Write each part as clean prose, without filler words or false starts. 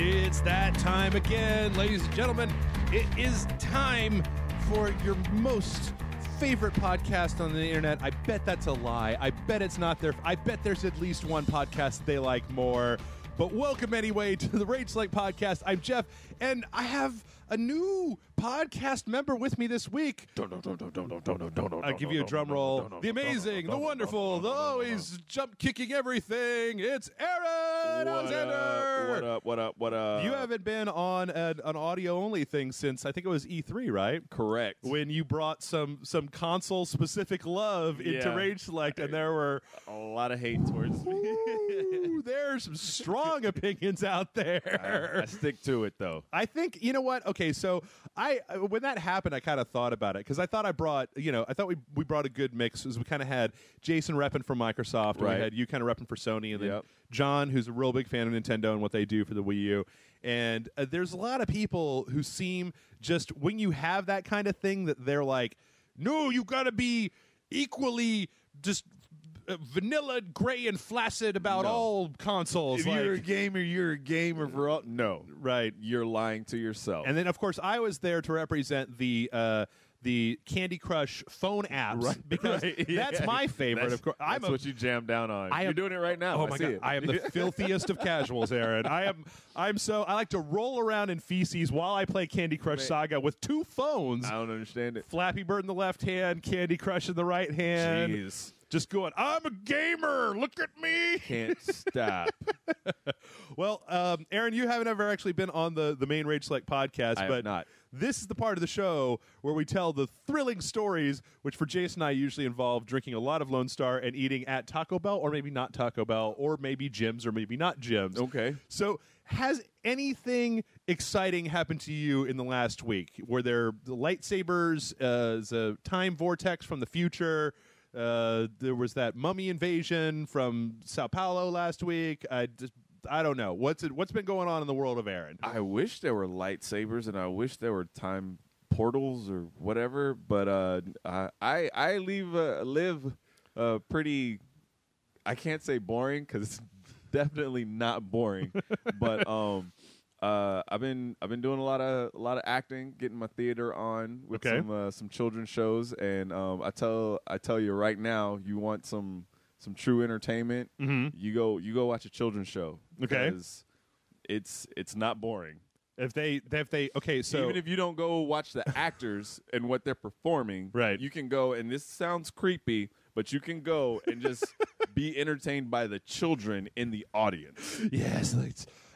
It's that time again, ladies and gentlemen. It is time for your most favorite podcast on the internet. I bet that's a lie. I bet it's not there. I bet there's at least one podcast they like more. But welcome anyway to the Rage Select Podcast. I'm Jeff, and I have a new podcast member with me this week. I'll give you a drum roll. The amazing, the wonderful, the always jump-kicking everything. It's Aaron Alexander. What up? You haven't been on an audio-only thing since, I think it was E3, right? Correct. When you brought some console-specific love into Rage Select, and there were a lot of hate towards me. Ooh, there's some strong opinions out there. I stick to it, though. I think, you know what? Okay, so when that happened, I kind of thought about it because I thought we brought a good mix. As we kind of had Jason repping for Microsoft, and right. we had you kind of repping for Sony, and then Yep. John, who's a real big fan of Nintendo and what they do for the Wii U. And there's a lot of people who seem just when you have that kind of thing that they're like, no, you got to be equally just vanilla, gray, and flaccid about all consoles. If you're a gamer for all. No. Right. You're lying to yourself. And then, of course, I was there to represent the Candy Crush phone apps, Right. because Right. that's Yeah. my favorite. That's, Of course, that's what you jam down on. You're doing it right now. Oh my god! I am the filthiest of casuals, Aaron. I like to roll around in feces while I play Candy Crush Saga with two phones. I don't understand it. Flappy Bird in the left hand, Candy Crush in the right hand. Jeez. Just going, I'm a gamer. Look at me. Can't stop. Well, Aaron, you haven't ever actually been on the main Rage Select podcast, I but have not. This is the part of the show where we tell the thrilling stories, which for Jason and I usually involve drinking a lot of Lone Star and eating at Taco Bell, or maybe not Taco Bell, or maybe Jim's, or maybe not Jim's. Okay. So has anything exciting happened to you in the last week? Were there the lightsabers, the time vortex from the future? There was that mummy invasion from Sao Paulo last week. I don't know. What's been going on in the world of Aaron? I wish there were lightsabers and I wish there were time portals or whatever, but I live pretty, I can't say boring because it's definitely not boring, but I've been doing a lot of acting, getting my theater on with some children's shows, and I tell you right now, you want some true entertainment, you go watch a children's show, because it's not boring. So Even if you don't go watch the actors and what they're performing, right, you can go, and this sounds creepy, but you can go and just be entertained by the children in the audience. Yes,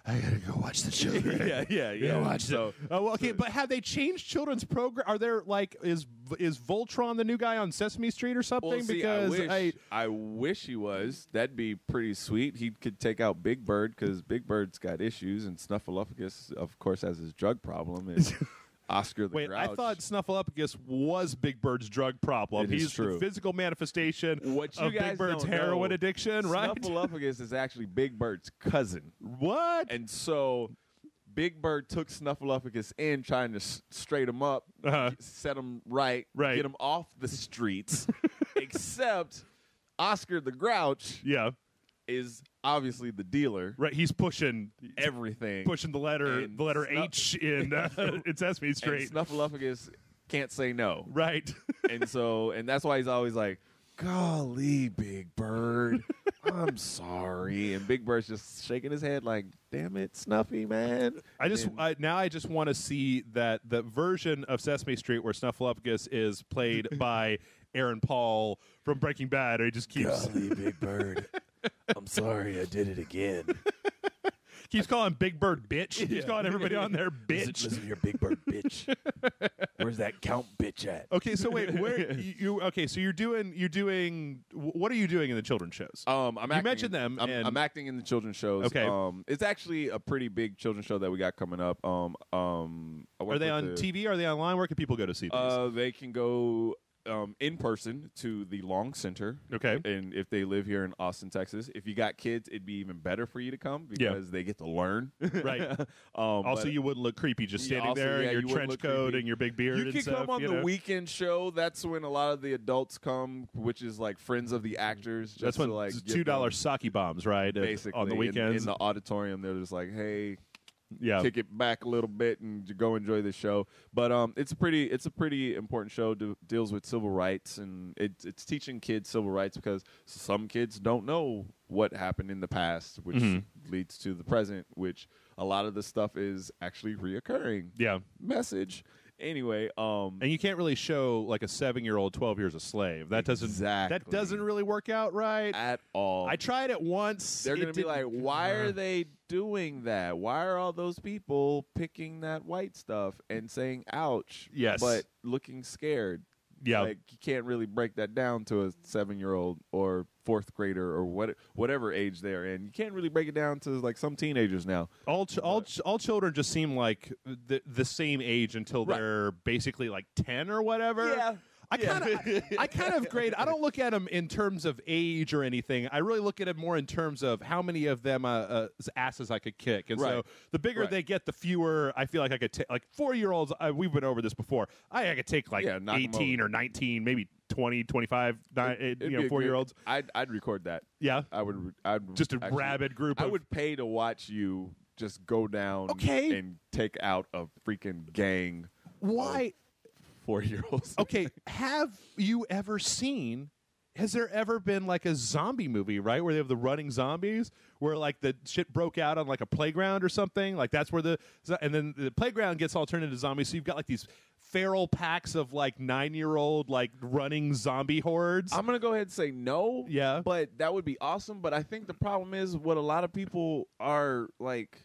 I gotta go watch the children. yeah. Watch so. Oh, okay. But have they changed children's program? Are there is Voltron the new guy on Sesame Street or something? Well, see, because I wish he was. That'd be pretty sweet. He could take out Big Bird because Big Bird's got issues, and Snuffleupagus, of course, has his drug problem. And Oscar the Grouch. I thought Snuffleupagus was Big Bird's drug problem. He's true. The physical manifestation of Big Bird's heroin addiction, right? Snuffleupagus is actually Big Bird's cousin. What? And so Big Bird took Snuffleupagus in, trying to straight him up, set him right, get him off the streets. Except Oscar the Grouch is obviously the dealer. Right, he's pushing everything. Pushing the letter H in Sesame Street. And Snuffleupagus can't say no. Right. and that's why he's always like, golly, Big Bird, I'm sorry. And Big Bird's just shaking his head like, damn it, Snuffy, man. I just want to see that the version of Sesame Street where Snuffleupagus is played by Aaron Paul from Breaking Bad, or he just keeps... Golly, Big Bird, I'm sorry I did it again. Keeps calling Big Bird bitch. He's calling everybody on there bitch. Listen to your Big Bird bitch. Where's that Count bitch at? Okay, so wait, where you? Okay, so you're doing. What are you doing in the children's shows? You mentioned them. I'm acting in the children's shows. Okay, it's actually a pretty big children's show that we got coming up. Are they on TV? Are they online? Where can people go to see these? They can go in person to the Long Center. Okay. And if they live here in Austin, Texas, if you got kids, it'd be even better for you to come because they get to learn. Right. Also, you wouldn't look creepy just standing there in your trench coat and your big beard. You can come on the weekend show. That's when a lot of the adults come, which is like friends of the actors. That's when like $2 sake bombs, right? Basically, on the weekends in the auditorium, they're just like, hey. kick it back a little bit and go enjoy the show. But it's a pretty important show. Deals with civil rights, and it's teaching kids civil rights because some kids don't know what happened in the past, which leads to the present, which a lot of the stuff is actually reoccurring. Yeah. Message. Anyway, and you can't really show like a 7-year-old 12 years a slave. That doesn't really work out right at all. I tried it once. They're going to be like, why are they doing that? Why are all those people picking that white stuff and saying ouch? Yes. But looking scared. Yeah. Like, you can't really break that down to a 7-year-old or 4th grader or whatever age they're in. You can't really break it down to like some teenagers now. All children just seem like the same age until they're basically like 10 or whatever. Yeah. I kind of grade. I don't look at them in terms of age or anything. I really look at it more in terms of how many of them asses I could kick. And so the bigger they get, the fewer I feel like I could take. Like 4-year-olds, we've been over this before. I could take like 18 or 19, maybe 20, 25, 4-year-olds. I'd record that. Yeah, I'd just a rabid group. I would pay to watch you just go down and take out a freaking gang. Why? 4-year-olds. Okay, have you ever seen? Has there ever been like a zombie movie, right, where they have the running zombies, where like the shit broke out on like a playground or something? Like that's where and then the playground gets all turned into zombies. So you've got like these feral packs of like 9-year-old like running zombie hordes. I'm gonna go ahead and say no. Yeah, but that would be awesome. But I think the problem is what a lot of people are like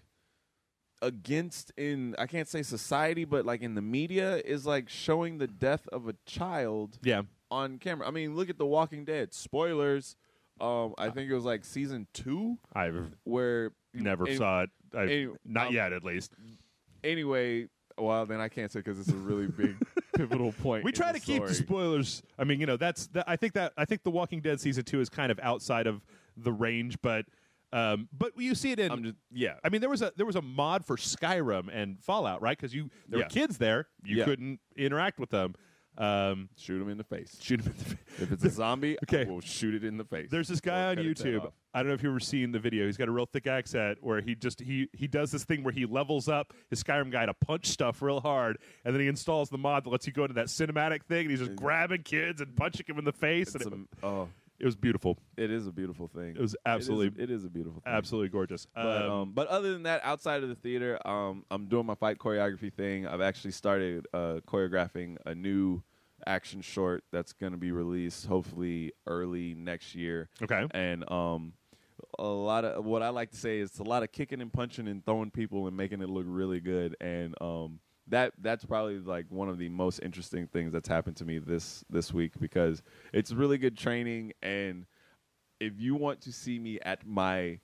against in, I can't say society, but like in the media, is like showing the death of a child on camera. I mean, look at The Walking Dead. Spoilers. I think it was like season 2. I've where never saw it. Not yet, at least. Anyway, well, then I can't say because it's a really big pivotal point. We try to keep the spoilers. I mean, I think The Walking Dead season 2 is kind of outside of the range, but you see it in. I mean, there was a mod for Skyrim and Fallout, right? Because there were kids there. You couldn't interact with them. Shoot them in the face. Shoot them in the face. If it's a zombie, I will shoot it in the face. There's this guy on YouTube. I don't know if you've ever seen the video. He's got a real thick accent where he does this thing where he levels up his Skyrim guy to punch stuff real hard, and then he installs the mod that lets you go into that cinematic thing, and he's just grabbing kids and punching them in the face. It was beautiful. It is a beautiful thing. It was absolutely. It is a beautiful thing. Absolutely gorgeous. But other than that, outside of the theater, I'm doing my fight choreography thing. I've actually started choreographing a new action short that's going to be released hopefully early next year. Okay. And a lot of what I like to say is a lot of kicking and punching and throwing people and making it look really good. And that's probably like one of the most interesting things that's happened to me this week, because it's really good training. And if you want to see me at my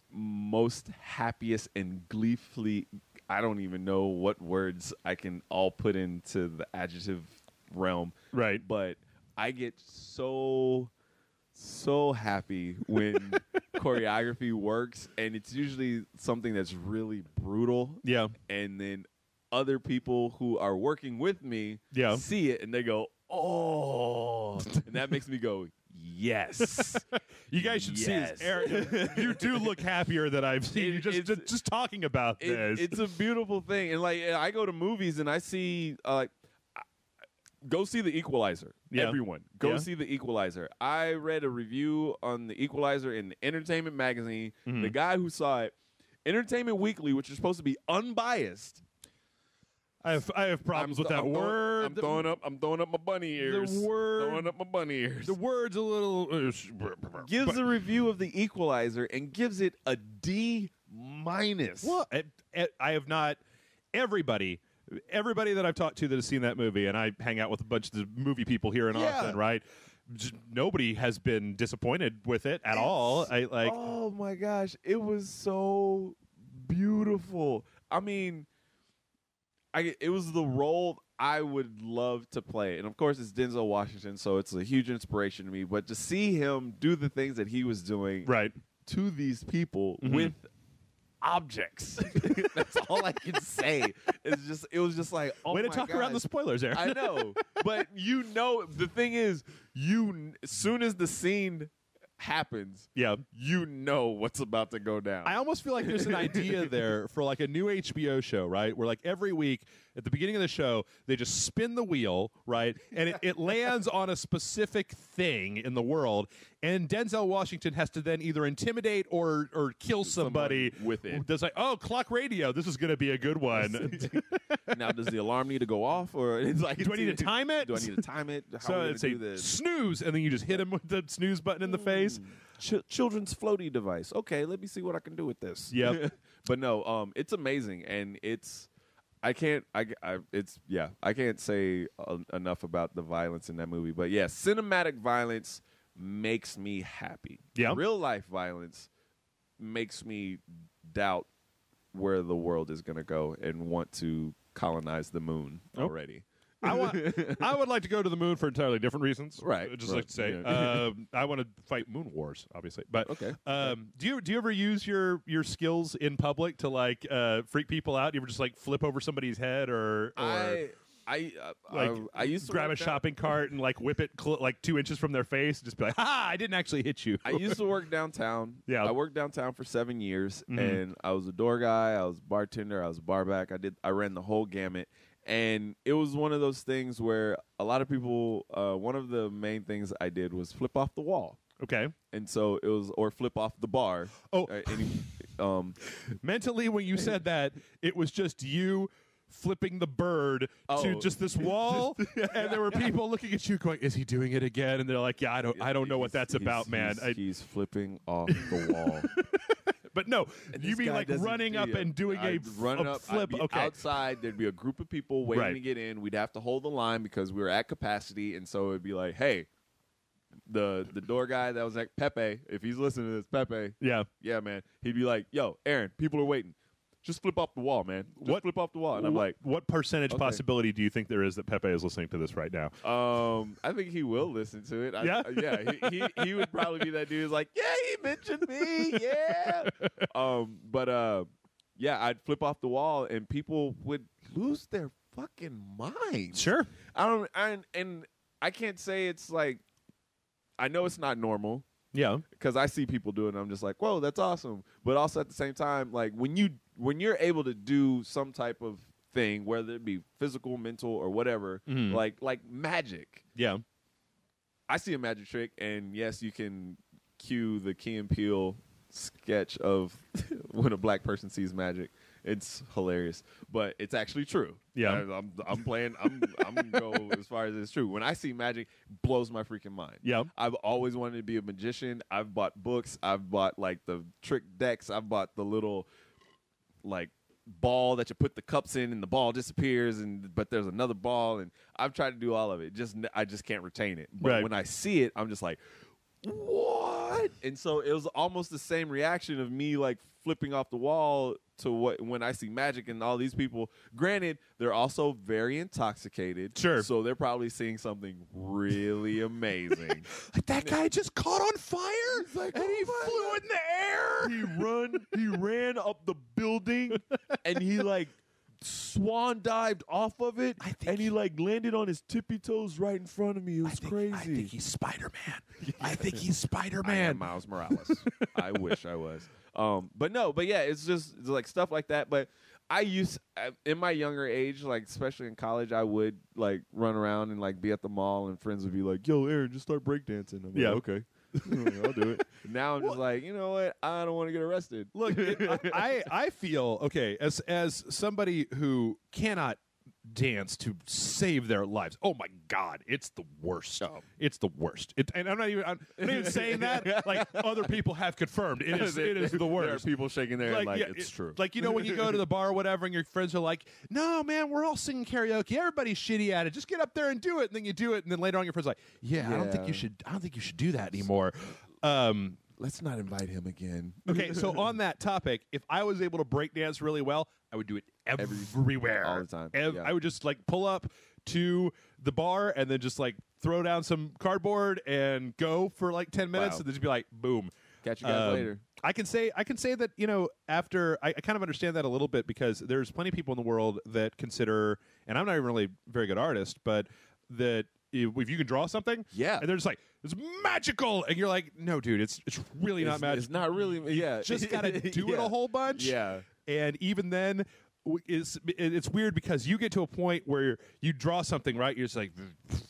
most happiest and gleefully, I don't even know what words I can all put into the adjective realm. Right. But I get so happy when choreography works, and it's usually something that's really brutal. Yeah. And then other people who are working with me see it and they go, oh, and that makes me go, yes. You guys should see this. Eric, you do look happier than I've seen you just talking about this. It's a beautiful thing. And like, I go to movies and I see go see The Equalizer. Yeah. Everyone, go see The Equalizer. I read a review on The Equalizer in Entertainment Magazine. Mm-hmm. The guy who saw it, Entertainment Weekly, which is supposed to be unbiased. I have problems with that word. I'm throwing up my bunny ears. Throwing up my bunny ears. The word's a little gives a review of The Equalizer and gives it a D-. Well, I have not. Everybody that I've talked to that has seen that movie, and I hang out with a bunch of movie people here in Austin, right? Nobody has been disappointed with it at all. Oh my gosh, it was so beautiful. I mean, it was the role I would love to play, and of course, it's Denzel Washington, so it's a huge inspiration to me. But to see him do the things that he was doing, to these people with objects. That's all I can say. It was just like, oh my way to talk around the spoilers there. I know. But the thing is, as soon as the scene happens, Yeah. you know what's about to go down. I almost feel like there's an idea there for like a new HBO show, right? Where like every week at the beginning of the show, they just spin the wheel, right? And it lands on a specific thing in the world. And Denzel Washington has to then either intimidate or kill somebody with it. That's like, oh, clock radio. This is going to be a good one. Now, does the alarm need to go off, or it's like, Do I need to time it? Do I need to time it? How So are we it's gonna a do this? snooze, and then you just hit him with the snooze button in the face. Children's floaty device. Okay, let me see what I can do with this. Yep. But no, it's amazing, and I can't say enough about the violence in that movie. But yeah, cinematic violence makes me happy. Yeah. Real life violence makes me doubt where the world is going to go and want to colonize the moon already. I would like to go to the moon for entirely different reasons. Right. Just right. like to say, Yeah. I want to fight moon wars, obviously. But Okay. Do you ever use your skills in public to like freak people out? You ever just like flip over somebody's head or I used to grab a work down- shopping cart and like whip it like 2 inches from their face and just be like, ha! I didn't actually hit you. I used to work downtown. Yeah. I worked downtown for 7 years, Mhm. and I was a door guy. I was a bartender. I was a bar back. I ran the whole gamut, and it was one of those things where a lot of people. One of the main things I did was flip off the wall, Okay. and so it was or flip off the bar. Oh. Mentally, when you said that, it was just you flipping the bird to Oh. just this wall, and there were people looking at you going, "Is he doing it again?" And they're like, "Yeah, I don't know what that's about, man." He's flipping off the wall. But no, And you this mean guy like doesn't running do up it. and doing I'd run a up, flip? I'd be Okay, outside. There'd be a group of people waiting Right. to get in. We'd have to hold the line because we were at capacity, and so it'd be like, hey, the door guy that was like Pepe, if he's listening to this, Pepe, yeah. man, he'd be like, yo, Aaron, people are waiting. Just flip off the wall, man. Just flip off the wall. And I'm like, what percentage okay. possibility do you think there is that Pepe is listening to this right now? I think he will listen to it. Yeah? Yeah. He would probably be that dude who's like, yeah, he mentioned me, yeah. Yeah, I'd flip off the wall and people would lose their fucking minds. Sure. I can't say it's like, I know it's not normal Yeah. because I see people do it and I'm just like, whoa, that's awesome. But also at the same time, like when you're able to do some type of thing, whether it be physical, mental, or whatever, Mhm. like magic. Yeah. I see a magic trick, and yes, you can cue the Key and Peele sketch of when a black person sees magic. It's hilarious, but it's actually true. Yeah. I'm playing. I'm gonna go as far as it's true. When I see magic, it blows my freaking mind. Yeah. I've always wanted to be a magician. I've bought books. I've bought like the trick decks. I've bought the little like ball that you put the cups in and the ball disappears but there's another ball, and I've tried to do all of it. I just can't retain it. But Right. when I see it, I'm just like, what? And so it was almost the same reaction of me like flipping off the wall to when I see magic and all these people. Granted, they're also very intoxicated. Sure. So they're probably seeing something really amazing. Like that guy just caught on fire like, and he flew in the air. He ran up the building and he like swan dived off of it and he like landed on his tippy toes right in front of me. It was crazy. I think he's Spider-Man. I think he's I am Spider-Man. Miles Morales. I wish I was. But yeah, it's like stuff like that. But in my younger age, like especially in college, I would like run around and like be at the mall, and friends would be like, "Yo, Aaron, just start breakdancing." I'm Yeah. like, okay, I'll do it. Now I'm just like, you know what? I don't want to get arrested. Look, I feel okay as somebody who cannot dance to save their lives. Oh my God, it's the worst. It's the worst. And I'm not even saying that. Like other people have confirmed, it is the worst. There are people shaking their head like yeah, it's true. Like, you know, when you go to the bar or whatever and your friends are like, no, man, we're all singing karaoke. Everybody's shitty at it. Just get up there and do it. And then you do it. And then later on your friend's like, yeah, I don't think you should do that anymore. Let's not invite him again. Okay, so on that topic, if I was able to break dance really well, I would do it everywhere. all the time. Yeah. I would just like pull up to the bar and then just like throw down some cardboard and go for like 10 minutes Wow. and then just be like, boom. Catch you guys later. I can say that, you know, after I kind of understand that a little bit because there's plenty of people in the world that consider, and I'm not even really a very good artist, but that if you can draw something, Yeah. and they're just like, it's magical, and you're like, no, dude, it's really not magical. It's not really. Yeah, Just gotta do it a whole bunch. Yeah. And even then, it's weird because you get to a point where you draw something, right? You're just like,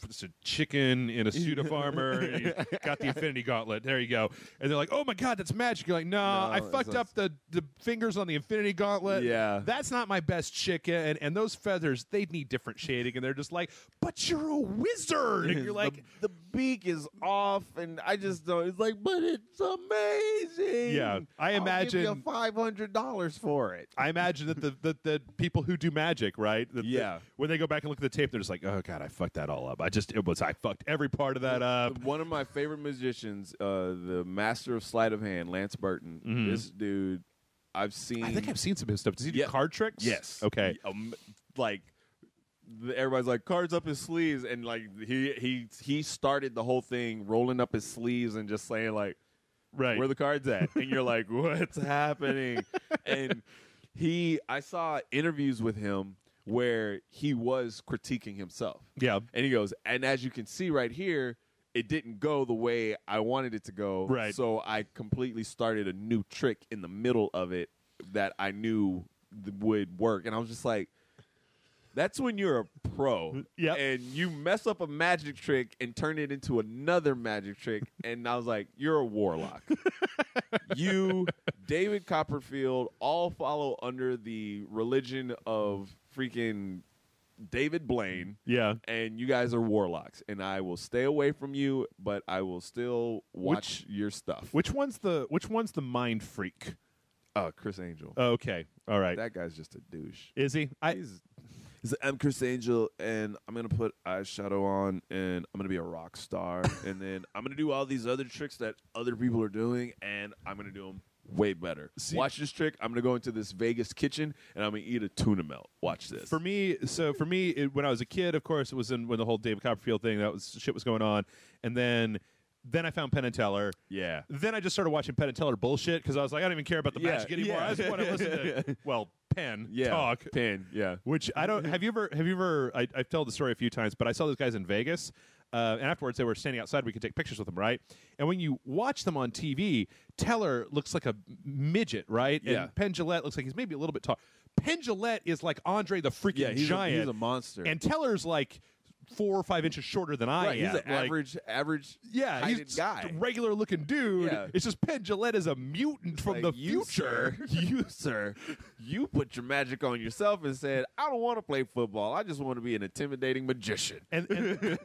it's a chicken in a suit of armor. And you got the Infinity Gauntlet. There you go. And they're like, oh my God, that's magic. You're like, no, I fucked up the fingers on the Infinity Gauntlet. Yeah. That's not my best chicken. And those feathers, they need different shading. And they're just like, but you're a wizard. And you're like, the beak is off, and I just don't. It's like, but it's amazing. Yeah, I imagine I'll give you $500 for it. I imagine that the people who do magic, right? Yeah. When they go back and look at the tape, they're just like, oh God, I fucked that all up. I fucked every part of that up. One of my favorite magicians, the master of sleight of hand, Lance Burton. This dude, I've seen. I think I've seen some of his stuff. Does he do card tricks? Yes. Okay. Like everybody's like cards up his sleeves, and like he started the whole thing rolling up his sleeves and just saying like, right, where the cards at? And you're like, what's happening? And I saw interviews with him where he was critiquing himself. Yeah. And he goes, and as you can see right here, it didn't go the way I wanted it to go. Right. So I completely started a new trick in the middle of it that I knew would work. And I was just like, that's when you're a pro. Yep. And you mess up a magic trick and turn it into another magic trick. And I was like, you're a warlock. You, David Copperfield, all follow under the religion of freaking David Blaine. Yeah. And you guys are warlocks. And I will stay away from you, but I will still watch your stuff. Which one's the mind freak? Chris Angel. Okay. All right. That guy's just a douche. Is he? He's like, I'm Chris Angel, and I'm going to put eyeshadow on, and I'm going to be a rock star, and then I'm going to do all these other tricks that other people are doing, and I'm going to do them way better. Watch this trick. I'm going to go into this Vegas kitchen, and I'm going to eat a tuna melt. Watch this. For me, when I was a kid, of course, it was when the whole David Copperfield thing, shit was going on, and then I found Penn and Teller. Yeah. Then I just started watching Penn and Teller bullshit because I was like, I don't even care about the magic anymore. I just want to listen to Penn talk. Penn, yeah. Which I don't. Have you ever? I've told the story a few times, but I saw those guys in Vegas, and afterwards they were standing outside. We could take pictures with them, right? And when you watch them on TV, Teller looks like a midget, right? Yeah. And Penn Jillette looks like he's maybe a little bit tall. Penn Jillette is like Andre the freaking Giant. He's a monster. And Teller's like 4 or 5 inches shorter than I am. He's an average yeah, he's guy. A regular looking dude. Yeah. It's just Penn Jillette is a mutant from the future. Sir, you put your magic on yourself and said, I don't want to play football. I just want to be an intimidating magician. And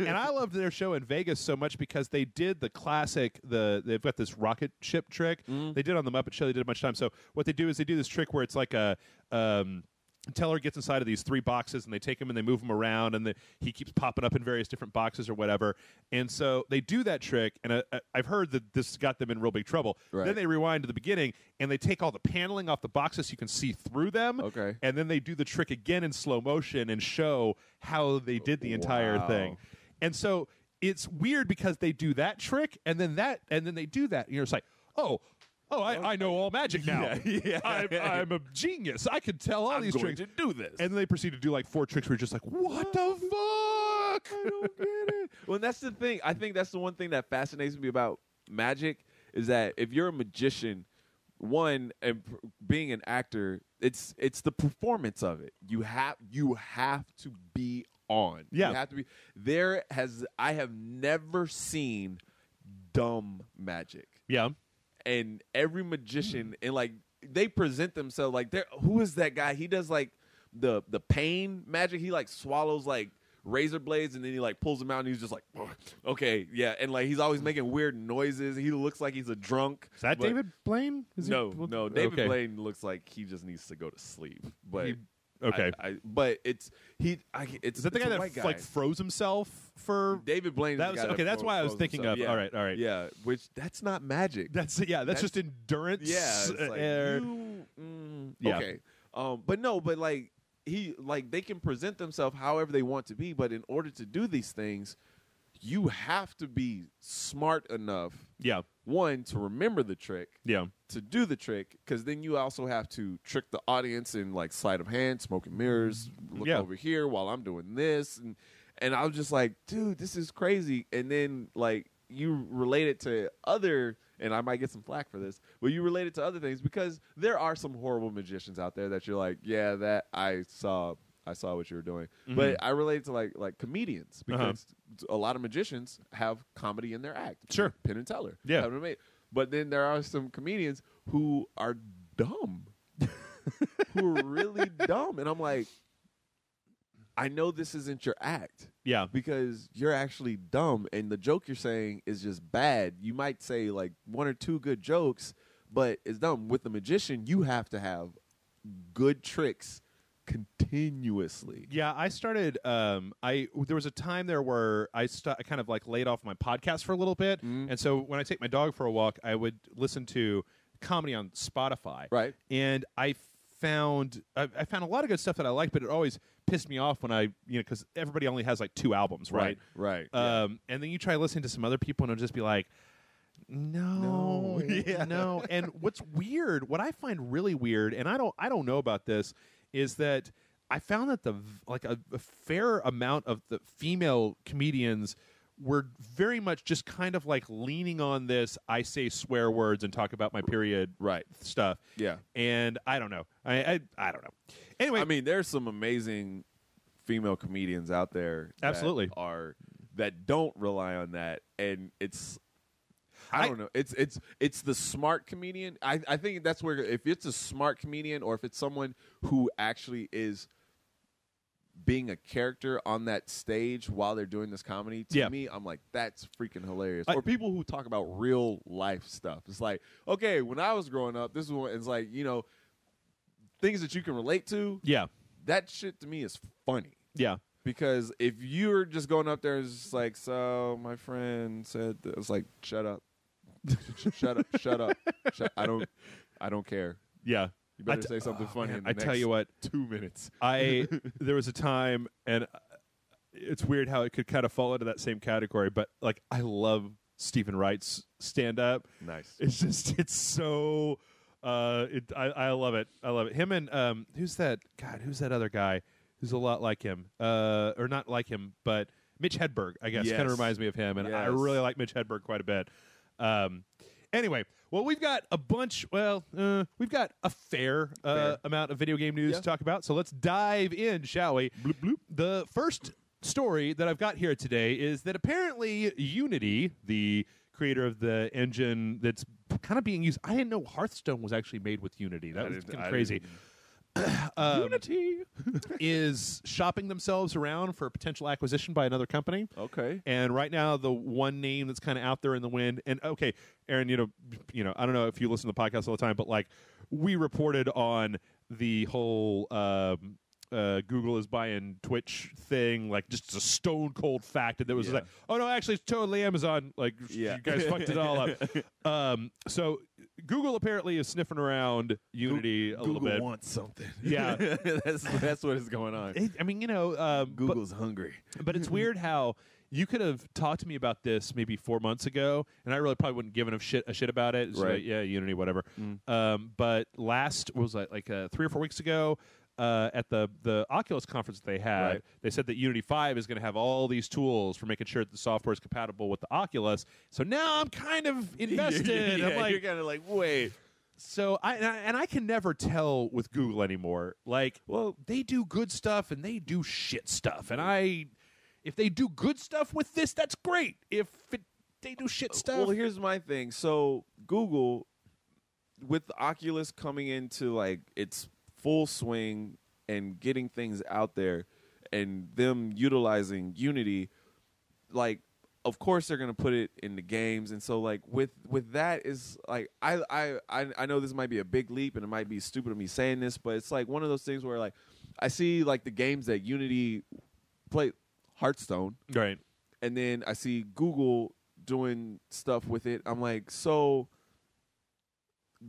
I loved their show in Vegas so much because they did the classic, they've got this rocket ship trick. They did on the Muppet Show. They did a bunch of time. So what they do is they do this trick where it's like a Teller gets inside of these 3 boxes, and they take him and they move him around, and he keeps popping up in various different boxes or whatever. And so they do that trick, and I've heard that this got them in real big trouble. Right. Then they rewind to the beginning, and they take all the paneling off the boxes so you can see through them. Okay. And then they do the trick again in slow motion and show how they did the entire thing. And so it's weird because they do that trick, and then they do that, and you're just like, oh, I know all magic now. Yeah. I'm a genius. I can tell all these tricks. to do this. And then they proceed to do like 4 tricks where you're just like, what the fuck? I don't get it. Well, that's the thing. I think that's the one thing that fascinates me about magic is that if you're a magician, and being an actor, it's the performance of it. You have to be on. Yeah. You have to be. I have never seen dumb magic. Yeah. And every magician and like they present themselves like who is that guy? He does like the pain magic. He like swallows like razor blades and then he like pulls them out and he's just like, okay, yeah, and like he's always making weird noises. He looks like he's a drunk. Is that David Blaine? No, David Blaine looks like he just needs to go to sleep. But okay, but it's is that the guy that like froze himself for David Blaine? That's why I was thinking of. Yeah. All right, yeah. Which that's not magic. That's just endurance. Yeah, it's like okay. But like they can present themselves however they want to be, but in order to do these things, you have to be smart enough. Yeah. One, to remember the trick. Yeah. To do the trick, because then you also have to trick the audience in like sleight of hand, smoke and mirrors, look over here while I'm doing this, And I was just like, dude, this is crazy. And then like you relate it to other, and I might get some flack for this, but you relate it to other things because there are some horrible magicians out there that you're like, yeah, that I saw what you were doing. But I relate it to like comedians because a lot of magicians have comedy in their act. Sure. Penn and Teller. Yeah. But then there are some comedians who are dumb. Who are really dumb. And I'm like, I know this isn't your act. Yeah. Because you're actually dumb and the joke you're saying is just bad. You might say like one or two good jokes, but it's dumb. With the magician, you have to have good tricks continuously. Yeah, I started there was a time there where I kind of like laid off my podcast for a little bit. And so when I take my dog for a walk, I would listen to comedy on Spotify. Right. And I found a lot of good stuff that I liked, but it always pissed me off when because everybody only has like 2 albums, right? Right. And then you try listening to some other people and it'll just be like, no. And what's weird, what I find really weird, and I don't know about this, is that I found that a fair amount of the female comedians were very much just kind of like leaning on this, I say swear words and talk about my period stuff. Yeah. And I don't know. I don't know. Anyway. I mean, there's some amazing female comedians out there absolutely that don't rely on that. And I don't know. It's the smart comedian. I think that's where, if it's a smart comedian or if it's someone who actually is being a character on that stage while they're doing this comedy, to me, I'm like, that's freaking hilarious. Or people who talk about real life stuff. It's like, okay, when I was growing up, this is what it's like, things that you can relate to. Yeah. That shit to me is funny. Yeah. Because if you're just going up there and it's just like, so my friend said, it's like, shut up. Shut up. I don't care. Yeah. You better say something funny in the next tell you what, 2 minutes. There was a time, and it's weird how it could kind of fall into that same category, but like I love Stephen Wright's stand-up. Nice. It's so I love it. I love it. Him and who's that other guy who's a lot like him, or not like him, but Mitch Hedberg, I guess. Yes. Kind of reminds me of him, and I really like Mitch Hedberg quite a bit. Anyway, well, we've got a bunch. Well, we've got a fair amount of video game news to talk about. So let's dive in, shall we? Bloop, bloop. The first story that I've got here today is that apparently Unity, the creator of the engine that's kind of being used, I didn't know Hearthstone was actually made with Unity. That was kind of crazy. Unity is shopping themselves around for a potential acquisition by another company. Okay. And right now, the one name that's kind of out there in the wind, and okay, Aaron, I don't know if you listen to the podcast all the time, but like we reported on the whole Google is buying Twitch thing, like just a stone cold fact, and there was like, oh no, actually it's totally Amazon. Like you guys fucked it all up. So Google apparently is sniffing around Unity a little bit. Google wants something. Yeah, that's what is going on. Google's hungry. But it's weird how you could have talked to me about this maybe 4 months ago, and I really probably wouldn't give a shit about it. It's right. Like, yeah, Unity, whatever. But what was that, like 3 or 4 weeks ago, at the Oculus conference that they had, they said that Unity 5 is going to have all these tools for making sure that the software is compatible with the Oculus. So now I'm kind of invested. I'm like, you're kind of like, wait. So I can never tell with Google anymore. Like, well, they do good stuff and they do shit stuff, and if they do good stuff with this, that's great. If they do shit stuff, well, here's my thing. So Google, with the Oculus coming into like its full swing and getting things out there, and them utilizing Unity, like, of course they're gonna put it in the games. And so like with that is like I know this might be a big leap and it might be stupid of me saying this, but it's like one of those things where like I see like the games that Unity play, Hearthstone, right, and then I see Google doing stuff with it. I'm like, so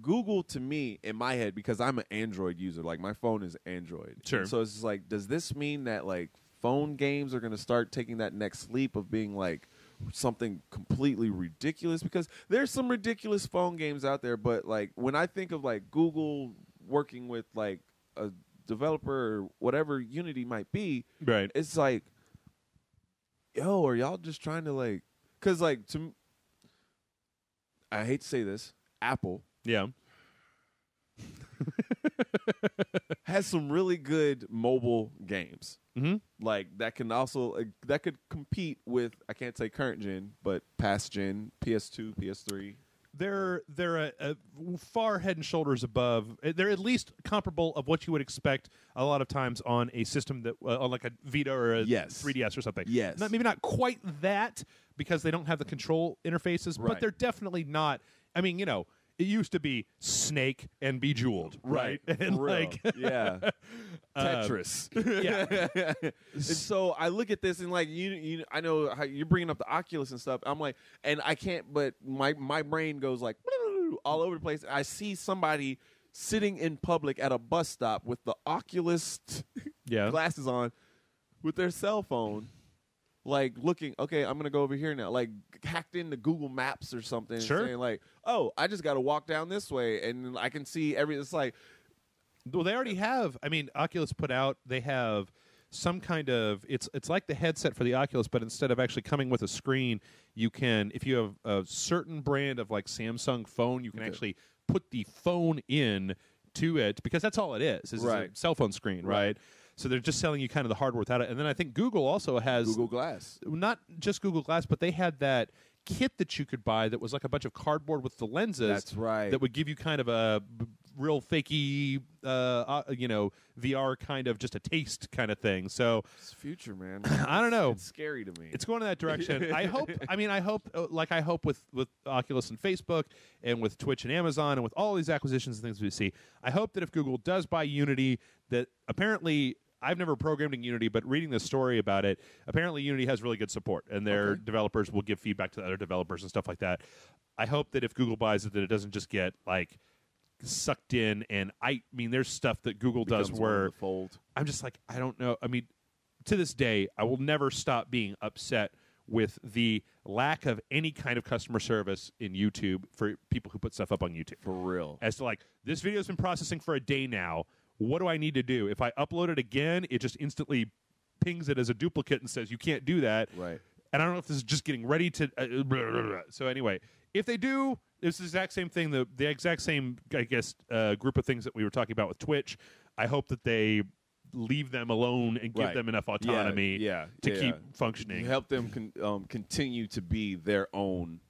Google, to me, in my head, because I'm an Android user, like my phone is Android. Sure. And so it's just like, does this mean that like phone games are going to start taking that next leap of being like something completely ridiculous? Because there's some ridiculous phone games out there, but like when I think of like Google working with like a developer or whatever Unity might be, right, it's like, yo, are y'all just trying to like, because like I hate to say this, Apple Yeah. has some really good mobile games. Mm-hmm. Like that can also that could compete with, I can't say current gen, but past gen, PS2, PS3. They're a far head and shoulders above. They're at least comparable of what you would expect a lot of times on a system that, on like a Vita or a 3DS or something. Yes. Maybe not quite that because they don't have the control interfaces, but they're definitely not. I mean, you know, it used to be Snake and Bejeweled, right? And For real. like, yeah, Tetris. Yeah. And so I look at this and like I know how you're bringing up the Oculus and stuff. I'm like, and I can't, but my brain goes like all over the place. I see somebody sitting in public at a bus stop with the Oculus glasses on, with their cell phone. Like looking, okay, I'm gonna go over here now. Like hacked into Google Maps or something, Sure. saying like, "Oh, I just got to walk down this way, and I can see every." It's like, well, they already have. I mean, Oculus put out. They have some kind of. It's like the headset for the Oculus, but instead of actually coming with a screen, you can. If you have a certain brand of like Samsung phone, you can actually put the phone in to it, because that's all it is. Is a cell phone screen, right? So they're just selling you kind of the hardware without it. And then I think Google also has Google Glass. Not just Google Glass, but they had that kit that you could buy that was like a bunch of cardboard with the lenses. That's right. That would give you kind of a real fakey, VR kind of just a taste kind of thing. So It's future, man. I don't know. It's scary to me. It's going in that direction. I hope. I mean, I hope with Oculus and Facebook and with Twitch and Amazon and with all these acquisitions and things we see, I hope that if Google does buy Unity, that apparently. I've never programmed in Unity, but reading this story about it, apparently Unity has really good support, and their developers will give feedback to other developers and stuff like that. I hope that if Google buys it, that it doesn't just get like sucked in. And I mean, there's stuff that Google does where I'm just like, I don't know. I mean, to this day, I will never stop being upset with the lack of any kind of customer service in YouTube for people who put stuff up on YouTube. For real. As to like, this video's been processing for a day now. What do I need to do? If I upload it again, it just instantly pings it as a duplicate and says, you can't do that. Right. And I don't know if this is just getting ready to... So anyway, if they do, it's the exact same thing, the exact same, I guess, group of things that we were talking about with Twitch. I hope that they leave them alone and give them enough autonomy to keep functioning. You help them continue to be their own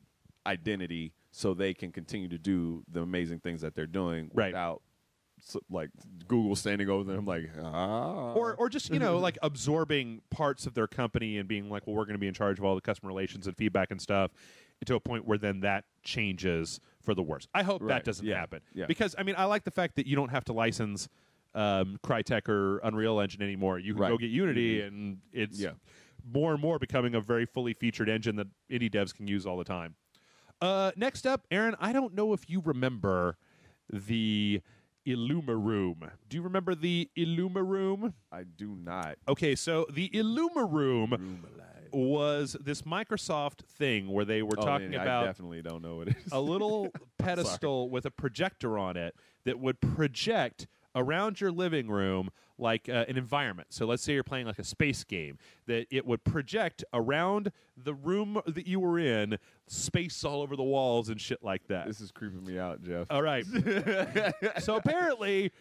identity so they can continue to do the amazing things that they're doing without... So, like Google standing over them, like or just like absorbing parts of their company and being like, well, we're going to be in charge of all the customer relations and feedback and stuff, to a point where then that changes for the worse. I hope that doesn't happen because I mean, I like the fact that you don't have to license Crytek or Unreal Engine anymore. You can go get Unity, and it's more and more becoming a very fully featured engine that indie devs can use all the time. Next up, Aaron, I don't know if you remember the IllumiRoom. Do you remember the IllumiRoom? I do not. Okay, so the IllumiRoom was this Microsoft thing where they were talking about... I definitely don't know what it is. A little pedestal with a projector on it that would project around your living room like an environment. So let's say you're playing like a space game, that it would project around the room that you were in, space all over the walls and shit like that. This is creeping me out, Jeff. All right. So apparently,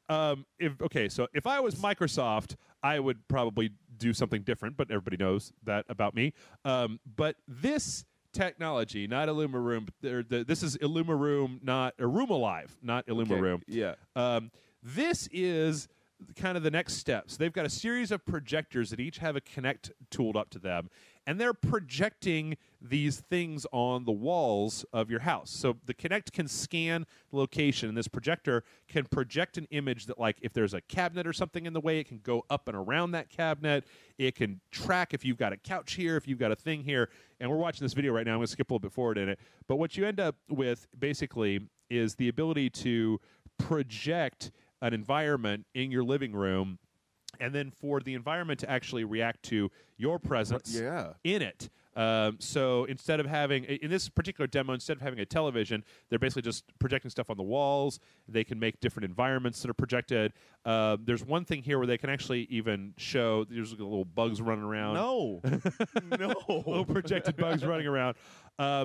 if I was Microsoft, I would probably do something different, but everybody knows that about me. But this technology, not IllumiRoom, but this is IllumiRoom, not Room Alive, not IllumiRoom. Okay. Yeah. This is kind of the next steps. They've got a series of projectors that each have a Kinect tooled up to them, and they're projecting these things on the walls of your house. So the Kinect can scan the location, and this projector can project an image that, like, if there's a cabinet or something in the way, it can go up and around that cabinet. It can track if you've got a couch here, if you've got a thing here. And we're watching this video right now. I'm going to skip a little bit forward in it. But what you end up with, basically, is the ability to project an environment in your living room, and then for the environment to actually react to your presence in it. So instead of having, in this particular demo, instead of having a television, they're basically just projecting stuff on the walls. They can make different environments that are projected. There's one thing here where they can actually even show, there's little bugs running around. No. No. Little projected bugs running around.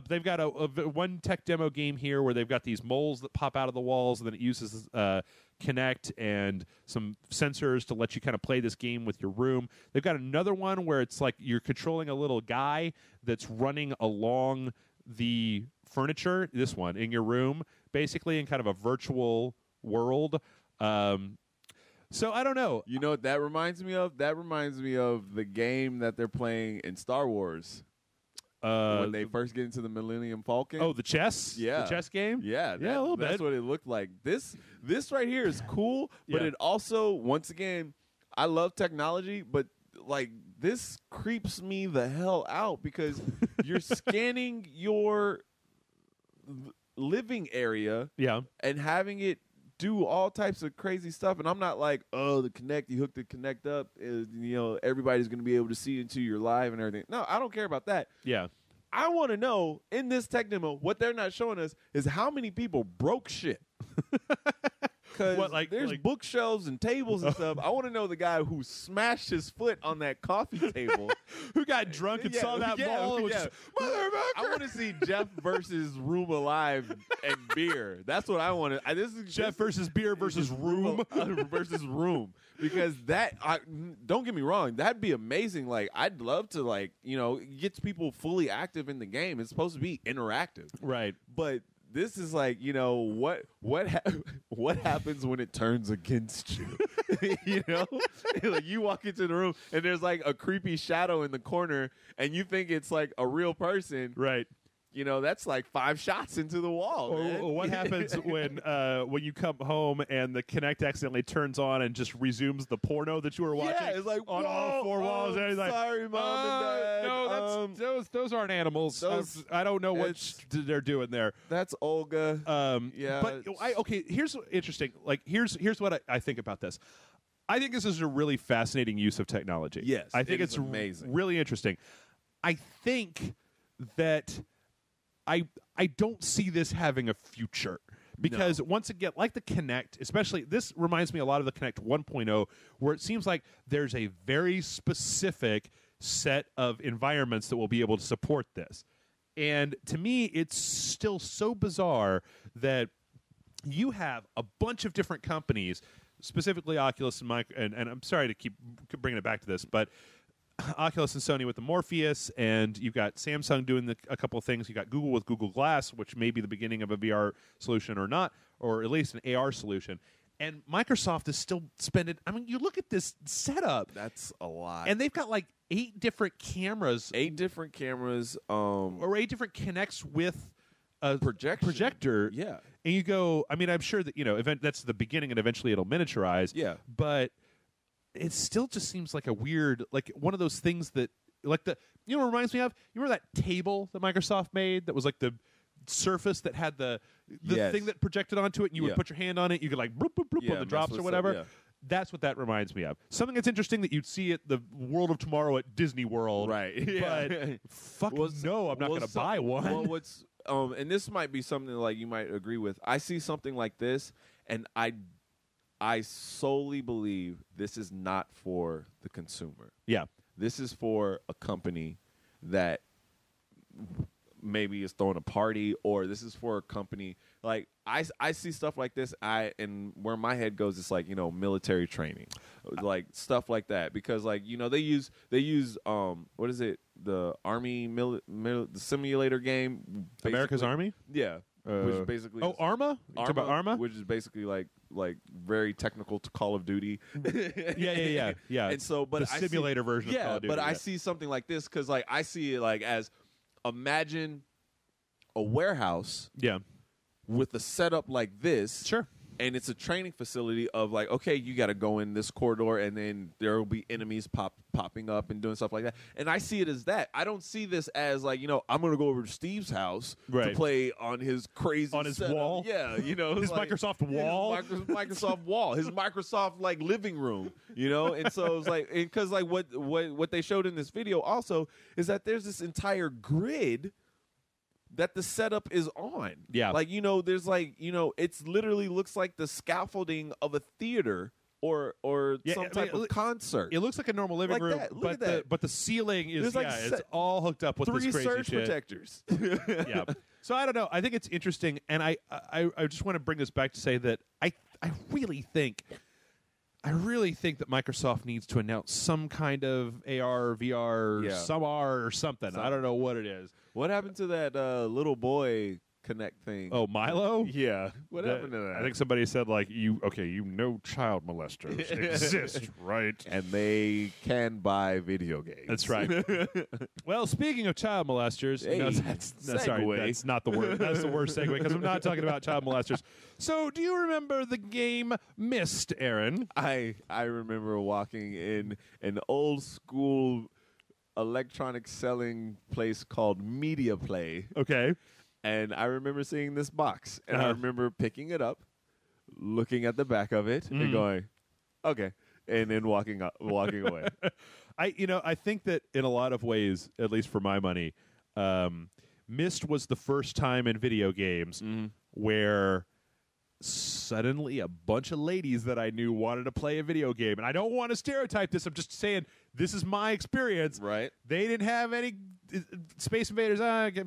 They've got one tech demo game here where they've got these moles that pop out of the walls, and then it uses Kinect and some sensors to let you kind of play this game with your room. They've got another one where it's like you're controlling a little guy that's running along the furniture, this one, in your room, basically in kind of a virtual world. So I don't know. You know what that reminds me of? That reminds me of the game that they're playing in Star Wars. When they first get into the Millennium Falcon. Oh, the chess? Yeah. The chess game? Yeah, a little bit. That's what it looked like. This right here is cool, but it also, once again, I love technology, but like this creeps me the hell out because you're scanning your living area and having it do all types of crazy stuff, and I'm not like, oh, the Kinect, you hook the Kinect up, everybody's going to be able to see into your live and everything. No, I don't care about that. Yeah. I want to know, in this tech demo, what they're not showing us is how many people broke shit. Because there's bookshelves and tables and stuff. I want to know the guy who smashed his foot on that coffee table. Who got drunk and saw that ball and was just, motherfucker! I want to see Jeff versus Room Alive and beer. That's what I want to. This is Jeff versus beer versus Room. Versus Room. Because don't get me wrong, that'd be amazing. Like, I'd love to, get people fully active in the game. It's supposed to be interactive. Right. But this is like, what happens when it turns against you? Like you walk into the room and there's like a creepy shadow in the corner and you think it's like a real person. Right. That's like 5 shots into the wall. Or what happens when you come home and the Kinect accidentally turns on and just resumes the porno that you were watching? Yeah, it's like on all 4 walls. And he's like, sorry, Mom and Dad. No, those aren't animals. I don't know what they're doing there. That's Olga. Yeah. But okay, here's interesting. Like here's what I think about this. I think this is a really fascinating use of technology. Yes, I think it's amazing. Really interesting. I think that I don't see this having a future because once again, like the Kinect, especially this reminds me a lot of the Kinect 1.0, where it seems like there's a very specific set of environments that will be able to support this. And to me, it's still so bizarre that you have a bunch of different companies, specifically Oculus and I'm sorry to keep bringing it back to this, but Oculus and Sony with the Morpheus, and you've got Samsung doing a couple of things. You've got Google with Google Glass, which may be the beginning of a VR solution or not, or at least an AR solution. And Microsoft is still spending, I mean, you look at this setup. That's a lot. And they've got like 8 different cameras. 8 different cameras. Or 8 different Kinects with a projector. Yeah. And you go, I mean, I'm sure that, that's the beginning and eventually it'll miniaturize. Yeah. But it still just seems like a weird, like one of those things that, like what it reminds me of? You remember that table that Microsoft made that was like the Surface that had the thing that projected onto it, and you would put your hand on it, you could like bloop, bloop, bloop on the drops or whatever. Yeah. That's what that reminds me of. Something that's interesting that you'd see at the World of Tomorrow at Disney World. Right. But no, I'm not going to buy one. Well, what's and this might be something like you might agree with. I see something like this, and I solely believe this is not for the consumer. Yeah. This is for a company that maybe is throwing a party, or this is for a company like I see stuff like this. And where my head goes, it's like military training, like stuff like that, because like they use what is it, the Army the simulator game, America's Army, yeah. Which is basically Arma? About Arma, which is basically like very technical to Call of Duty. yeah. And so, but the simulator version of Call of Duty. But I see something like this because like I see it like as, imagine a warehouse, with a setup like this, sure. And it's a training facility of like, okay, you got to go in this corridor, and then there will be enemies pop popping up and doing stuff like that. And I see it as that. I don't see this as like, I'm going to go over to Steve's house to play on his crazy on his setup. wall. Yeah, his like, Microsoft wall, his Microsoft wall, his Microsoft like living room. And so it's like because like what they showed in this video also is that there's this entire grid that the setup is on. Yeah. Like, there's like, it's literally looks like the scaffolding of a theater or some type of concert. It looks like a normal living room, but the ceiling is like it's all hooked up with 3 this crazy surge shit. protectors. Yeah. So I don't know. I think it's interesting, and I just want to bring this back to say that I really think that Microsoft needs to announce some kind of AR, VR, some R or something. I don't know what it is. What happened to that little boy Connect thing? Oh, Milo? Yeah. What happened to that? I think somebody said, like, child molesters exist, right? And they can buy video games. That's right. Well, speaking of child molesters, that's not the word. That's the worst segue because I'm not talking about child molesters. So, do you remember the game Myst, Aaron? I remember walking in an old school electronic selling place called Media Play. Okay. And I remember seeing this box, and I remember picking it up, looking at the back of it, and going, "Okay," and then walking away. I think that in a lot of ways, at least for my money, Myst was the first time in video games where suddenly a bunch of ladies that I knew wanted to play a video game. And I don't want to stereotype this. I'm just saying this is my experience. Right. They didn't have any Space Invaders.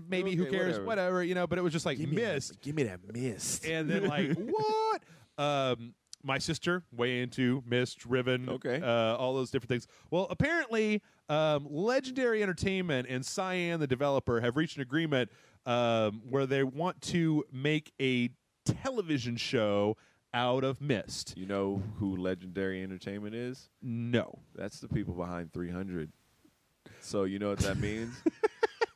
Maybe, who cares? Whatever, but it was just like Myst. Give me that Myst. And then like, what? My sister, way into Myst, Riven, all those different things. Well, apparently, Legendary Entertainment and Cyan, the developer, have reached an agreement where they want to make a television show out of Myst. You know who Legendary Entertainment is? No. That's the people behind 300. So you know what that means?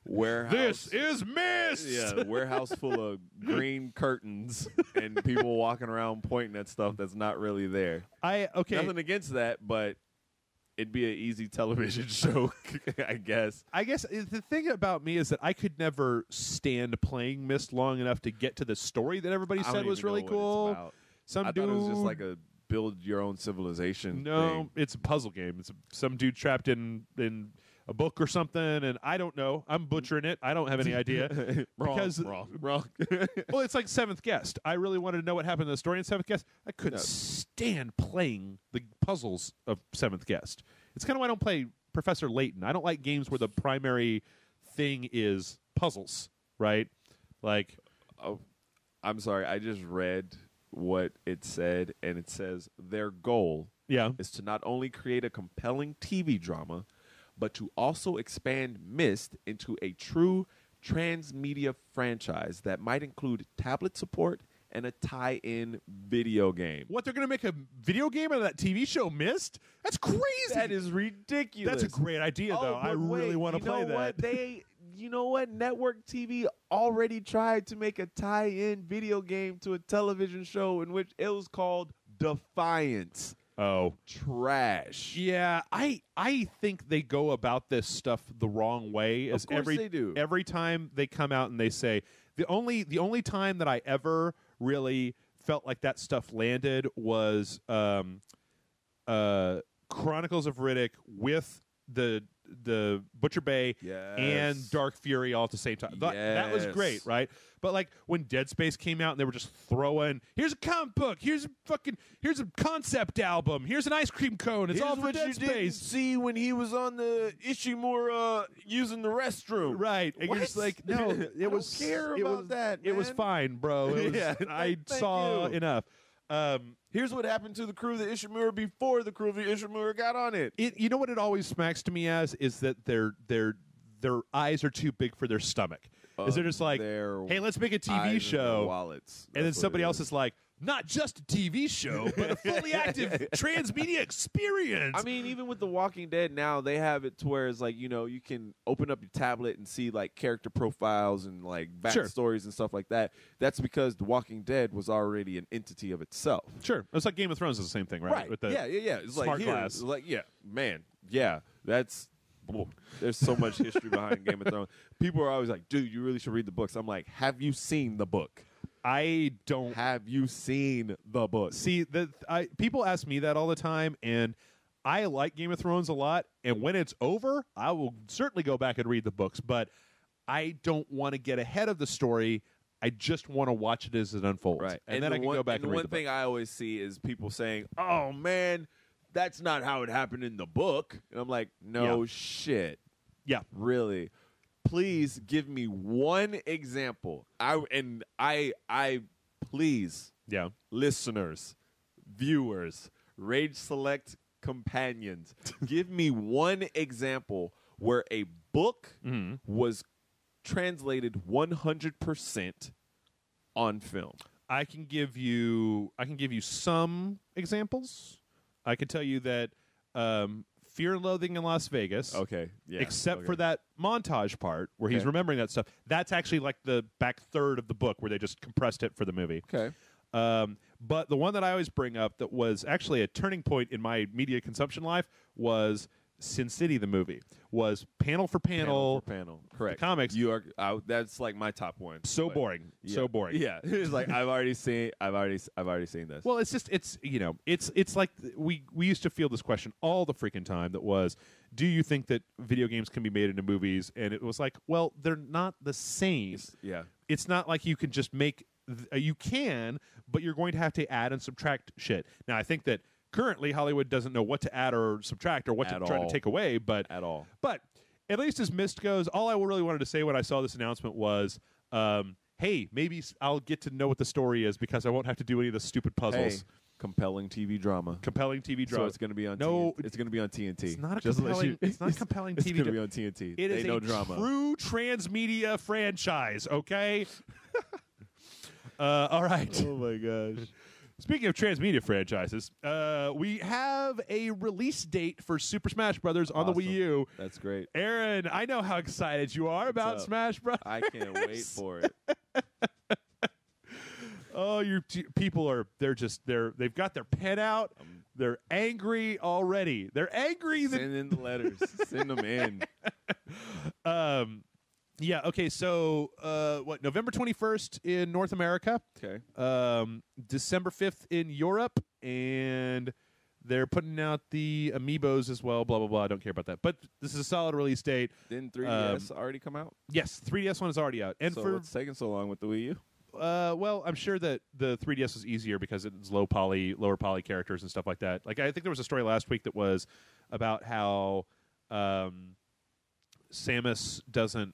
Warehouse. This is Myst! Yeah, warehouse full of green curtains and people walking around pointing at stuff that's not really there. Nothing against that, but it'd be an easy television show, I guess. I guess the thing about me is that I could never stand playing Myst long enough to get to the story that everybody said was really cool. I thought it was just like a build your own civilization thing. It's a puzzle game. It's some dude trapped in a book or something, and I don't know. I'm butchering it. I don't have any idea. Wrong. Well, it's like Seventh Guest. I really wanted to know what happened in the story in Seventh Guest. I couldn't stand playing the puzzles of Seventh Guest. It's kind of why I don't play Professor Layton. I don't like games where the primary thing is puzzles, right? Like, I'm sorry. I just read what it said, and it says their goal is to not only create a compelling TV drama, but to also expand Myst into a true transmedia franchise that might include tablet support and a tie-in video game. What, they're going to make a video game out of that TV show Myst? That's crazy. That is ridiculous. That's a great idea, though. I really want to play that. You know what? Network TV already tried to make a tie-in video game to a television show in which it was called Defiance. Oh. Trash. Yeah, I think they go about this stuff the wrong way. Of course they do. Every time they come out and they say, the only time that I ever really felt like that stuff landed was Chronicles of Riddick with the Butcher Bay and Dark Fury all at the same time. That was great, right? But like when Dead Space came out and they were just throwing, here's a comic book, here's a concept album, here's an ice cream cone, it's all for Dead Space. Didn't see when he was on the Ishimura using the restroom, right? And you're just like, no, it was. I don't care about that. Man. It was fine, bro. It was, I saw enough. Here's what happened to the crew of the Ishimura before the crew of the Ishimura got on it. You know what it always smacks to me as is that their eyes are too big for their stomach. Is they're just like, hey, let's make a TV show, wallets. And then somebody else is like, not just a TV show, but a fully active transmedia experience. I mean, even with The Walking Dead now, they have it to where it's like, you can open up your tablet and see like character profiles and like backstories and stuff like that. That's because The Walking Dead was already an entity of itself. Sure. It's like Game of Thrones is the same thing, right? With the It's smart like, glass. It's like, That's there's so much history behind Game of Thrones. People are always like, dude, you really should read the books. I'm like, have you seen the book? I don't. Have you seen the book? See, people ask me that all the time, and I like Game of Thrones a lot. And when it's over, I will certainly go back and read the books. But I don't want to get ahead of the story. I just want to watch it as it unfolds. Right. And then I can go back and read the book. One thing I always see is people saying, oh, man, that's not how it happened in the book. And I'm like, no shit. Yeah. Really. Please give me one example. I please, listeners, viewers, Rage Select companions, give me one example where a book was translated 100% on film. I can give you some examples. I can tell you that Fear and Loathing in Las Vegas. Okay. Yeah. Except for that montage part where he's remembering that stuff. That's actually like the back third of the book where they just compressed it for the movie. Okay. But the one that I always bring up that was actually a turning point in my media consumption life was Sin City, the movie. Was panel for panel. Correct. The comics. You are. That's like my top one. So boring. Yeah. So boring. Yeah. It's like I've already seen this. Well, it's like we used to field this question all the freaking time. That was, do you think that video games can be made into movies? And it was like, well, they're not the same. It's not like you can just make. You can, but you're going to have to add and subtract shit. Now, I think that currently Hollywood doesn't know what to add or subtract or what to try to take away, but at least as Myst goes, all I really wanted to say when I saw this announcement was, hey, maybe I'll get to know what the story is because I won't have to do any of the stupid puzzles. Hey, compelling TV drama. So it's going to be on it's going to be on TNT. It's not compelling TV. It's going to be on TNT. It is no a drama. True transmedia franchise, okay? All right. Oh my gosh. Speaking of transmedia franchises, we have a release date for Super Smash Brothers on the Wii U. That's great. Aaron, I know how excited you are about Smash Brothers. I can't wait for it. Oh, people are they've got their pen out. They're angry already. They're angry. Send in the letters. Send them in. Yeah, okay, so November 21st in North America. Okay. December 5th in Europe, and they're putting out the amiibos as well, blah, blah, blah. I don't care about that. But this is a solid release date. Didn't 3DS already come out? Yes, 3DS one is already out. And so what's taking so long with the Wii U? Well, I'm sure that the 3DS was easier because it's lower poly characters and stuff like that. Like, I think there was a story last week that was about how Samus doesn't,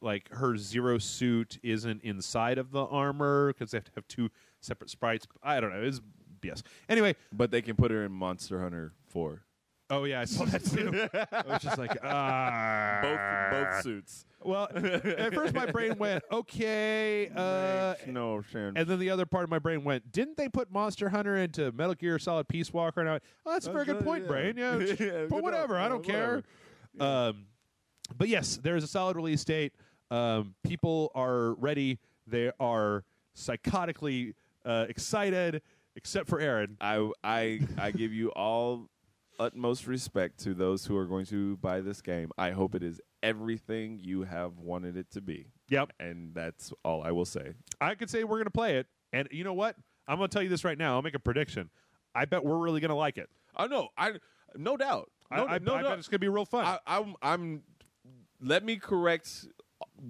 like, her Zero suit isn't inside of the armor because they have to have two separate sprites. I don't know. It's BS. Anyway. But they can put her in Monster Hunter 4. Oh, yeah, I saw that too. I was just like, Both suits. Well, at first my brain went, okay. No sense. And then the other part of my brain went, didn't they put Monster Hunter into Metal Gear Solid Peace Walker? And I went, oh, that's a very good point, brain. Yeah, but whatever. I don't care. Yeah. But yes, there is a solid release date. People are ready. They are psychotically excited, except for Aaron. I give you all utmost respect to those who are going to buy this game. I hope it is everything you have wanted it to be. Yep. And that's all I will say. I could say we're going to play it. And you know what? I'm going to tell you this right now. I'll make a prediction. I bet we're really going to like it. Oh, no. No doubt. I bet it's going to be real fun. Let me correct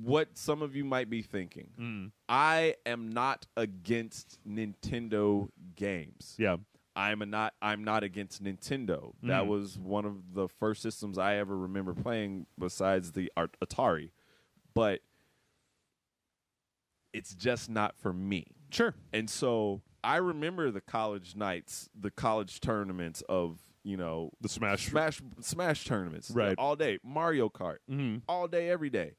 what some of you might be thinking. I am not against Nintendo games. Yeah. I'm not against Nintendo. That was one of the first systems I ever remember playing besides the Atari. But it's just not for me. Sure. And so I remember the college nights, the college tournaments of, the Smash tournaments. Right. All day. Mario Kart. All day, every day.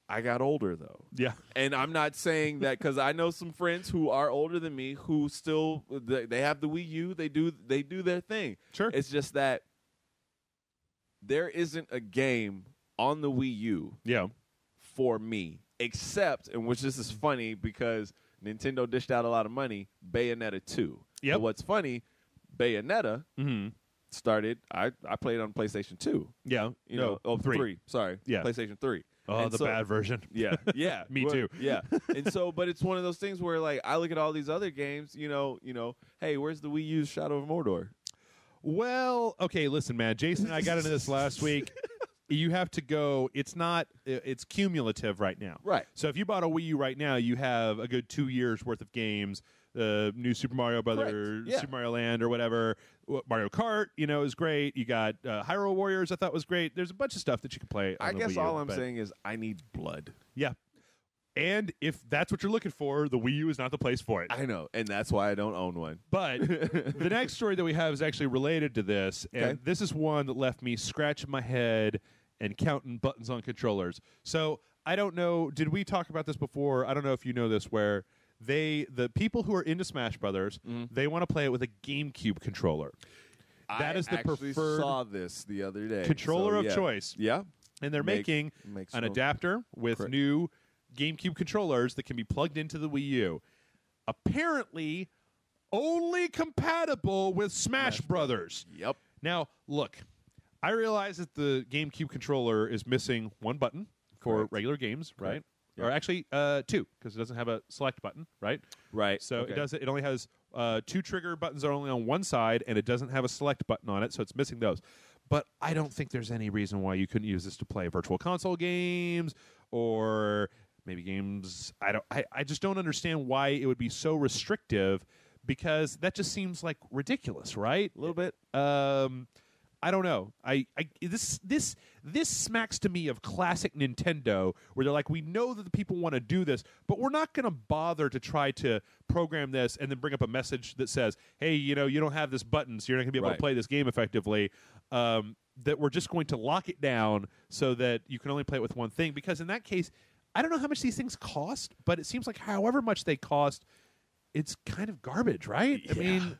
I got older, though. Yeah. And I'm not saying that because I know some friends who are older than me who still, they have the Wii U. They do their thing. Sure. It's just that there isn't a game on the Wii U for me, except, and which this is funny because Nintendo dished out a lot of money, Bayonetta 2. Yep. But what's funny, Bayonetta started, I played on PlayStation 2. Yeah. You know, 3. Sorry. Yeah. PlayStation 3. Oh, And the bad version. Yeah. Yeah. Me too. Yeah. And so, but it's one of those things where, like, I look at all these other games, you know, hey, where's the Wii U's Shadow of Mordor? Well, okay, listen, man. Jason and I got into this last week. You have to go. It's cumulative right now. Right. So if you bought a Wii U right now, you have a good 2 years worth of games. New Super Mario Brothers, Yeah. Super Mario Land, or whatever. Mario Kart, is great. You got Hyrule Warriors. I thought was great. There's a bunch of stuff that you can play. On I the guess Wii U, all I'm saying is I need blood. Yeah. And if that's what you're looking for, the Wii U is not the place for it. I know, and that's why I don't own one. But the next story that we have is actually related to this, and Okay. this is one that left me scratching my head and counting buttons on controllers. So I don't know. Did we talk about this before? I don't know if you know this, where the people who are into Smash Brothers, they want to play it with a GameCube controller. That is the actually preferred saw this the other day. controller So, of yeah. choice. Yeah. And they're making makes an no- adapter with Correct. new GameCube controllers that can be plugged into the Wii U. Apparently, only compatible with Smash Brothers. Yep. Now, look, I realize that the GameCube controller is missing one button for Correct. regular games, right? Correct. Or actually, two, because it doesn't have a select button, right? Right. So Okay. it only has two trigger buttons are only on one side, and it doesn't have a select button on it, so it's missing those. But I don't think there's any reason why you couldn't use this to play virtual console games or maybe games. I just don't understand why it would be so restrictive, because that just seems like ridiculous, right? A little bit. I don't know. This smacks to me of classic Nintendo, where they're like, we know that the people want to do this, but we're not going to bother to try to program this and then bring up a message that says, hey, you don't have this button, so you're not going to be able to Right. play this game effectively. That we're just going to lock it down so that you can only play it with one thing. Because in that case, I don't know how much these things cost, but it seems like however much they cost, it's kind of garbage, right? I mean,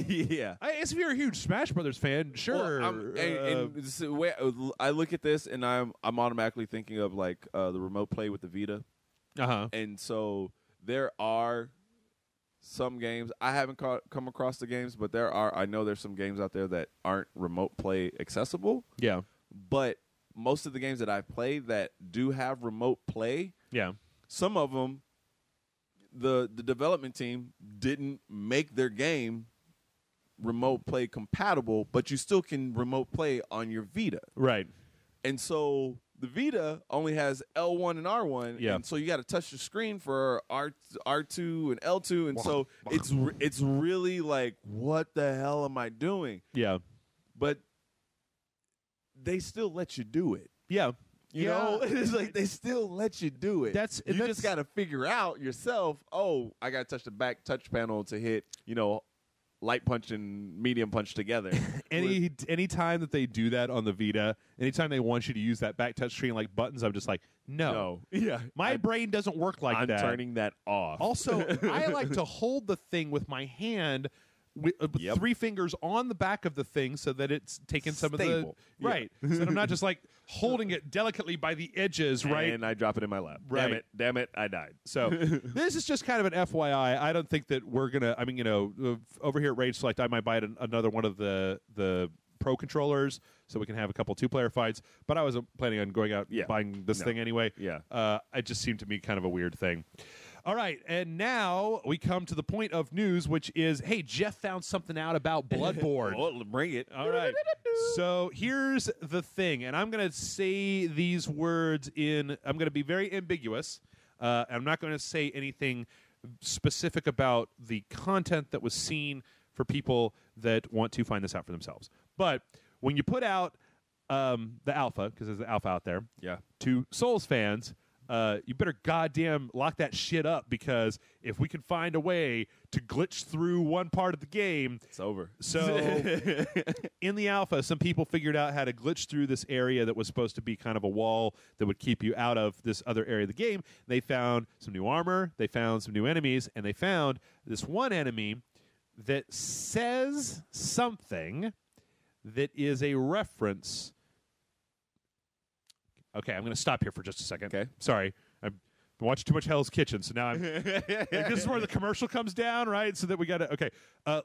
yeah. I guess if you're a huge Smash Brothers fan, sure. Well, and this is the way I look at this, and I'm automatically thinking of like the remote play with the Vita, uh-huh. and so there are some games I haven't come across the games, but I know there's some games out there that aren't remote play accessible. Yeah. But most of the games that I've played that do have remote play, Yeah. some of them, the development team didn't make their game remote play compatible, but you still can remote play on your Vita. Right. And so the Vita only has L1 and R1, Yeah. and so you got to touch the screen for R2 and L2, and so it's really like, what the hell am I doing? Yeah. But they still let you do it. Yeah. You know, it's like they still let you do it. You just got to figure out yourself, oh, I got to touch the back touch panel to hit, light punch and medium punch together. Any time that they do that on the Vita, anytime they want you to use that back touch screen like buttons, I'm just like, no. Yeah. My brain doesn't work like that. I'm turning that off. Also, I like to hold the thing with my hand with Yep. 3 fingers on the back of the thing so that it's taking some Stable. of the... Right. So that I'm not just like holding it delicately by the edges, right? And I drop it in my lap. Right. Damn it, I died. So this is just kind of an FYI. I don't think that we're going to, over here at Rage Select, I might buy another one of the Pro controllers so we can have a couple 2-player fights. But I wasn't planning on going out and buying this thing anyway. Yeah. It just seemed to me kind of a weird thing. All right, and now we come to the point of news, which is, hey, Jeff found something out about Bloodborne. Well, bring it. All right. So here's the thing, and I'm going to say these words I'm going to be very ambiguous. I'm not going to say anything specific about the content that was seen for people that want to find this out for themselves. But when you put out the alpha, because there's the alpha out there, Yeah. to Souls fans, you better goddamn lock that shit up, because if we can find a way to glitch through one part of the game, It's over. so in the alpha, some people figured out how to glitch through this area that was supposed to be kind of a wall that would keep you out of this other area of the game. They found some new armor, they found some new enemies, and they found this one enemy that says something that is a reference. Okay, I'm going to stop here for just a second. Okay. Sorry. I'm been watching too much Hell's Kitchen, so now I'm. Like, this is where the commercial comes down, right? So that we got to. Okay,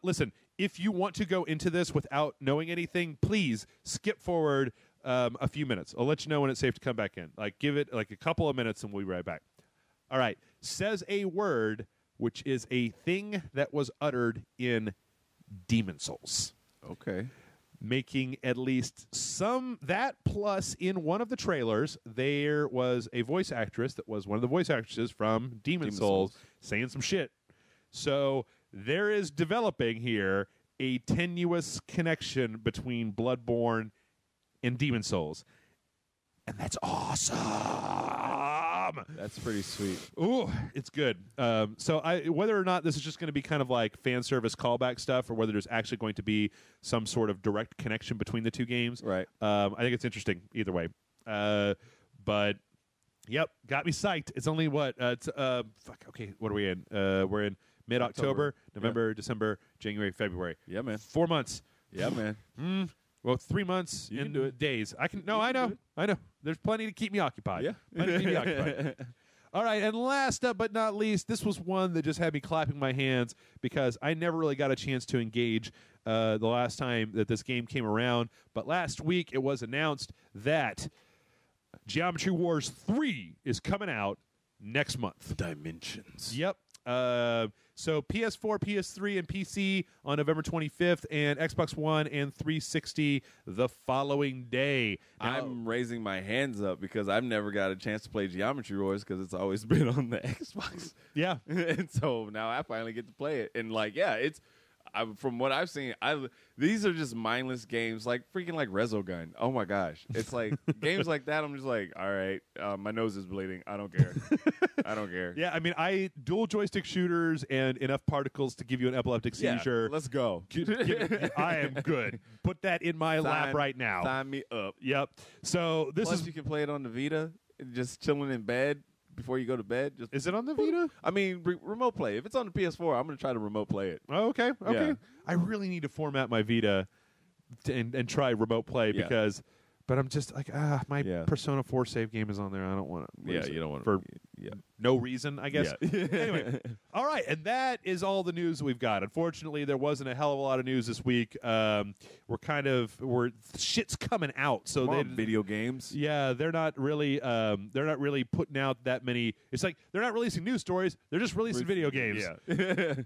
listen. If you want to go into this without knowing anything, please skip forward a few minutes. I'll let you know when it's safe to come back in. Like, give it like a couple of minutes, and we'll be right back. All right. Says a word which is a thing that was uttered in Demon Souls. Okay. Making at least some that plus in one of the trailers there was a voice actress that was one of the voice actresses from Demon Souls saying some shit. So there is developing here a tenuous connection between Bloodborne and Demon Souls. And that's awesome. That's pretty sweet. Ooh, it's good. So whether or not this is just going to be kind of like fan service callback stuff, or whether there's actually going to be some sort of direct connection between the two games, right? I think it's interesting either way. But yep, got me psyched. It's only what? Okay, what are we in? We're in mid-October, November, December, January, February. Yeah, man. 4 months. Yeah, man. Well, 3 months you in can do it. days. I can. No, I know. There's plenty to keep me occupied. Yeah. Plenty to keep me occupied. All right, and last but not least, this was one that just had me clapping my hands because I never really got a chance to engage the last time that this game came around. But last week it was announced that Geometry Wars 3 is coming out next month. Dimensions. Yep. So PS4, PS3, and PC on November 25th, and Xbox One and 360 the following day. Now, I'm raising my hands up because I've never got a chance to play Geometry Wars because it's always been on the Xbox. Yeah. And so now I finally get to play it. And, like, yeah, from what I've seen, these are just mindless games, like freaking like Resogun. Oh my gosh, it's like games like that. I'm just like, all right, my nose is bleeding. I don't care. I don't care. Yeah, I mean, dual joystick shooters and enough particles to give you an epileptic seizure. Yeah, let's go. I am good. Put that in my lap right now. Sign me up. Yep. So Plus, you can play it on the Vita, just chilling in bed. Before you go to bed, is it on the Vita? I mean, remote play. If it's on the PS4, I'm going to try to remote play it. Oh, okay. Yeah. I really need to format my Vita and try remote play because, but I'm just like, my Persona 4 save game is on there. I don't want to. Yeah, you don't want to. No reason, I guess. Yeah. Anyway, all right, and that is all the news we've got. Unfortunately, there wasn't a hell of a lot of news this week. Shit's coming out, so they video games. Yeah, they're not really putting out that many. It's like they're not releasing news stories; they're just releasing video games. Yeah.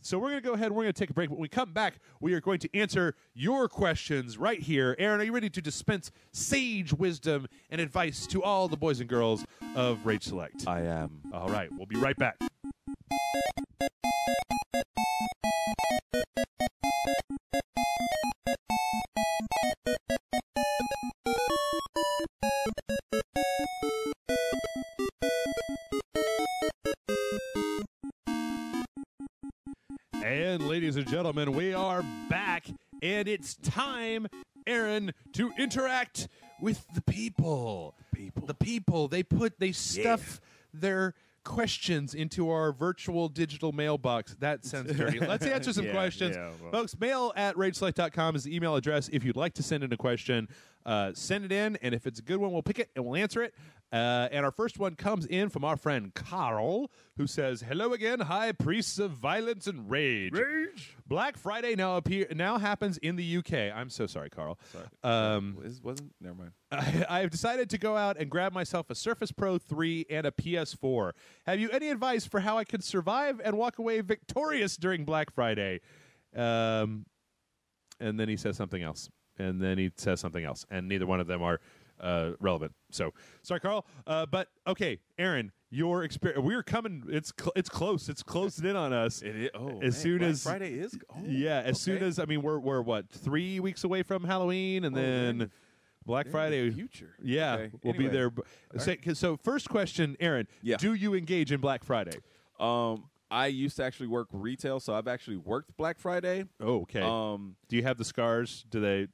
So we're gonna go ahead and we're gonna take a break. When we come back, we are going to answer your questions right here. Aaron, are you ready to dispense sage wisdom and advice to all the boys and girls of Rage Select? I am. All right, we'll be right back. And ladies and gentlemen, we are back, and it's time, Aaron, to interact with the people. The people. They stuff their questions into our virtual digital mailbox. That sounds dirty. Let's answer some questions. Folks, mail@rageselect.com is the email address. If you'd like to send in a question, send it in, and if it's a good one, we'll pick it and we'll answer it. And our first one comes in from our friend Carl, who says, "Hello again, high priests of violence and rage. Black Friday now happens in the UK." I'm so sorry, Carl. Never mind. I have decided to go out and grab myself a Surface Pro 3 and a PS4. Have you any advice for how I can survive and walk away victorious during Black Friday? And then he says something else. And then he says something else. And neither one of them are relevant. So, sorry, Carl. But, okay, Aaron, your experience. We're coming. It's close. It's closed in on us. It is. Oh, as soon Black as Friday is. Oh, yeah, as soon as, I mean, we're what, 3 weeks away from Halloween, and then Black Friday. Future. Yeah, okay. We'll be there. Right. So, first question, Aaron. Yeah. Do you engage in Black Friday? I used to actually work retail, so I've actually worked Black Friday. Oh, okay. Do you have the scars? Do they?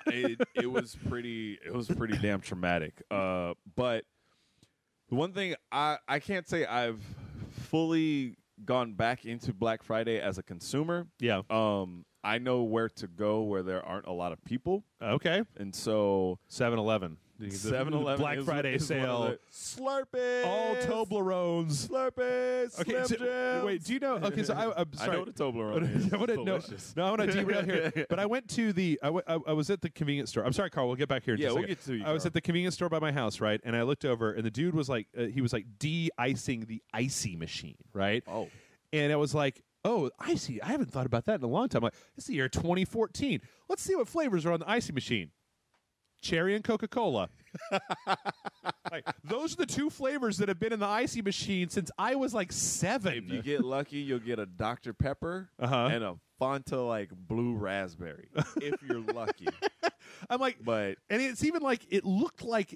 It was pretty damn traumatic. But the one thing I can't say I've fully gone back into Black Friday as a consumer. Yeah. I know where to go where there aren't a lot of people. Okay. And so 7-Eleven. The 7-Eleven Black Friday sale. Slurpees. All Toblerones. Slurpees. Okay, Slim Jims. wait. Do you know? Okay, so I'm sorry. I know what a Toblerone is. I wanna- no, Delicious. I want to derail here. But I went to the. I was at the convenience store. I'm sorry, Carl. We'll get back here. In Yeah, just a we'll second. get to you, I was Carl. at the convenience store by my house, right? And I looked over, and the dude was like, he was like de-icing the icy machine, right? Oh. And it was like, oh, icy. I haven't thought about that in a long time. I'm like, it's the year 2014. Let's see what flavors are on the icy machine. Cherry and Coca-Cola. Like, those are the two flavors that have been in the icy machine since I was like 7. If you get lucky, you'll get a Dr. Pepper and a Fanta like blue raspberry. If you're lucky. I'm like, But and it's even like it looked like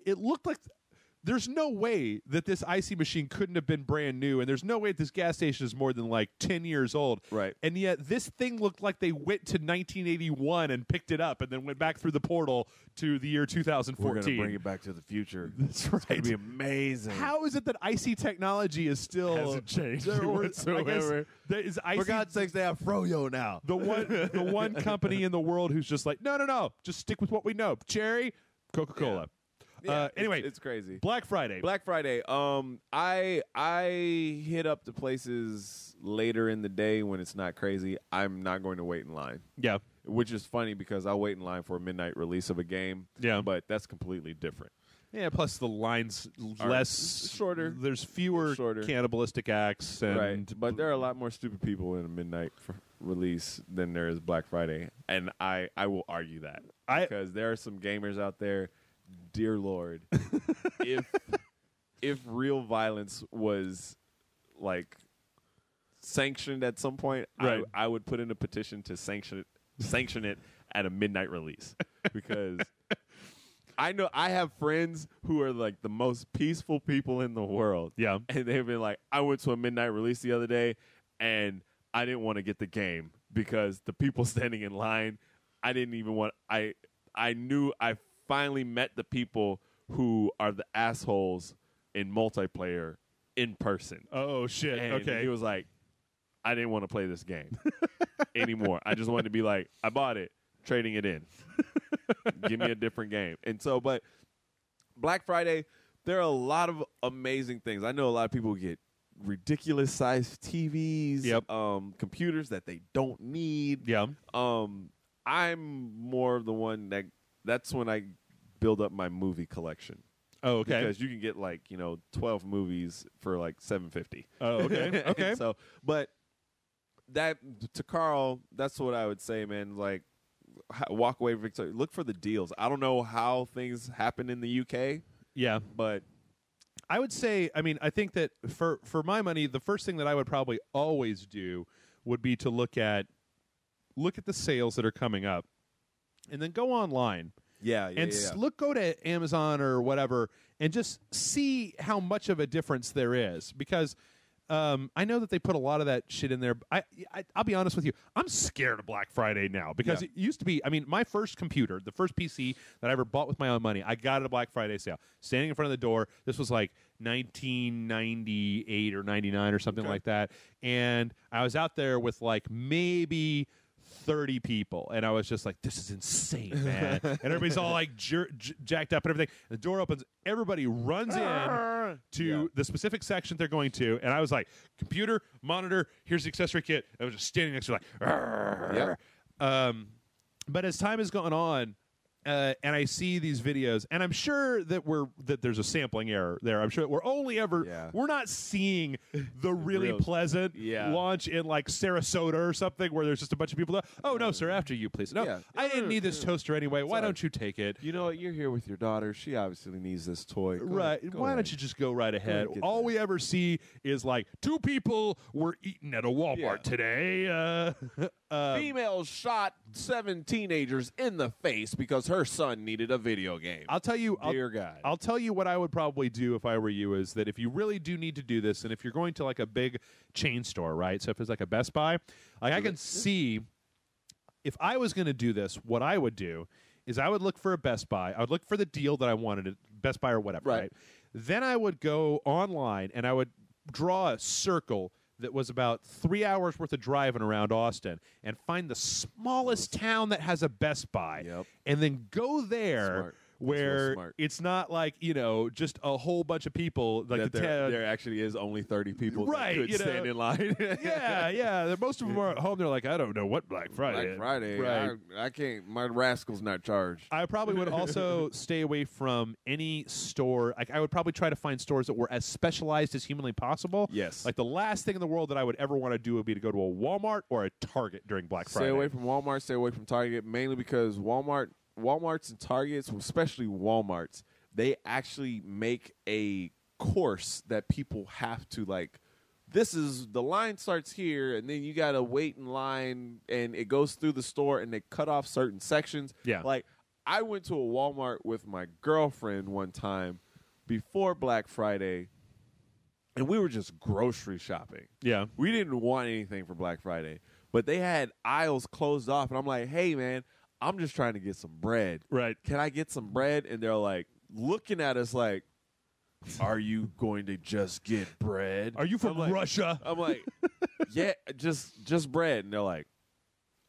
there's no way that this icy machine couldn't have been brand new, and there's no way that this gas station is more than like 10 years old. Right. And yet this thing looked like they went to 1981 and picked it up and then went back through the portal to the year 2014. we're gonna bring it back to the future. That's It's gonna right. be amazing. How is it that icy technology is still Hasn't changed or- whatsoever. I guess that is icy. For God's sakes, they have Froyo now. the one company in the world who's just like, no, just stick with what we know. Cherry, Coca-Cola. Yeah, Anyway, it's crazy. Black Friday. Black Friday. I hit up the places later in the day when it's not crazy. I'm not going to wait in line, Yeah. which is funny because I'll wait in line for a midnight release of a game. Yeah. But that's completely different. Yeah, plus the lines Are less shorter. There's fewer Shorter. cannibalistic acts, and Right. But there are a lot more stupid people in a midnight release than there is Black Friday, and I will argue that because there are some gamers out there. Dear Lord, if real violence was like sanctioned at some point, Right. I would put in a petition to sanction it at a midnight release because I know I have friends who are like the most peaceful people in the world. Yeah. And they've been like, I went to a midnight release the other day and I didn't want to get the game because the people standing in line, I didn't even want I knew I finally met the people who are the assholes in multiplayer in person. oh shit. And Okay. he was like, I didn't want to play this game anymore. I just wanted to be like, I bought it, trading it in. Give me a different game. And so, but Black Friday, there are a lot of amazing things. I know a lot of people get ridiculous sized TVs, Yep. computers that they don't need. Yeah. I'm more of the one that's when I build up my movie collection. Oh, okay. Because you can get 12 movies for like $7.50. Oh, okay. Okay. So, but that to Carl, that's what I would say, man. Like, walk away, Victoria. Look for the deals. I don't know how things happen in the UK, Yeah. but I would say, I mean, I think that for my money, the first thing that I would probably always do would be to look at the sales that are coming up, and then go online and go to Amazon or whatever, and just see how much of a difference there is. Because I know that they put a lot of that shit in there. I'll be honest with you. I'm scared of Black Friday now because it used to be. I mean, my first computer, the first PC that I ever bought with my own money, I got at a Black Friday sale, standing in front of the door. This was like 1998 or 99 or something like that, and I was out there with like maybe 30 people, and I was just like, this is insane, man. And everybody's all like jacked up and everything. And the door opens, everybody runs in to the specific section they're going to, and I was like, computer, monitor, here's the accessory kit. I was just standing next to like, but as time has gone on, and I see these videos, and I'm sure that there's a sampling error there. I'm sure that we're not seeing the really pleasant launch in like Sarasota or something where there's just a bunch of people that, oh no, sir, after you, please. No, I didn't need this toaster anyway. Why don't you take it? You know what? You're here with your daughter. She obviously needs this toy. Right. Why don't you just go right ahead? All we ever see is like 2 people were eating at a Walmart today. Female shot 7 teenagers in the face because her son needed a video game. I'll tell you, Dear God. I'll tell you what I would probably do if I were you is that if you really do need to do this, and if you're going to like a big chain store, right? So if it's like a Best Buy, like I can see if I was going to do this, what I would do is I would look for a Best Buy. I would look for the deal that I wanted at Best Buy or whatever, right? Then I would go online and I would draw a circle that was about 3 hours worth of driving around Austin and find the smallest town that has a Best Buy and then go there where smart. it's not like, just a whole bunch of people like there actually is only 30 people Right, that could stand in line. yeah. Most of them are at home. They're like, I don't know what Black Friday Black is. Friday, Right. I can't. My rascal's not charged. I probably would also stay away from any store. Like, I would probably try to find stores that were as specialized as humanly possible. Yes. Like, the last thing in the world that I would ever want to do would be to go to a Walmart or a Target during Black Friday. Stay away from Walmart. Stay away from Target, mainly because Walmarts and Targets, especially Walmarts, they actually make a course that people have to like. This is the line starts here, and then you gotta wait in line, and it goes through the store, and they cut off certain sections. Yeah. Like, I went to a Walmart with my girlfriend one time before Black Friday, and we were just grocery shopping. Yeah. We didn't want anything for Black Friday, but they had aisles closed off, and I'm like, hey, man, I'm just trying to get some bread. Right. Can I get some bread? And they're like looking at us like, are you going to just get bread? Are you from Russia? I'm like, yeah, just bread. And they're like,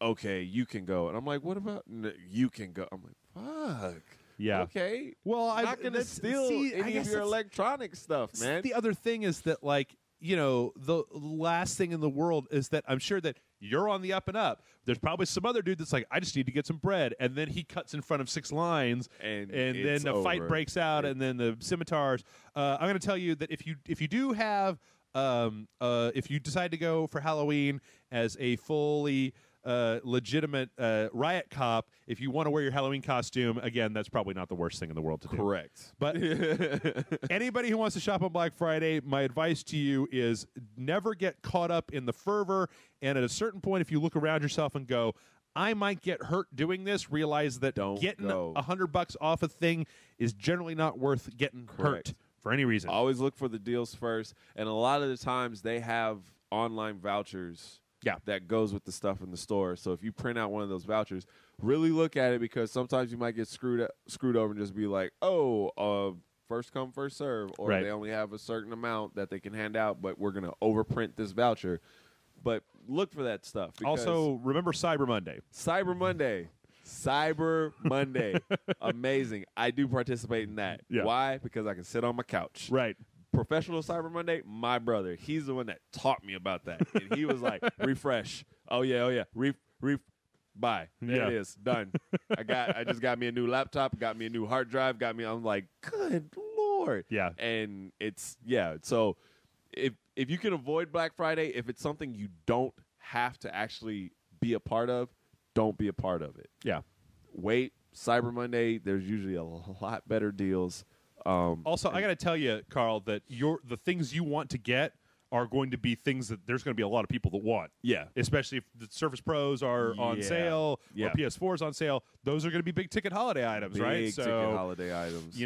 okay, you can go. And I'm like, what about you can go? I'm like, fuck. Yeah. Okay. Well, I'm not going to steal any of your electronic stuff, man. The other thing is that, like, the last thing in the world is that I'm sure that you're on the up and up. There's probably some other dude that's like, I just need to get some bread, and then he cuts in front of 6 lines, and then the fight breaks out, and then the scimitars. I'm going to tell you that if you do have, if you decide to go for Halloween as a fully legitimate riot cop, if you want to wear your Halloween costume, again, that's probably not the worst thing in the world to do. Correct. But anybody who wants to shop on Black Friday, my advice to you is never get caught up in the fervor. And at a certain point, if you look around yourself and go, I might get hurt doing this, realize that getting $100 off a thing is generally not worth getting hurt for any reason. Always look for the deals first. And a lot of the times they have online vouchers that goes with the stuff in the store. So if you print out one of those vouchers, really look at it, because sometimes you might get screwed over and just be like, first come, first serve, or they only have a certain amount that they can hand out, but we're going to overprint this voucher. But look for that stuff. Also, remember Cyber Monday. Cyber Monday. Amazing. I do participate in that. Yeah. Why? Because I can sit on my couch. Right. Professional Cyber Monday, my brother. He's the one that taught me about that. And he was like, refresh. Oh yeah. Buy. There it is. Done. I just got me a new laptop, got me a new hard drive, I'm like, good Lord. Yeah. And so if you can avoid Black Friday, if it's something you don't have to actually be a part of, don't be a part of it. Yeah. Wait, Cyber Monday, there's usually a lot better deals. Also, I got to tell you, Carl, that the things you want to get are going to be things that there's going to be a lot of people that want. Yeah. Especially if the Surface Pros are on sale or PS4's on sale. Those are going to be big-ticket holiday items, right? Big-ticket holiday items.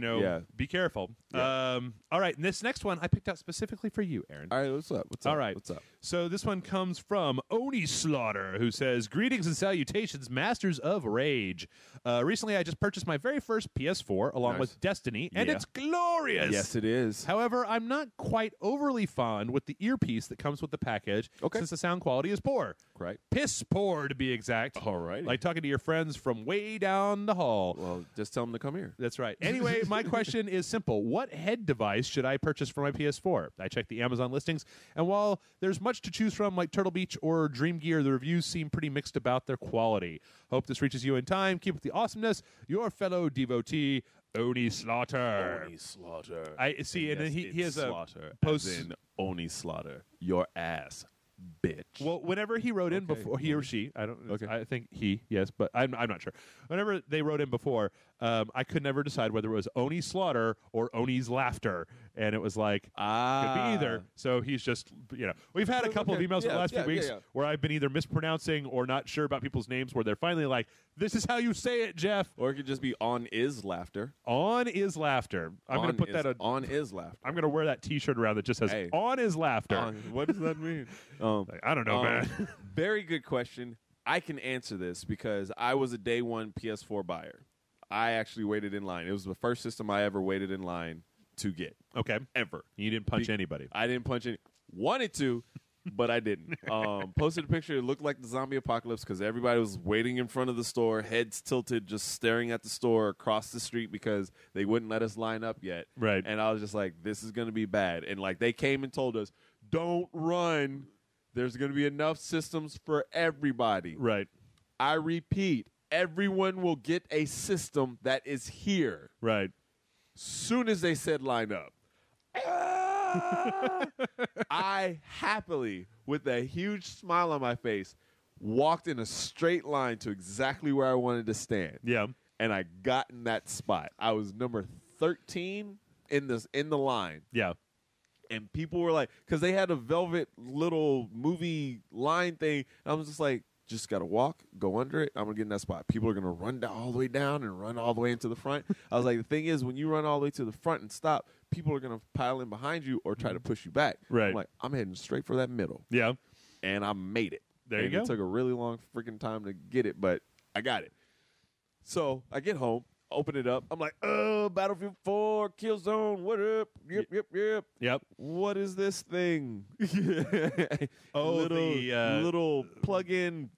Be careful. Yeah. All right, and this next one I picked out specifically for you, Aaron. All right, what's up? All right. What's up? So this one comes from Oni Slaughter, who says, greetings and salutations, Masters of Rage. Recently, I just purchased my very first PS4 along with Destiny, and it's glorious. Yes, it is. However, I'm not quite overly fond with the earpiece that comes with the package, since the sound quality is poor. Right. Piss poor, to be exact. All right. Like talking to your friends from way down the hall. Well, just tell them to come here. That's right. Anyway, my question is simple. What head device should I purchase for my PS4? I checked the Amazon listings, and while there's much to choose from, like Turtle Beach or Dream Gear, the reviews seem pretty mixed about their quality. Hope this reaches you in time. Keep up the awesomeness. Your fellow devotee, Oni Slaughter. Oni Slaughter. I see, and then he has a Slaughter, post. as in Oni Slaughter. Your ass, bitch. Well, whenever he wrote in before, he or she, I don't. Okay. I think he, yes, but I'm not sure. Whenever they wrote in before, I could never decide whether it was Oni Slaughter or Oni's Laughter, and it was like could be either. So he's just, we've had a couple of emails in the last few weeks where I've been either mispronouncing or not sure about people's names, where they're finally like, "This is how you say it, Jeff." Or it could just be On Is Laughter. On Is Laughter. I'm going to put that On Is Laughter. I'm going to wear that T-shirt around that just says On Is Laughter. What does that mean? I don't know, man. Very good question. I can answer this because I was a day one PS4 buyer. I actually waited in line. It was the first system I ever waited in line to get. Okay. Ever. You didn't punch anybody. I didn't punch any. Wanted to. but I didn't. Posted a picture. It looked like the zombie apocalypse because everybody was waiting in front of the store, heads tilted, just staring at the store across the street because they wouldn't let us line up yet. Right. And I was just like, this is going to be bad. And like they came and told us, don't run. There's going to be enough systems for everybody. Right. I repeat, everyone will get a system that is here. Right. Soon as they said line up. I happily, with a huge smile on my face, walked in a straight line to exactly where I wanted to stand. Yeah. And I got in that spot. I was number 13 in the line. Yeah. And people were like, because they had a velvet little movie line thing. And I was just like, just got to walk, go under it. I'm going to get in that spot. People are going to run down all the way down and run all the way into the front. I was like, the thing is, when you run all the way to the front and stop, people are going to pile in behind you or try to push you back. Right. I'm like, I'm heading straight for that middle. Yeah. And I made it. There you and go. It took a really long freaking time to get it, but I got it. So I get home, open it up. I'm like, oh, Battlefield 4, Killzone, what up? Yep. What is this thing? Little plug-in.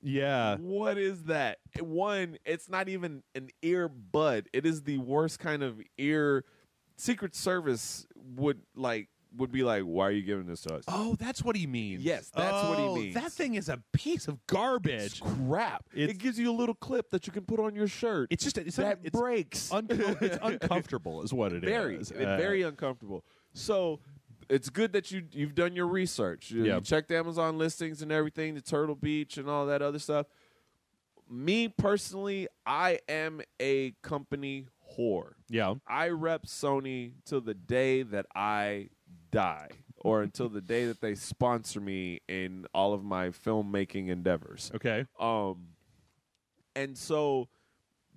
Yeah. What is that? One, it's not even an earbud. It is the worst kind of ear. Secret Service would be like, why are you giving this to us? Oh, that's what he means. Yes, that's what he means. That thing is a piece of garbage. It's crap. It gives you a little clip that you can put on your shirt. It's just breaks. It's uncomfortable, is what it is. Very uncomfortable. So it's good that you've done your research. You checked Amazon listings and everything, the Turtle Beach and all that other stuff. Me personally, I am a company whore. Yeah. I rep Sony till the day that I die, or until the day that they sponsor me in all of my filmmaking endeavors. Okay. And so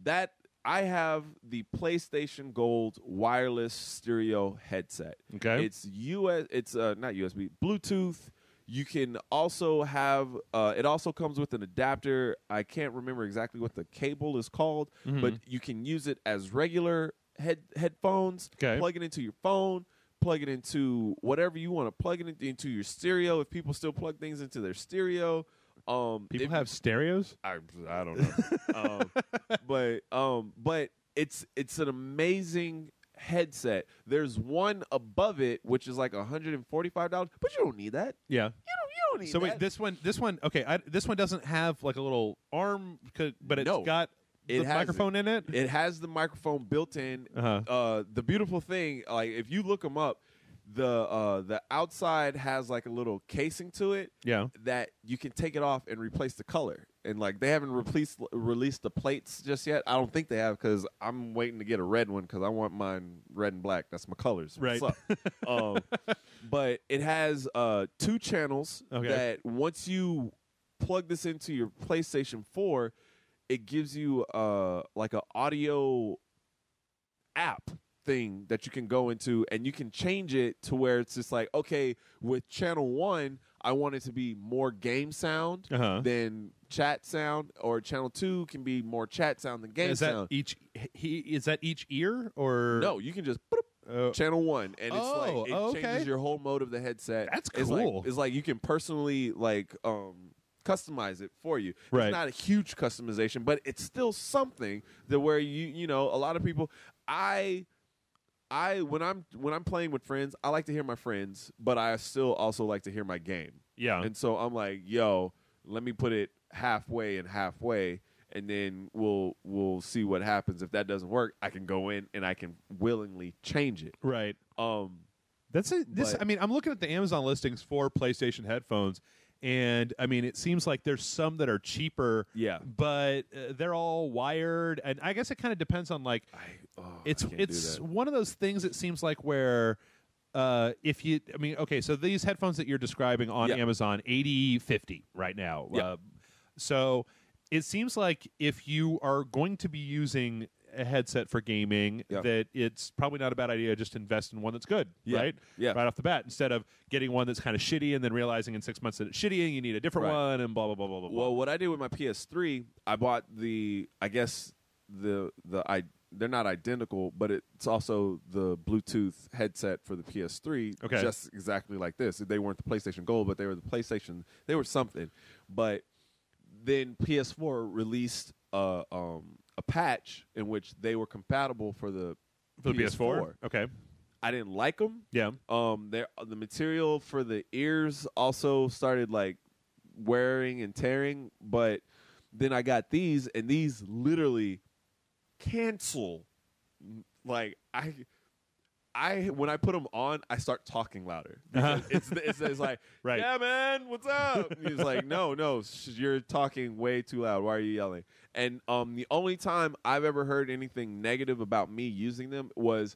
that I have the PlayStation Gold wireless stereo headset. Okay. It's not USB, Bluetooth. You can also have it also comes with an adapter. I can't remember exactly what the cable is called, but you can use it as regular headphones. Okay. Plug it into your phone. Plug it into whatever you want to plug it into your stereo. If people still plug things into their stereo, people have stereos. I don't know, but it's an amazing headset. There's one above it which is like $145, but you don't need that. Yeah, you don't need. So that. wait, this one. Okay, this one doesn't have like a little arm, but it's got the microphone in it. It has the microphone built in. The beautiful thing, like if you look them up, the outside has like a little casing to it. Yeah. That you can take it off and replace the color. And like they haven't released the plates just yet. I don't think they have because I'm waiting to get a red one because I want mine red and black. That's my colors. Right. What's up? But it has 2 channels that once you plug this into your PlayStation 4, it gives you like an audio app thing that you can go into, and you can change it to where it's just like, okay, with channel 1, I want it to be more game sound than chat sound, or channel 2 can be more chat sound than game sound. Is that each ear, or no? You can just channel 1, and it changes your whole mode of the headset. That's cool. It's like you can personally customize it for you. Right. It's not a huge customization, but it's still something that where you know a lot of people. When I'm playing with friends, I like to hear my friends, but I still also like to hear my game. Yeah. And so I'm like, yo, let me put it halfway and halfway, and then we'll see what happens. If that doesn't work, I can go in and I can willingly change it. Right. That's it. I'm looking at the Amazon listings for PlayStation headphones, and I mean, it seems like there's some that are cheaper. Yeah. But they're all wired, and I guess it kind of depends on like. It's one of those things. It seems like where. So these headphones that you're describing on Amazon, $80.50 right now. Yep. So it seems like if you are going to be using a headset for gaming, that it's probably not a bad idea to just invest in one that's good, right? Yeah. Right off the bat, instead of getting one that's kind of shitty and then realizing in 6 months that it's shitty and you need a different one and blah, blah, blah, blah, blah. Well, what I did with my PS3, I bought the they're not identical, but it's also the Bluetooth headset for the PS3, just exactly like this. They weren't the PlayStation Gold, but they were the PlayStation. They were something. But then PS4 released a patch in which they were compatible for the PS4. Okay. I didn't like them. Yeah. The material for the ears also started like wearing and tearing, but then I got these, and these literally cancel. Like I when I put them on, I start talking louder. It's like, right. Yeah, man, what's up? And he's like, no, you're talking way too loud. Why are you yelling? And the only time I've ever heard anything negative about me using them was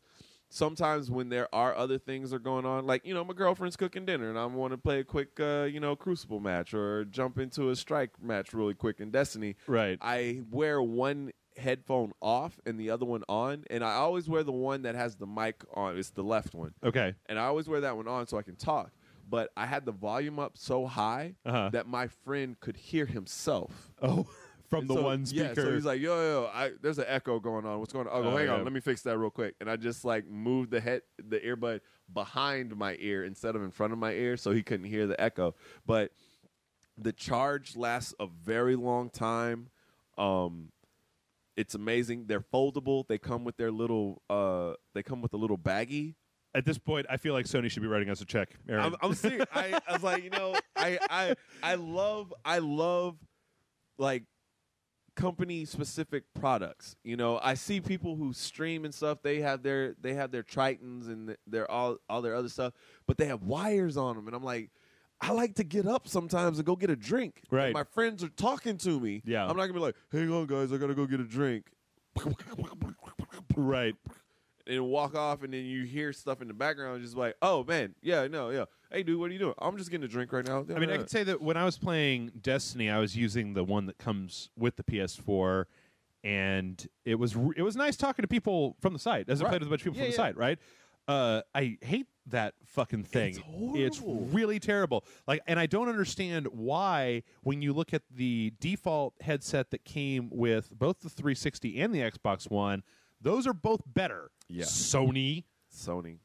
sometimes when there are other things that are going on, like, my girlfriend's cooking dinner and I want to play a quick, Crucible match or jump into a strike match really quick in Destiny. Right. I wear one headphone off and the other one on, and I always wear the one that has the mic on. It's the left one. Okay. And I always wear that one on so I can talk. But I had the volume up so high that my friend could hear himself. Oh, from the one speaker. Yeah, so he's like, yo, there's an echo going on. What's going on? Oh, hang on. Let me fix that real quick. And I just like moved the earbud behind my ear instead of in front of my ear so he couldn't hear the echo. But the charge lasts a very long time. It's amazing. They're foldable. They come with their little a little baggie. At this point, I feel like Sony should be writing us a check, Aaron. I'm serious. I was like, I love like company specific products. I see people who stream and stuff. They have their Tritons and their all their other stuff, but they have wires on them, and I'm like, I like to get up sometimes and go get a drink. Right. And my friends are talking to me. Yeah. I'm not gonna be like, hang on, guys, I gotta go get a drink. Right. And walk off, and then you hear stuff in the background, just like, oh man, yeah. Hey, dude, what are you doing? I'm just getting a drink right now. I mean, I could say that when I was playing Destiny, I was using the one that comes with the PS4, and it was nice talking to people from the site as I played with a bunch of people from the site, right? I hate that fucking thing. It's horrible. It's really terrible. Like, and I don't understand why when you look at the default headset that came with both the 360 and the Xbox One, those are both better. Yeah. Sony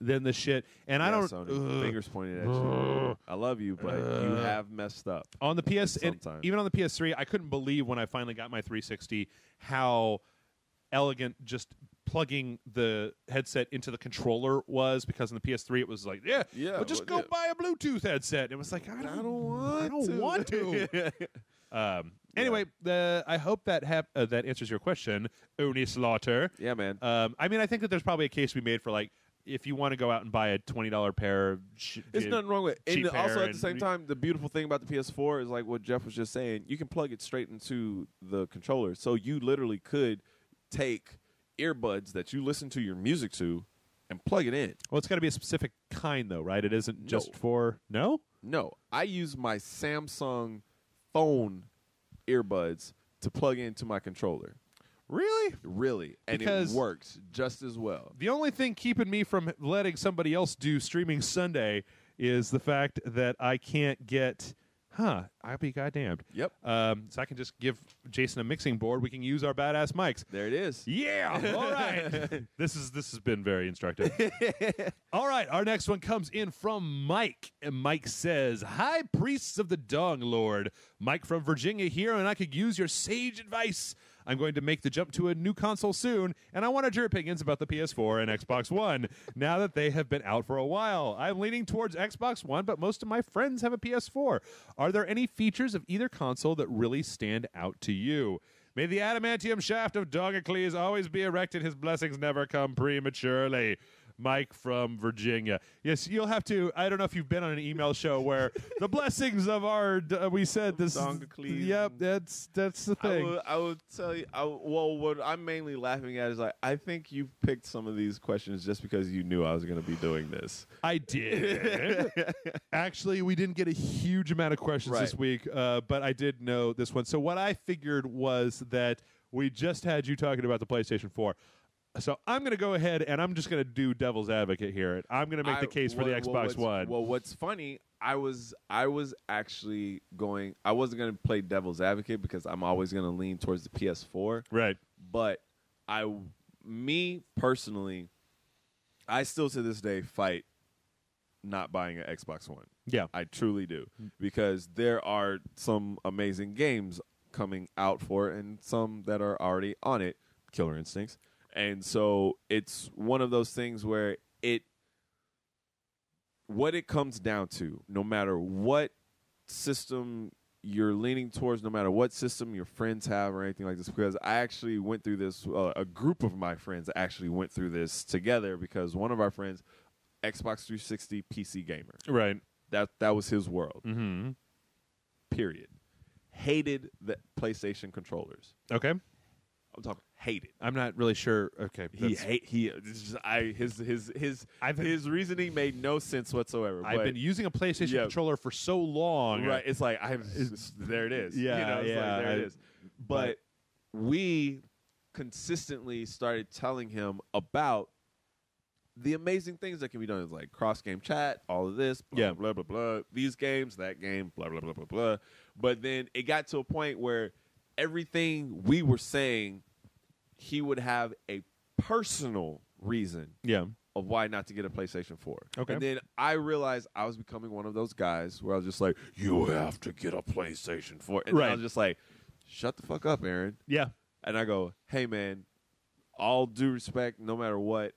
than the shit. And I don't Sony. Fingers pointed at you. I love you, but you have messed up. On the PS and even on the PS3, I couldn't believe when I finally got my 360 how elegant just plugging the headset into the controller was, because in the PS3 it was like, well, just go buy a Bluetooth headset. And it was like, I don't want to. Anyway, I hope that that answers your question, Oni Slaughter. Yeah, man. I mean, I think that there's probably a case to be made for, like, if you want to go out and buy a $20 pair. There's nothing wrong with it. And also, at the same and time, the beautiful thing about the PS4 is like what Jeff was just saying. You can plug it straight into the controller. So you literally could take earbuds that you listen to your music to and plug it in. Well, it's got to be a specific kind, though, right? It isn't just for... No? No. I use my Samsung phone earbuds to plug into my controller. Really? Really. And because it works just as well. The only thing keeping me from letting somebody else do Streaming Sunday is the fact that I can't get... I'll be goddamned. Yep. So I can just give Jason a mixing board. We can use our badass mics. There it is. Yeah. All right. This has been very instructive. All right. Our next one comes in from Mike. And Mike says, "Hi, priests of the Dong Lord. Mike from Virginia here, and I could use your sage advice. I'm going to make the jump to a new console soon, and I wanted your opinions about the PS4 and Xbox One now that they have been out for a while. I'm leaning towards Xbox One, but most of my friends have a PS4. Are there any features of either console that really stand out to you? May the adamantium shaft of Dogacles always be erected. His blessings never come prematurely." Mike from Virginia. Yes, you'll have to. I don't know if you've been on an email show where the blessings of our. We said this. Yep, that's the thing. I would tell you. Well, what I'm mainly laughing at is like, I think you picked some of these questions just because you knew I was going to be doing this. I did. Actually, we didn't get a huge amount of questions this week, but I did know this one. So what I figured was that we just had you talking about the PlayStation 4. So I'm going to go ahead and I'm just going to do devil's advocate here. I'm going to make the case for the Xbox One. Well, what's funny, I was actually going. I wasn't going to play devil's advocate because I'm always going to lean towards the PS4. Right. But me personally, I still to this day fight not buying an Xbox One. Yeah. I truly do, because there are some amazing games coming out for it and some that are already on it, Killer Instincts. And so it's one of those things where what it comes down to, no matter what system you're leaning towards, no matter what system your friends have or anything like this, because I actually went through this, a group of my friends actually went through this together, because one of our friends, Xbox 360 PC gamer. Right. That was his world. Mm-hmm. Period. Hated the PlayStation controllers. Okay. I'm talking hated. I'm not really sure. Okay. His reasoning made no sense whatsoever. I've been using a PlayStation controller for so long. Right. It's like there it is. Yeah. You know, it's like, there it is. But we consistently started telling him about the amazing things that can be done. It's like cross-game chat, all of this, blah, blah, blah, blah, these games, that game, blah, blah, blah, blah, blah. But then it got to a point where everything we were saying, he would have a personal reason of why not to get a PlayStation 4. Okay. And then I realized I was becoming one of those guys where I was just like, you have to get a PlayStation 4. And I was just like, shut the fuck up, Aaron. Yeah. And I go, hey, man, all due respect, no matter what,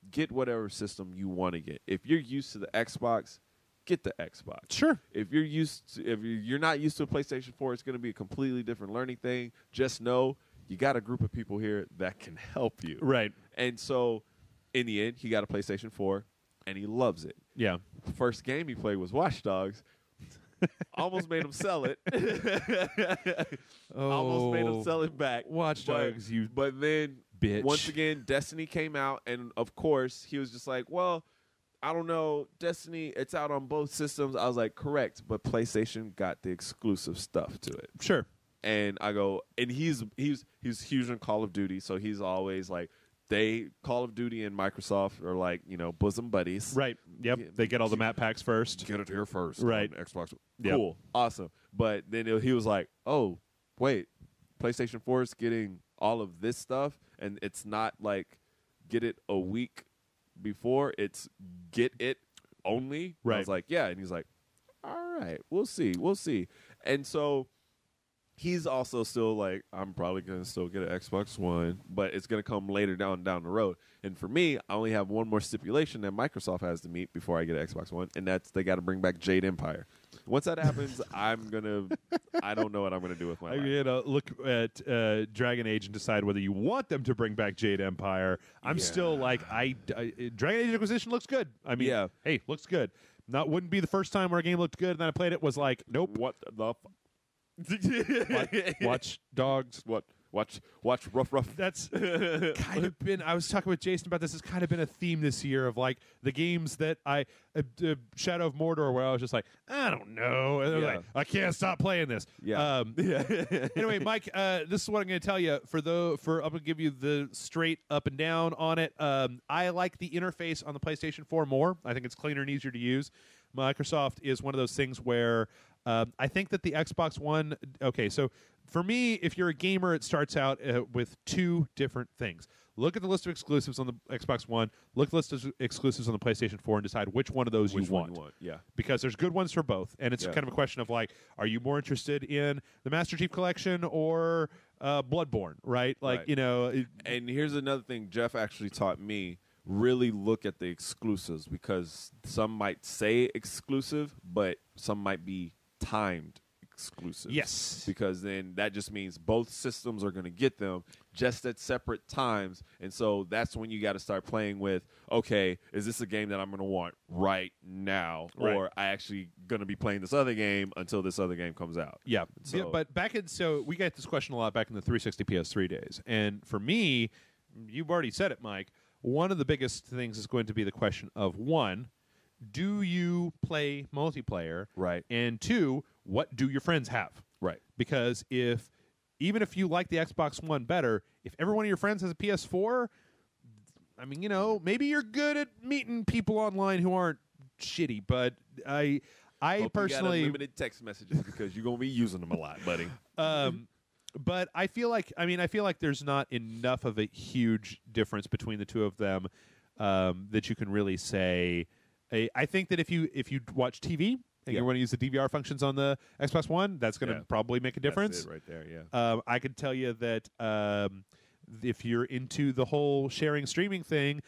get whatever system you want to get. If you're used to the Xbox, get the Xbox. Sure. If you're not used to a PlayStation 4, it's going to be a completely different learning thing. Just know you got a group of people here that can help you. Right. And so in the end, he got a PlayStation 4 and he loves it. Yeah. The first game he played was Watch Dogs. Almost made him sell it. Almost made him sell it back. Watch Dogs, but then bitch. Once again, Destiny came out, and of course, he was just like, well, I don't know, Destiny, it's out on both systems. I was like, correct, but PlayStation got the exclusive stuff to it. Sure. And I go, and he's huge on Call of Duty, so he's always like, Call of Duty and Microsoft are like, bosom buddies. Right. Yep. They get all the map packs first. Get it here first. Right. On Xbox. Yep. Cool. Awesome. But then he was like, oh, wait, PlayStation 4 is getting all of this stuff, and it's not like get it a week before, it's get it only. Right. I was like, yeah. And he's like, all right, we'll see. And so he's also still like, I'm probably going to still get an Xbox One, but it's going to come later down the road. And for me, I only have one more stipulation that Microsoft has to meet before I get an Xbox One, and that's they got to bring back Jade Empire. Once that happens, I don't know what I'm going to do with my life. Look at Dragon Age and decide whether you want them to bring back Jade Empire. I'm still like, Dragon Age Inquisition looks good. I mean, hey, looks good. Wouldn't be the first time where a game looked good and then I played it was like, nope. What the Watch Dogs. What? Watch Rough. That's kind of been. I was talking with Jason about this. It's kind of been a theme this year of like the games that Shadow of Mordor, where I was just like, I don't know. And they're like, I can't stop playing this. Yeah. Anyway, Mike, this is what I'm going to tell you. I'm going to give you the straight up and down on it. I like the interface on the PlayStation 4 more. I think it's cleaner and easier to use. Microsoft is one of those things where I think that the Xbox One. Okay, so for me, if you're a gamer, it starts out with two different things. Look at the list of exclusives on the Xbox One. Look at the list of exclusives on the PlayStation 4 and decide which one of those you want. Yeah. Because there's good ones for both. And it's kind of a question of like, are you more interested in the Master Chief Collection or Bloodborne, right? Like, And here's another thing Jeff actually taught me. Really look at the exclusives, because some might say exclusive, but some might be timed exclusives. Yes. Because then that just means both systems are going to get them just at separate times. And so that's when you got to start playing with, okay, is this a game that I'm going to want right now? Right. Or I actually going to be playing this other game until this other game comes out? Yeah. But so we get this question a lot back in the 360 PS3 days. And for me, you've already said it, Mike, one of the biggest things is going to be the question of, one, do you play multiplayer? Right. And two, what do your friends have? Right. Because even if you like the Xbox One better, if every one of your friends has a PS4, I mean, maybe you're good at meeting people online who aren't shitty, but I Hope personally you got unlimited text messages because you're going to be using them a lot, buddy. But I feel like there's not enough of a huge difference between the two of them that you can really say. I think that if you watch TV and you want to use the DVR functions on the Xbox One, that's going to probably make a difference. That's it right there. Yeah. I can tell you that if you're into the whole sharing streaming thing,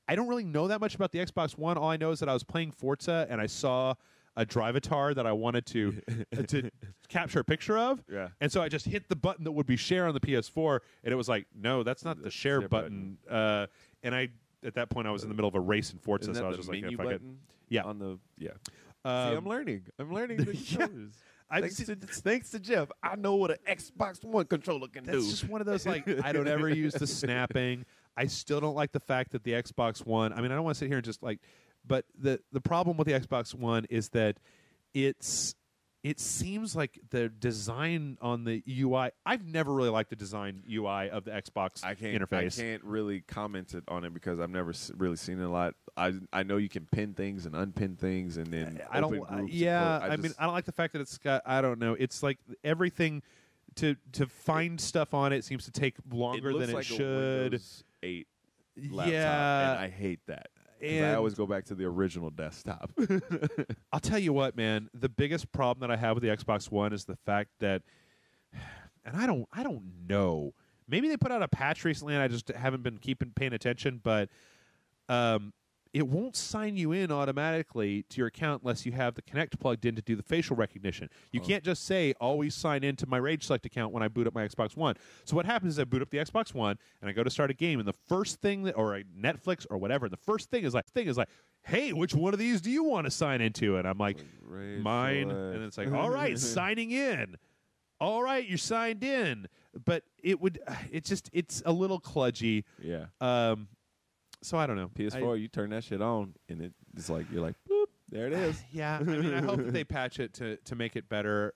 I don't really know that much about the Xbox One. All I know is that I was playing Forza and I saw a Drivatar that I wanted to capture a picture of. Yeah. And so I just hit the button that would be share on the PS4, and it was like, no, that's not the share button. And at that point I was in the middle of a race in Forza, so I was just like, if I could, on the See, I'm learning the controllers. Thanks to Jeff, I know what an Xbox One controller can do. That's just one of those, like, I don't ever use the snapping. I still don't like the fact that the Xbox One, I mean, I don't want to sit here and just like, but the problem with the Xbox One is that it seems like the design on the UI, I've never really liked the design UI of the Xbox interface. I can't really comment on it because I've never really seen it a lot. I know you can pin things and unpin things and then I don't like the fact that it's got, I don't know, it's like everything to find stuff on it seems to take longer than it should. A Windows 8 laptop, and I hate that. And I always go back to the original desktop. I'll tell you what, man. The biggest problem that I have with the Xbox One is the fact that, and I don't know. Maybe they put out a patch recently, and I just haven't been paying attention. But it won't sign you in automatically to your account unless you have the Kinect plugged in to do the facial recognition. You can't just say, always sign into my Rage Select account when I boot up my Xbox One. So what happens is I boot up the Xbox One, and I go to start a game, and the first thing, or a Netflix or whatever, the first thing is like, hey, which one of these do you want to sign into? And I'm like, mine. And it's like, all right, signing in. All right, you're signed in. But it's a little kludgy. Yeah. So I don't know. PS4, you turn that shit on, and it's like, you're like, boop, there it is. Yeah, I mean, I hope that they patch it to make it better.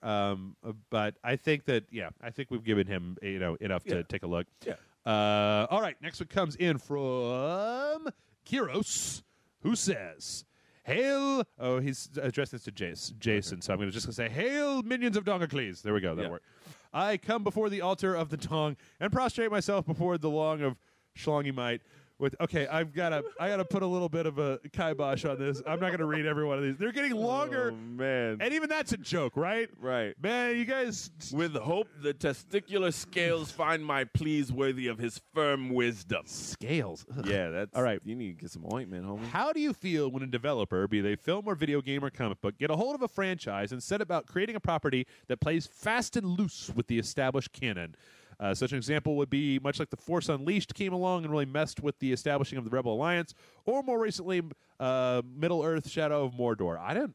But I think that, I think we've given him enough to take a look. Yeah. All right, next one comes in from Kiros, who says, "Hail!" Oh, he's addressed this to Jason. So I'm going to just say, "Hail, minions of Dongacles." There we go. That'll work. I come before the altar of the Dong and prostrate myself before the long of Shlongy Might. I gotta put a little bit of a kibosh on this. I'm not gonna read every one of these. They're getting longer. Oh, man. And even that's a joke, right? Right. Man, you guys. With hope the testicular scales find my pleas worthy of his firm wisdom. Scales. Ugh. Yeah, that's all right. You need to get some ointment, homie. How do you feel when a developer, be they film or video game or comic book, get a hold of a franchise and set about creating a property that plays fast and loose with the established canon? Such an example would be much like The Force Unleashed came along and really messed with the establishing of the Rebel Alliance, or more recently, Middle-earth: Shadow of Mordor. I'll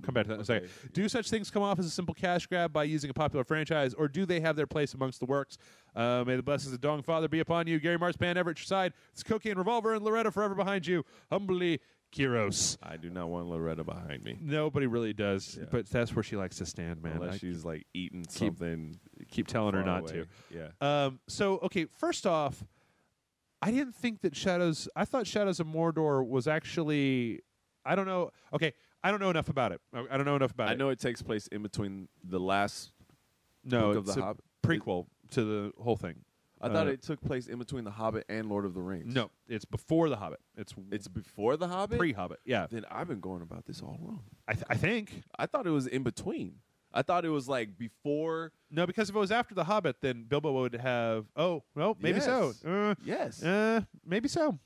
come back to that in a second. Do such things come off as a simple cash grab by using a popular franchise, or do they have their place amongst the works? May the blessings of Dong Father be upon you. Gary Marspan, ever at your side. It's Cocaine Revolver and Loretta forever behind you. Humbly, Kiros. I do not want Loretta behind me. Nobody really does, but that's where she likes to stand, man. Unless she's like eating something. Keep telling her not away. to. Yeah. First off, I didn't think that I thought Shadows of Mordor was actually, I don't know. Okay, I don't know enough about it. I don't know enough about it. I know it takes place in between the last book of the Hobbit. Prequel to the whole thing. I thought it took place in between The Hobbit and Lord of the Rings. No, it's before The Hobbit. It's before The Hobbit? Pre-Hobbit, yeah. Then I've been going about this all wrong. I think. I thought it was in between. I thought it was like before. No, because if it was after The Hobbit, then Bilbo would have. Oh, well, maybe so. Yes. Maybe so.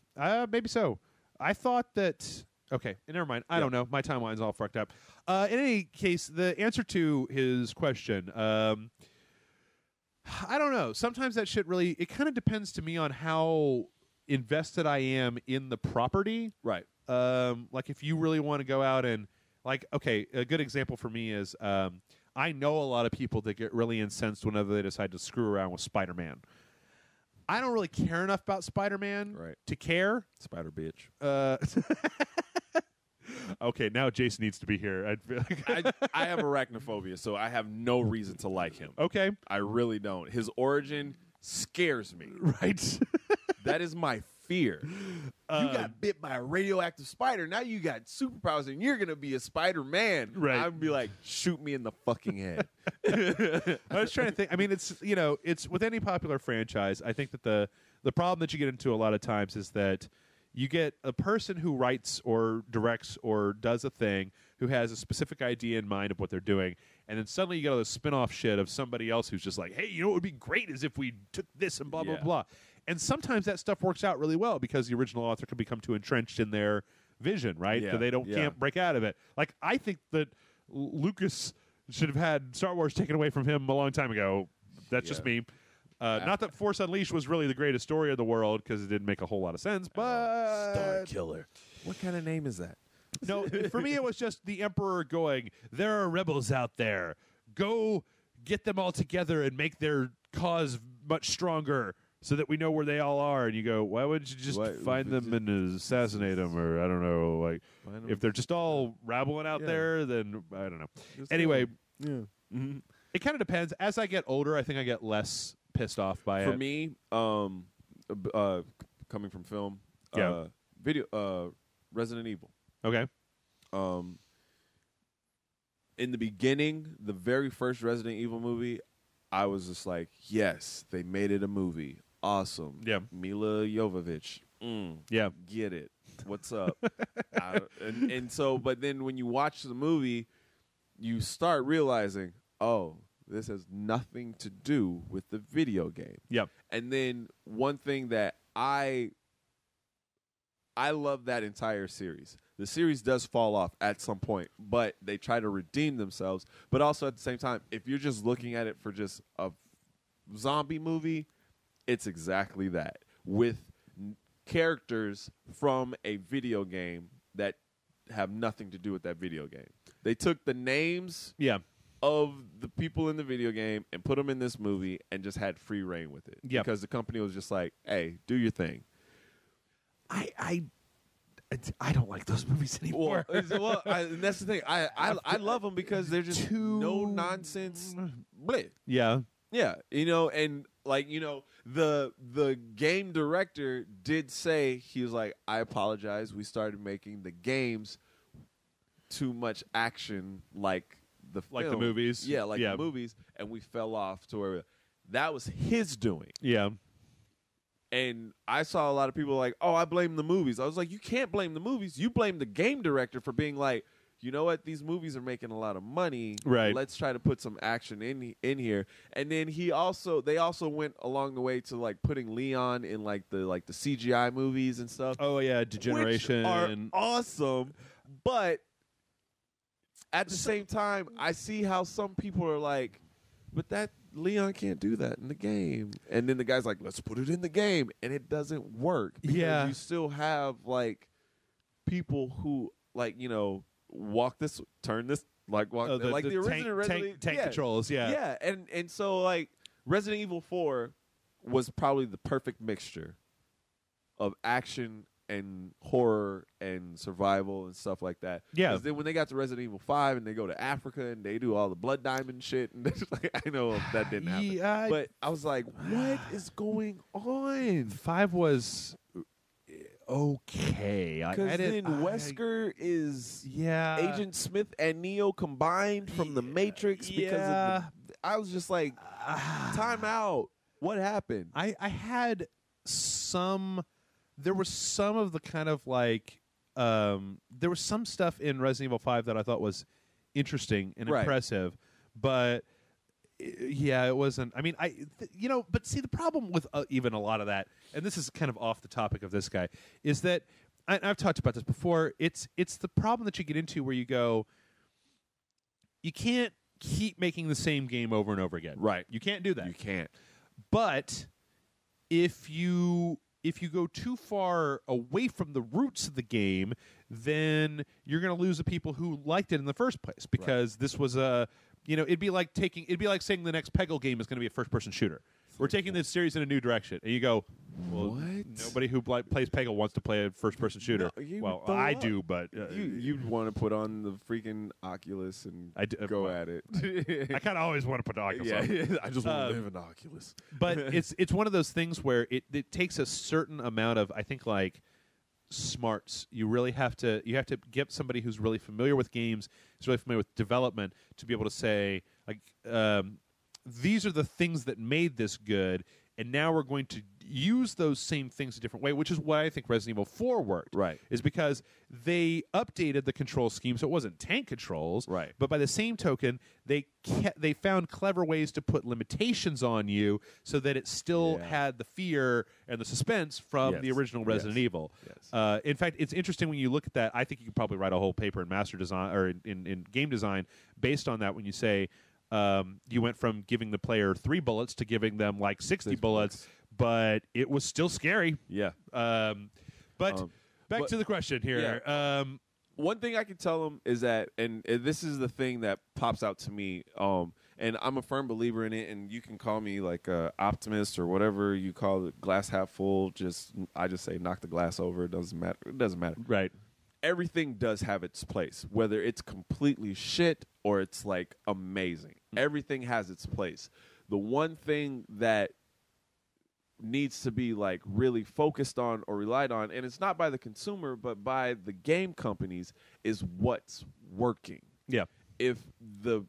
Maybe so. I thought that. Okay, never mind. I don't know. My timeline's all fucked up. In any case, the answer to his question. I don't know. Sometimes that shit really. It kind of depends to me on how invested I am in the property. Right. Like if you really want to go out and. Like, okay, a good example for me is I know a lot of people that get really incensed whenever they decide to screw around with Spider-Man. I don't really care enough about Spider-Man to care. Spider bitch. Okay, now Jason needs to be here. I have arachnophobia, so I have no reason to like him. Okay. I really don't. His origin scares me. Right. That is my fear. You got bit by a radioactive spider. Now you got superpowers, and you're gonna be a Spider-Man. Right. I'd be like, shoot me in the fucking head. I was trying to think. I mean, it's it's with any popular franchise. I think that the problem that you get into a lot of times is that you get a person who writes or directs or does a thing who has a specific idea in mind of what they're doing, and then suddenly you get all this spin-off shit of somebody else who's just like, hey, what would be great is if we took this and blah, blah, blah. And sometimes that stuff works out really well because the original author can become too entrenched in their vision, right? Yeah. That they can't break out of it. Like, I think that Lucas should have had Star Wars taken away from him a long time ago. That's just me. Not that Force Unleashed was really the greatest story of the world because it didn't make a whole lot of sense, but... Star Killer. What kind of name is that? No, for me it was just the Emperor going, there are rebels out there. Go get them all together and make their cause much stronger so that we know where they all are. And you go, why wouldn't you just find them and assassinate them? Or I don't know, like if they're just all rabbling out there, then I don't know. Anyway, it kind of depends. As I get older, I think I get less pissed off by it. For me, coming from film, video, Resident Evil. Okay. In the beginning, the very first Resident Evil movie, I was just like, yes, they made it a movie. Awesome. Yeah. Mila Jovovich. Yeah. Get it. What's up? and so, but then when you watch the movie, you start realizing, oh, this has nothing to do with the video game. Yep. And then one thing that I love that entire series. The series does fall off at some point, but they try to redeem themselves. But also at the same time, if you're just looking at it for just a zombie movie, it's exactly that with characters from a video game that have nothing to do with that video game. They took the names of the people in the video game and put them in this movie and just had free reign with it. Yep. Because the company was just like, hey, do your thing. I don't like those movies anymore. Well, and that's the thing. I love them because they're just no nonsense. Bleh. Yeah. Yeah, and like the game director did say, he was like, I apologize. We started making the games too much action like the movies. Yeah, the movies, and we fell off to where that was his doing. Yeah. And I saw a lot of people like, oh, I blame the movies. I was like, you can't blame the movies. You blame the game director for being like, you know what? These movies are making a lot of money. Right. Let's try to put some action in here. And then they also went along the way to like putting Leon in like the CGI movies and stuff. Oh yeah, Degeneration. Which are awesome. But at the same time, I see how some people are like, but that Leon can't do that in the game. And then the guy's like, let's put it in the game. And it doesn't work. Because you still have like people who like, walk this, turn this, like walk the original tank controls, yeah. And so like Resident Evil 4 was probably the perfect mixture of action and horror and survival and stuff like that. Yeah. 'Cause then when they got to Resident Evil 5 and they go to Africa and they do all the blood diamond shit, and like, I know that didn't happen, but I was like, what is going on? 5 was okay. Because then Wesker is Agent Smith and Neo combined from the Matrix. Because I was just like, time out. What happened? I had some. There was some of the kind of like there was some stuff in Resident Evil 5 that I thought was interesting and impressive, but it wasn't. I mean, but see, the problem with even a lot of that, and this is kind of off the topic of this guy, is that I've talked about this before. It's the problem that you get into where you go, you can't keep making the same game over and over again. Right. You can't do that. You can't. But if you go too far away from the roots of the game, then you're going to lose the people who liked it in the first place, because this was a, it'd be like saying the next Peggle game is going to be a first-person shooter. we're taking this series in a new direction. And you go, well, What? nobody who plays Peggle wants to play a first-person shooter. No, well, I do, but you'd want to put on the freaking Oculus and go at it. I kind of always want to put the Oculus on. Yeah, I just want to live in the Oculus. But it's one of those things where it takes a certain amount of, I think, like, smarts. You really have to get somebody who's really familiar with games, who's really familiar with development, to be able to say, like, these are the things that made this good, and now we're going to use those same things a different way, which is why I think Resident Evil 4 worked. Right. Is because they updated the control scheme, so it wasn't tank controls. Right. But by the same token, they found clever ways to put limitations on you so that it still had the fear and the suspense from the original Resident Evil. Yes. In fact, it's interesting when you look at that. I think you could probably write a whole paper in master design or in game design based on that. When you say you went from giving the player 3 bullets to giving them like 60 bullets, but it was still scary. Yeah. But back to the question here. Yeah. One thing I can tell them is that, and this is the thing that pops out to me, and I'm a firm believer in it, and you can call me like optimist or whatever you call it, glass half full. I just say knock the glass over. It doesn't matter. It doesn't matter. Right. Everything does have its place, whether it's completely shit or it's like amazing. Everything has its place. The one thing that needs to be like really focused on or relied on, and it's not by the consumer but by the game companies, is what's working. Yeah. If the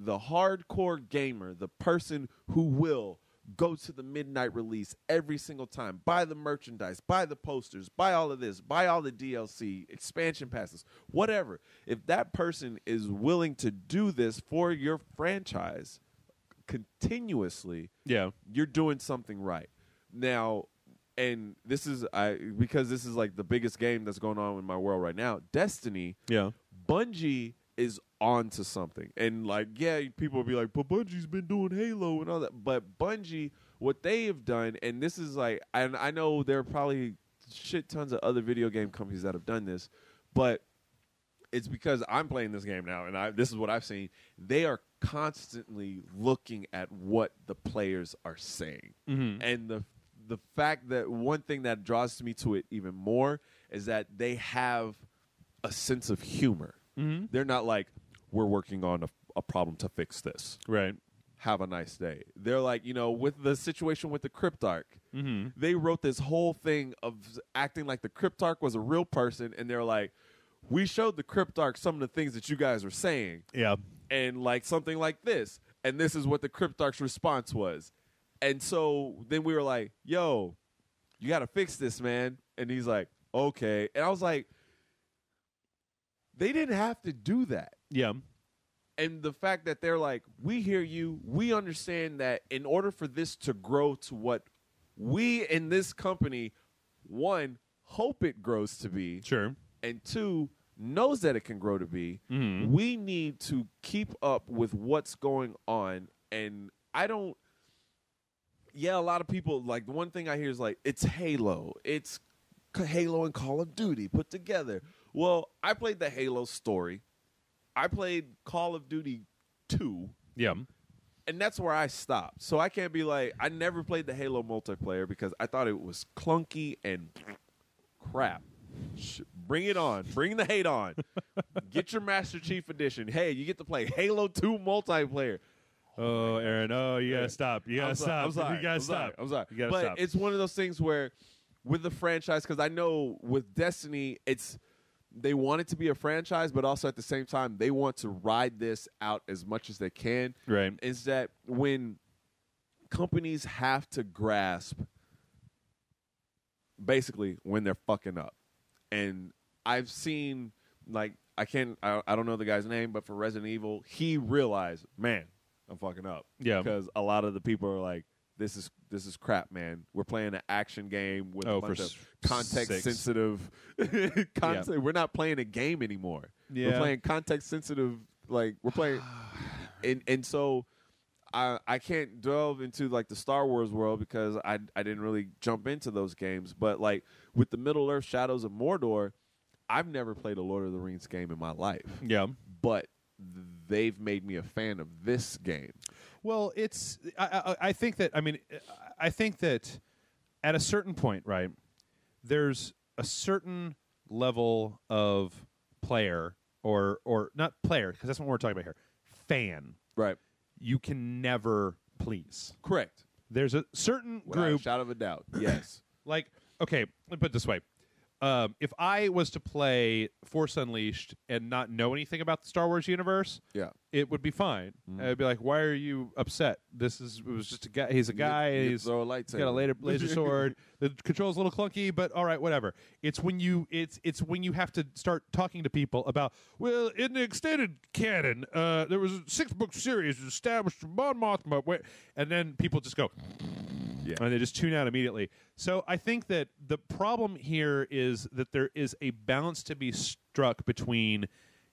hardcore gamer, the person who will go to the midnight release every single time, buy the merchandise, buy the posters, buy all of this, buy all the DLC, expansion passes, whatever. If that person is willing to do this for your franchise continuously, you're doing something right. Now, and this is because this is like the biggest game that's going on in my world right now, Destiny. Yeah. Bungie is on to something. And like, yeah, people will be like, but Bungie's been doing Halo and all that. But Bungie, what they have done, and this is like, and I know there are probably shit tons of other video game companies that have done this, but it's because I'm playing this game now, and this is what I've seen. They are constantly looking at what the players are saying. Mm-hmm. And the fact that one thing that draws me to it even more is that they have a sense of humor. Mm-hmm. They're not like, we're working on a problem to fix this. Right. Have a nice day. They're like, with the situation with the Cryptarch, they wrote this whole thing of acting like the Cryptarch was a real person, and they're like, we showed the Cryptarch some of the things that you guys were saying. Yeah. And like something like this. And this is what the Cryptarch's response was. And so then we were like, yo, you got to fix this, man. And he's like, okay. And I was like, they didn't have to do that. Yeah. And the fact that they're like, we hear you. We understand that in order for this to grow to what we in this company, one, hope it grows to be. Sure. And two, knows that it can grow to be. Mm-hmm. We need to keep up with what's going on. And I don't, a lot of people, like, the one thing I hear is like, it's Halo. It's Halo and Call of Duty put together. Well, I played the Halo story. I played Call of Duty 2. Yeah. And that's where I stopped. So I can't be like, I never played the Halo multiplayer because I thought it was clunky and crap. Bring it on. Bring the hate on. Get your Master Chief Edition. Hey, you get to play Halo 2 multiplayer. Oh, Aaron. Oh, you got to stop. You got to stop. I'm sorry. You got to stop. I'm sorry. You gotta but stop. It's one of those things where with the franchise, because I know with Destiny, they want it to be a franchise, but also at the same time, they want to ride this out as much as they can. Right. Is that when companies have to grasp basically when they're fucking up. And I've seen, like, I don't know the guy's name, but for Resident Evil, he realized, man, I'm fucking up. Yeah. Because a lot of the people are like, this is crap, man. We're playing an action game with a bunch of context-sensitive content. Yeah. We're not playing a game anymore. Yeah. We're playing context-sensitive, like, we're playing... and so I can't delve into, like, the Star Wars world because I didn't really jump into those games. But, like, with the Middle-earth Shadows of Mordor, I've never played a Lord of the Rings game in my life. Yeah. But they've made me a fan of this game. Well, it's. I think that. I mean, I think that at a certain point, right? There's a certain level of player, or not player, because that's what we're talking about here. Fan, Right. you can never please. Correct. There's a certain Without a group. shadow of a doubt. Yes. Like, okay, let me put it this way. If I was to play Force Unleashed and not know anything about the Star Wars universe, Yeah. it would be fine. I'd be like, "Why are you upset? It was just a guy. He's a guy. You He's throw a lightsaber. got a laser sword. The control's a little clunky, but all right, whatever." It's when you have to start talking to people about, well, in the extended canon, there was a 6-book series established Mon Mothma, and then people just go. Yeah. And they just tune out immediately. So I think that the problem here is that there is a balance to be struck between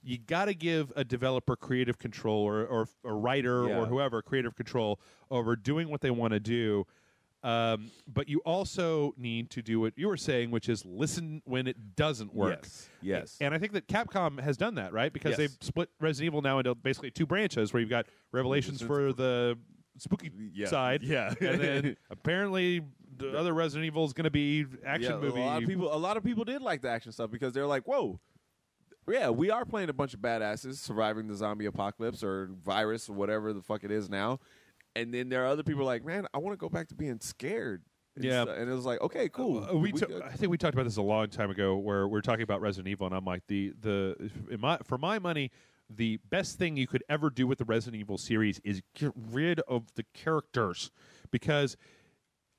you got to give a developer creative control or a writer or whoever creative control over doing what they want to do. But you also need to do what you were saying, which is listen when it doesn't work. Yes. And I think that Capcom has done that, right? Because they've split Resident Evil now into basically 2 branches where you've got Revelations for the spooky side. Yeah. And then apparently the other Resident Evil is going to be action movie. A lot of people did like the action stuff because they're like, whoa. Yeah, we are playing a bunch of badasses surviving the zombie apocalypse or virus or whatever the fuck it is now. And then there are other people like, man, I want to go back to being scared. And and it was like, okay, cool. I think we talked about this a long time ago where we're talking about Resident Evil, and I'm like, for my money, the best thing you could ever do with the Resident Evil series is get rid of the characters, because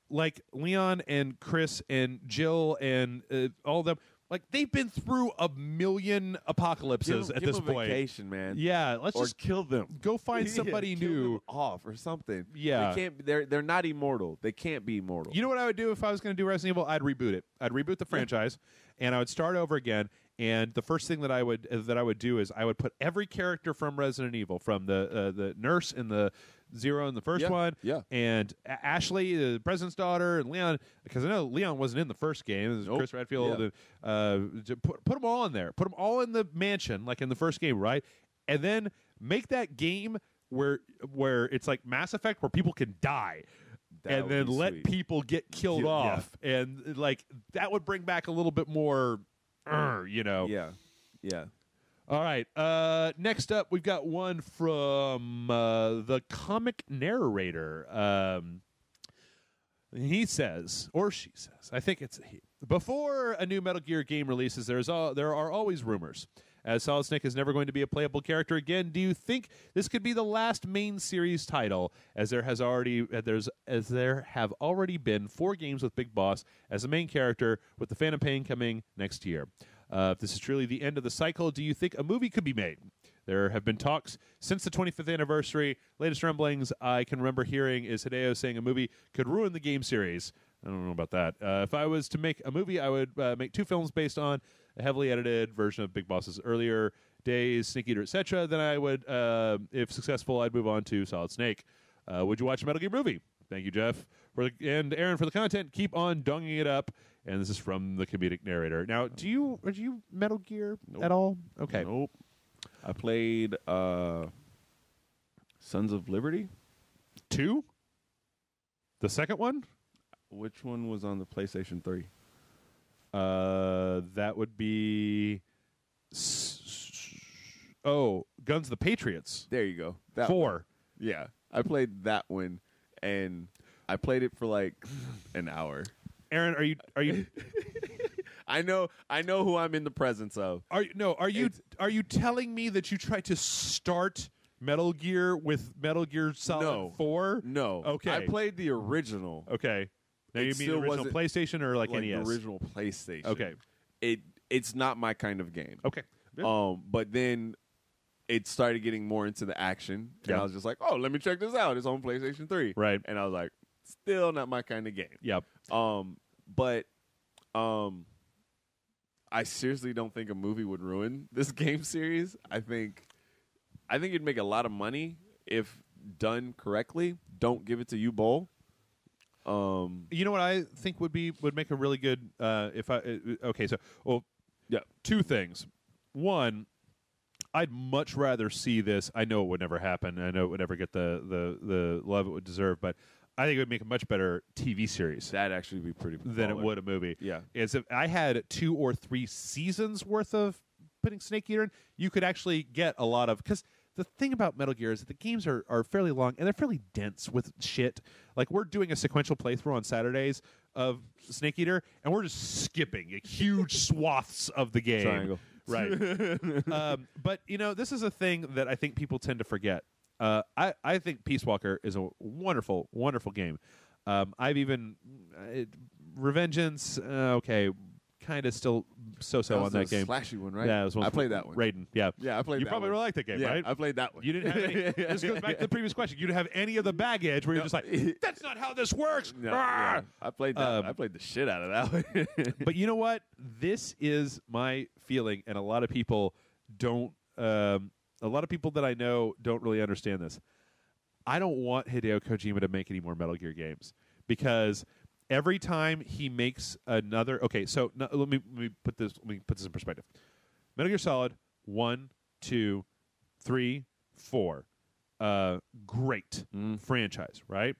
like Leon and Chris and Jill and all of them, like they've been through a million apocalypses at this point. Vacation, man. Yeah, let's or just kill them. Go find somebody kill new them off or something. Yeah, they can't. They're not immortal. They can't be immortal. You know what I would do if I was going to do Resident Evil? I'd reboot it. I'd reboot the franchise, and I would start over again. And the first thing that I would do is I would put every character from Resident Evil, from the nurse in the Zero in the first one, and Ashley, the president's daughter, and Leon, because I know Leon wasn't in the first game. It was Chris Redfield. Put them all in there. Put them all in the mansion, like in the first game, right? And then make that game where it's like Mass Effect, where people can die. And then let people get killed off. And like that would bring back a little bit more, you know. Yeah. All right. Next up, we've got one from the comic narrator. He says, or she says, I think it's he. Before a new Metal Gear game releases, there are always rumors. As Solid Snake is never going to be a playable character again, do you think this could be the last main series title, as there have already been 4 games with Big Boss as a main character, with the Phantom Pain coming next year? If this is truly the end of the cycle, do you think a movie could be made? There have been talks since the 25th anniversary. Latest rumblings I can remember hearing is Hideo saying a movie could ruin the game series. I don't know about that. If I was to make a movie, I would make 2 films based on a heavily edited version of Big Boss's earlier days, Snake Eater, etc. Then I would, if successful, I'd move on to Solid Snake. Would you watch a Metal Gear movie? Thank you, Jeff, and Aaron for the content. Keep on donging it up. And this is from the comedic narrator. Now, are you Metal Gear at all? Okay. Nope. I played Sons of Liberty. 2? The second one? Which one was on the PlayStation 3? That would be Guns of the Patriots. There you go. That 4. One. Yeah. I played that one, and I played it for like an hour. Aaron, are you I know who I'm in the presence of. Are you telling me that you tried to start Metal Gear with Metal Gear Solid 4? No. Okay. I played the original. Okay. Now you mean the original PlayStation or like NES? The original PlayStation. Okay. It's not my kind of game. Okay. But then it started getting more into the action, and I was just like, oh, let me check this out. It's on PlayStation 3. Right. And I was like, still not my kind of game. Yep. But I seriously don't think a movie would ruin this game series. I think it'd make a lot of money if done correctly. Don't give it to U-Bowl. You know what I think would make a really good 2 things. One, I'd much rather see this. I know it would never happen. I know it would never get the love it would deserve, but I think it would make a much better TV series. That'd actually be pretty than it would a movie. Yeah. Is if I had 2 or 3 seasons worth of putting Snake Eater in, you could actually get a lot of, because the thing about Metal Gear is that the games are fairly long and they're fairly dense with shit. Like, we're doing a sequential playthrough on Saturdays of Snake Eater, and we're just skipping huge swaths of the game. Triangle. Right. But, this is a thing that I think people tend to forget. I think Peace Walker is a wonderful, wonderful game. I've even... Revengeance, okay, kind of still so-so on that game. Flashy one, right? Yeah, it was I played that one. Raiden, yeah. Yeah, I played that one. You probably really liked that game, yeah, right? I played that one. You didn't have any... This goes back to the previous question. You didn't have any of the baggage where you're just like, that's not how this works! No, yeah. I played that. I played the shit out of that one. But you know what? This is my feeling, and a lot of people don't... a lot of people that I know don't really understand this. I don't want Hideo Kojima to make any more Metal Gear games, because... every time he makes another, okay, so let me put this in perspective. Metal Gear Solid 1, 2, 3, 4, great franchise, right?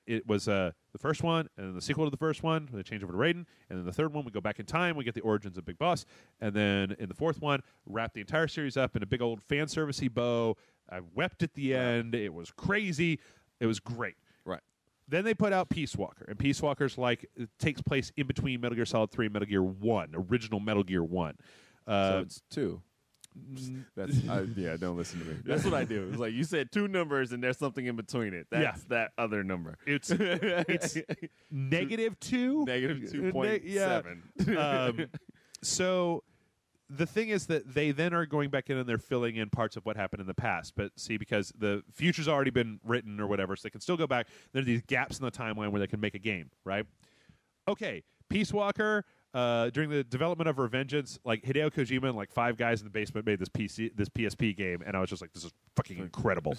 It was the first one, and then the sequel to the first one, they changed over to Raiden, and then the third one, we go back in time, we get the origins of Big Boss, and then in the fourth one, wrap the entire series up in a big old fan servicey bow. I wept at the end. It was crazy. It was great. Right. Then they put out Peace Walker, and Peace Walker's it takes place in between Metal Gear Solid 3 and Metal Gear 1, original Metal Gear 1. So it's 2. Don't listen to me. That's what I do. It's like you said 2 numbers, and there's something in between it. That's that other number. It's -2. -2.7. So the thing is that they then are going back in and they're filling in parts of what happened in the past. But see, because the future's already been written or whatever, so they can still go back. There are these gaps in the timeline where they can make a game, right? Okay, Peace Walker, during the development of Revengeance, like Hideo Kojima and like 5 guys in the basement made this PSP game, and I was just like, this is fucking incredible.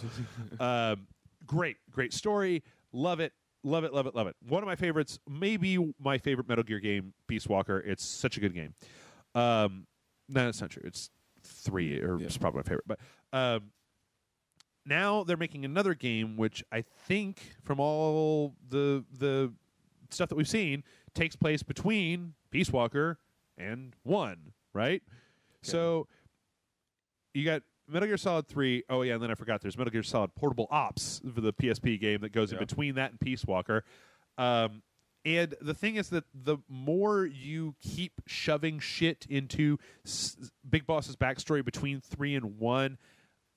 Great story. Love it. Love it, love it, love it. One of my favorites, maybe my favorite Metal Gear game, Peace Walker. It's such a good game. No, that's not true. It's 3, or it's probably my favorite. But now they're making another game, which I think, from all the stuff that we've seen, takes place between Peace Walker and 1, right? Okay. So you got Metal Gear Solid 3. Oh, yeah, and then I forgot there's Metal Gear Solid Portable Ops for the PSP game that goes in between that and Peace Walker. And the thing is that the more you keep shoving shit into Big Boss's backstory between 3 and 1,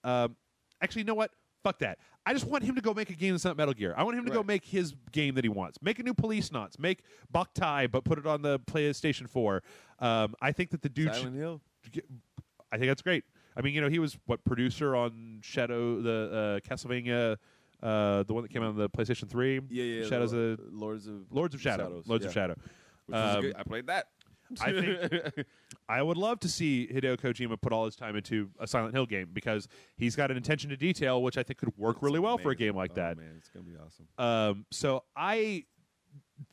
actually, you know what? Fuck that. I just want him to go make a game that's not Metal Gear. I want him to go make his game that he wants. Make a new Police Knots. Make Boktai, but put it on the PlayStation 4. I think that the dude... Silent Hill? I think that's great. I mean, he was, producer on Shadow, the Castlevania... the one that came out on the PlayStation 3. Yeah. Shadows of Lords of Shadow. Shadows. Lords of Shadow. Which was good. I played that. I think I would love to see Hideo Kojima put all his time into a Silent Hill game, because he's got an attention to detail which I think could work really well for a game like that. Man, it's gonna be awesome. So I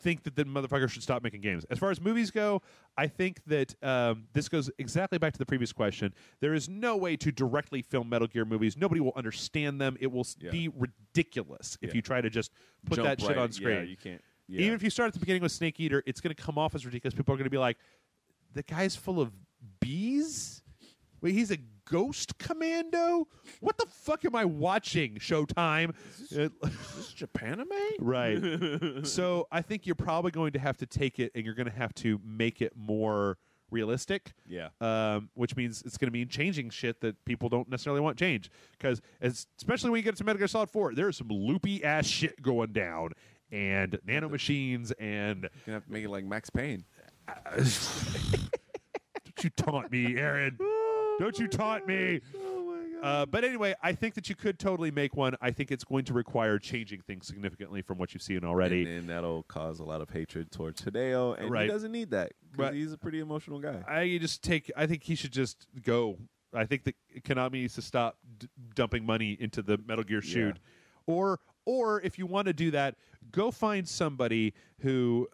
think that the motherfucker should stop making games. As far as movies go, I think that this goes exactly back to the previous question. There is no way to directly film Metal Gear movies. Nobody will understand them. It will be ridiculous if you try to just put that shit on screen. Yeah, you can't. Yeah. Even if you start at the beginning with Snake Eater, it's going to come off as ridiculous. People are going to be like, the guy's full of bees? Wait, he's a ghost commando? What the fuck am I watching, Showtime? Is this Japanime? Right. So I think you're probably going to have to take it and you're going to have to make it more realistic. Yeah. Which means it's going to mean changing shit that people don't necessarily want change. Because especially when you get to Metal Gear Solid 4, there's some loopy-ass shit going down. And nanomachines and... You're going to have to make it like Max Payne. Don't you taunt me, Aaron. Don't you taunt me. Oh, my God. But anyway, I think that you could totally make one. I think it's going to require changing things significantly from what you've seen already. And that'll cause a lot of hatred towards Hideo, and he doesn't need that, because he's a pretty emotional guy. I think he should just go. I think that Konami needs to stop dumping money into the Metal Gear shoot. Or if you want to do that, go find somebody who...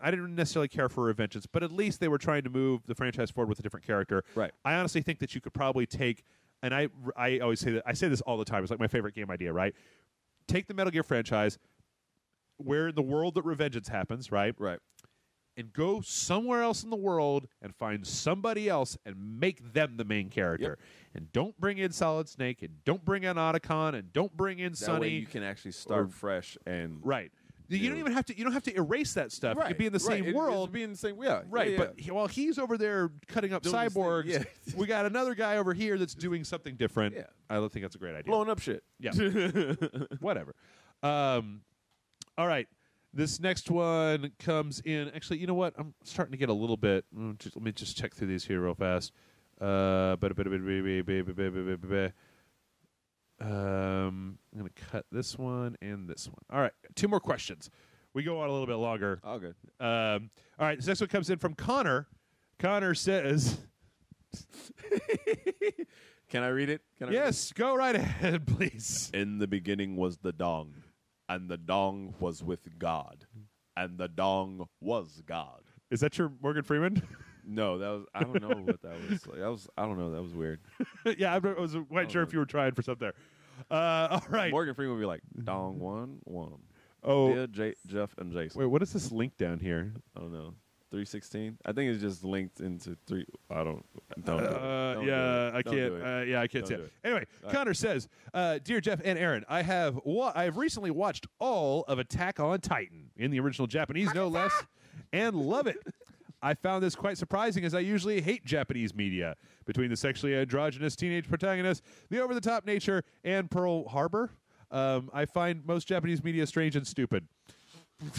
didn't necessarily care for Revengeance, but at least they were trying to move the franchise forward with a different character. Right. I honestly think that you could probably take, and I always say that, I say this all the time. It's like my favorite game idea, right? Take the Metal Gear franchise, where in the world that Revengeance happens, right? Right. And go somewhere else in the world and find somebody else and make them the main character. Yep. And don't bring in Solid Snake, and don't bring in Otacon, and don't bring in That Sonny. way you can actually start fresh and Right. You don't even have to. You don't have to erase that stuff. It could be in the same world. Be in the same. Yeah. Right. Yeah, But while he's over there cutting up Doing this thing, cyborgs, yeah. we got another guy over here that's doing something different. Yeah. I don't think that's a great idea. blowing up shit. Yeah. Whatever. All right. This next one comes in. Actually, you know what? I'm starting to get a little bit. Let me just check through these here real fast. I'm going to cut this one and this one. All right. 2 more questions. We go on a little bit longer. All good. All right. This next one comes in from Connor. Connor says, Can I read it? yes, go right ahead, please. In the beginning was the Dong, and the Dong was with God, and the Dong was God. Is that your Morgan Freeman? No, that was, I don't know what that was. I don't know. That was weird. Yeah, I wasn't quite sure if you were trying for something there. All right. Morgan Freeman would be like, Dong one. Oh, Dear Jeff and Jason. wait, what is this link down here? I don't know. 316? I think it's just linked into 3. I don't do it. Yeah, I Don't can't. do it. Yeah, I can't Don't see do it. it. Anyway, Connor says, "Dear Jeff and Aaron, I have recently watched all of Attack on Titan in the original Japanese, no less, and love it. I found this quite surprising, as I usually hate Japanese media. Between the sexually androgynous teenage protagonist, the over-the-top nature, and Pearl Harbor, I find most Japanese media strange and stupid."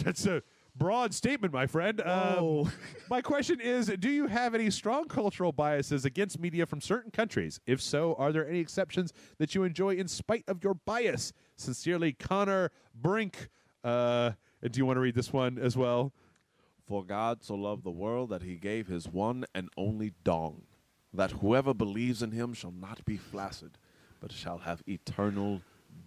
That's a broad statement, my friend. My question is, do you have any strong cultural biases against media from certain countries? If so, are there any exceptions that you enjoy in spite of your bias? Sincerely, Connor Brink. Do you want to read this one as well? For God so loved the world that he gave his one and only Dong, that whoever believes in him shall not be flaccid, but shall have eternal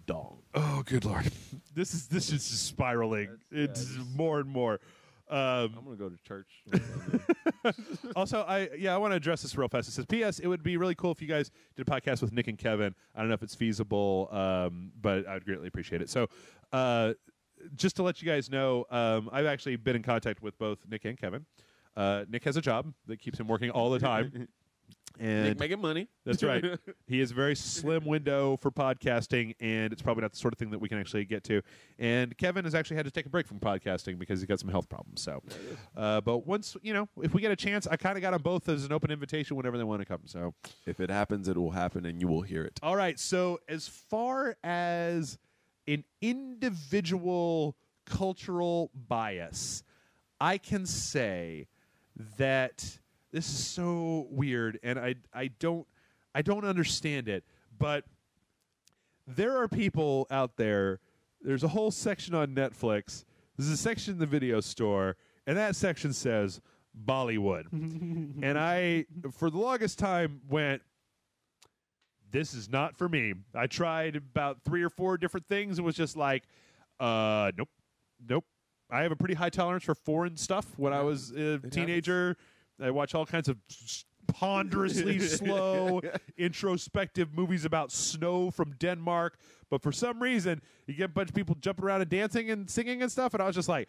Dong. Oh, good Lord. This is just spiraling. It's more and more. I'm going to go to church. Also, I want to address this real fast. It says, P.S. It would be really cool if you guys did a podcast with Nick and Kevin. I don't know if it's feasible, but I would greatly appreciate it. So, just to let you guys know, I've actually been in contact with both Nick and Kevin. Nick has a job that keeps him working all the time. And Nick making money. That's right. He has a very slim window for podcasting, and it's probably not the sort of thing that we can actually get to. And Kevin has actually had to take a break from podcasting because he's got some health problems. So, but once, if we get a chance, I kind of got them both as an open invitation whenever they want to come. So, If it happens, it will happen, and you will hear it. all right. So, as far as an individual cultural bias, I can say that this is so weird, and I don't understand it. But there are people out there. There's a whole section on Netflix. There's a section in the video store, and that section says Bollywood. And I, for the longest time, went, this is not for me. I tried about 3 or 4 different things and was just like, nope. I have a pretty high tolerance for foreign stuff. When I was a teenager, I watched all kinds of ponderously slow, introspective movies about snow from Denmark. But for some reason, you get a bunch of people jumping around and dancing and singing and stuff, and I was just like,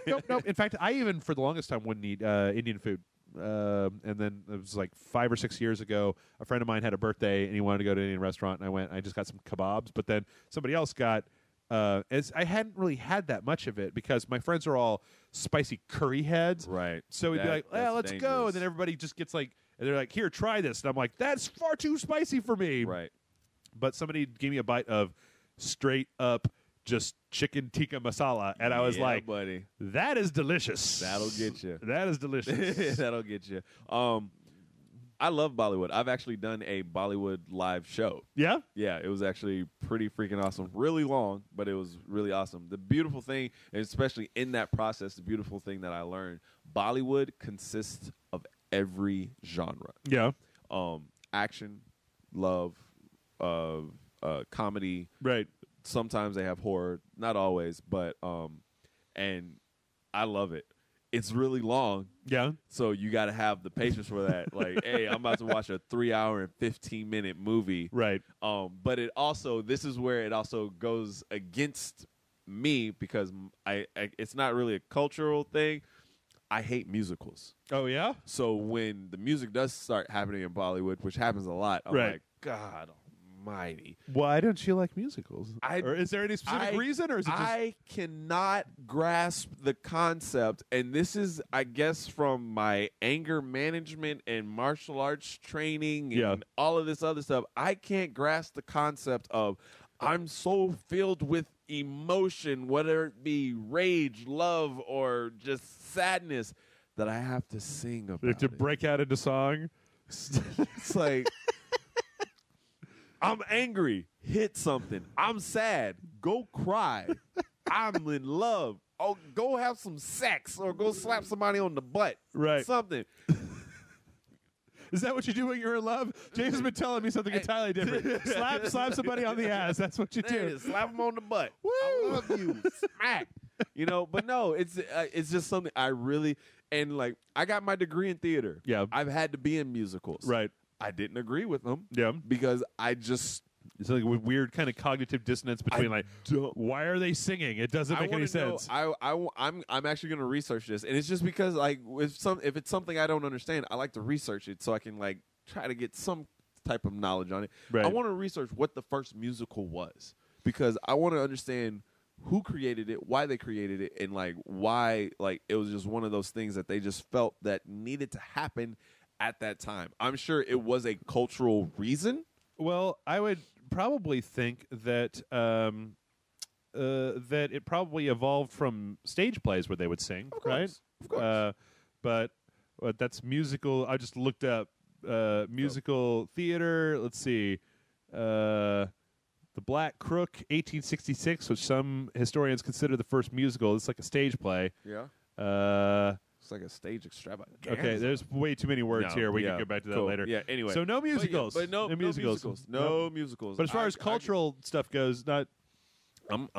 nope. In fact, I even, for the longest time, wouldn't eat Indian food. And then it was like 5 or 6 years ago, a friend of mine had a birthday, and he wanted to go to an Indian restaurant, and I went. I just got some kebabs, but then somebody else got. As I hadn't really had that much of it because my friends are all spicy curry heads. Right. So we'd be like, well, let's go. And then everybody just gets like, and they're like, here, try this. And I'm like, that's far too spicy for me. Right. But somebody gave me a bite of straight up just chicken tikka masala. And I was like, buddy, that is delicious. that'll get you. That is delicious. That'll get you. I love Bollywood. I've actually done a Bollywood live show. Yeah? Yeah, it was actually pretty freaking awesome. Really long, but it was really awesome. The beautiful thing, and especially in that process, the beautiful thing that I learned, Bollywood consists of every genre. Yeah. Action, love, comedy. Right. Sometimes they have horror, not always, but and I love it. It's really long. Yeah. So you got to have the patience for that. Like, hey, I'm about to watch a 3-hour and 15-minute movie. Right. But this is where it also goes against me because it's not really a cultural thing. I hate musicals. Oh, yeah? So when the music does start happening in Bollywood, which happens a lot, I'm Right. like, God almighty. Why don't you like musicals? I- or is there any specific reason, or is it just... I cannot grasp the concept, and this is, I guess, from my anger management and martial arts training and all of this other stuff. I can't grasp the concept of I'm so filled with emotion, whether it be rage, love, or just sadness, that I have to sing about to it. break out into song? It's like, I'm angry, hit something. I'm sad, go cry. I'm in love, oh, go have some sex or go slap somebody on the butt. Right. Something. Is that what you do when you're in love? James has been telling me something entirely different. slap somebody on the ass. That's what you There it do. is. Slap them on the butt. Woo! I love you. Smack. But no, it's just something I really, and like, I got my degree in theater. Yeah. I've had to be in musicals. Right. I didn't agree with them. Yeah. Because I just It's like a weird kind of cognitive dissonance between don't- why are they singing? It doesn't make any sense. I'm actually going to research this, and it's just because like if it's something I don't understand, I like to research it so I can like try to get some type of knowledge on it. Right. I want to research what the first musical was because I want to understand who created it, why they created it, and like why like it was just one of those things that they just felt that needed to happen at that time. I'm sure it was a cultural reason. Well, I would probably think that that it probably evolved from stage plays where they would sing, Of course. right? Of course. But that's musical. I just looked up musical theater. Let's see. The Black Crook, 1866, which some historians consider the first musical. It's like a stage play. Yeah. It's like a stage extravaganza. Okay, there's way too many words here. We can yeah, get back to that cool. later. Yeah, anyway. So no musicals. But no musicals. No Nope. musicals. But as far as cultural stuff goes, not... I'm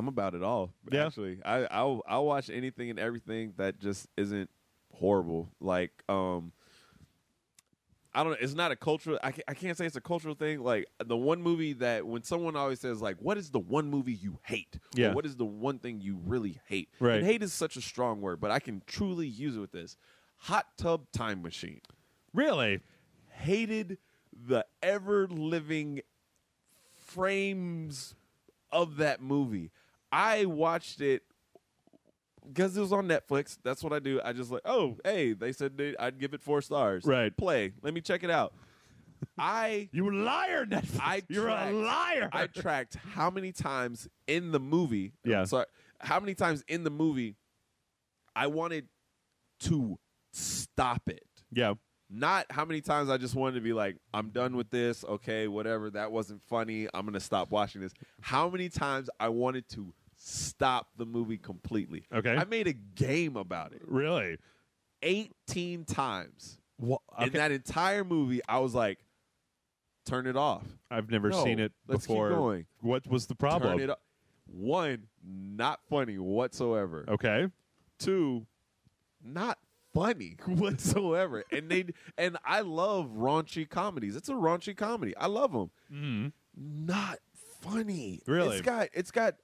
about it all. Yeah. Actually, I'll watch anything and everything that just isn't horrible. Like I don't know. It's not a cultural. I can't say it's a cultural thing. Like the one movie that when someone always says like, "What is the one movie you hate?" Yeah. Or, what is the one thing you really hate? Right. And hate is such a strong word, but I can truly use it with this. Hot Tub Time Machine. Really? Hated the ever living frames of that movie. I watched it because it was on Netflix. That's what I do. I just like, oh, hey, they said I'd give it 4 stars. Right. Play. Let me check it out. You liar, Netflix. You're a liar. I tracked how many times in the movie. Yeah. Sorry. How many times in the movie I wanted to stop it. Yeah. Not how many times I just wanted to be like, I'm done with this. Okay, whatever. That wasn't funny. I'm going to stop watching this. How many times I wanted to stop the movie completely. Okay. I made a game about it. Really? 18 times. Well, In that entire movie, I was like, turn it off. I've never No, seen it let's keep before. going. What was the problem? Turn it off. 1, not funny whatsoever. Okay. 2, not funny whatsoever. And I love raunchy comedies. It's a raunchy comedy. I love them. Mm-hmm. Not funny. Really? It's got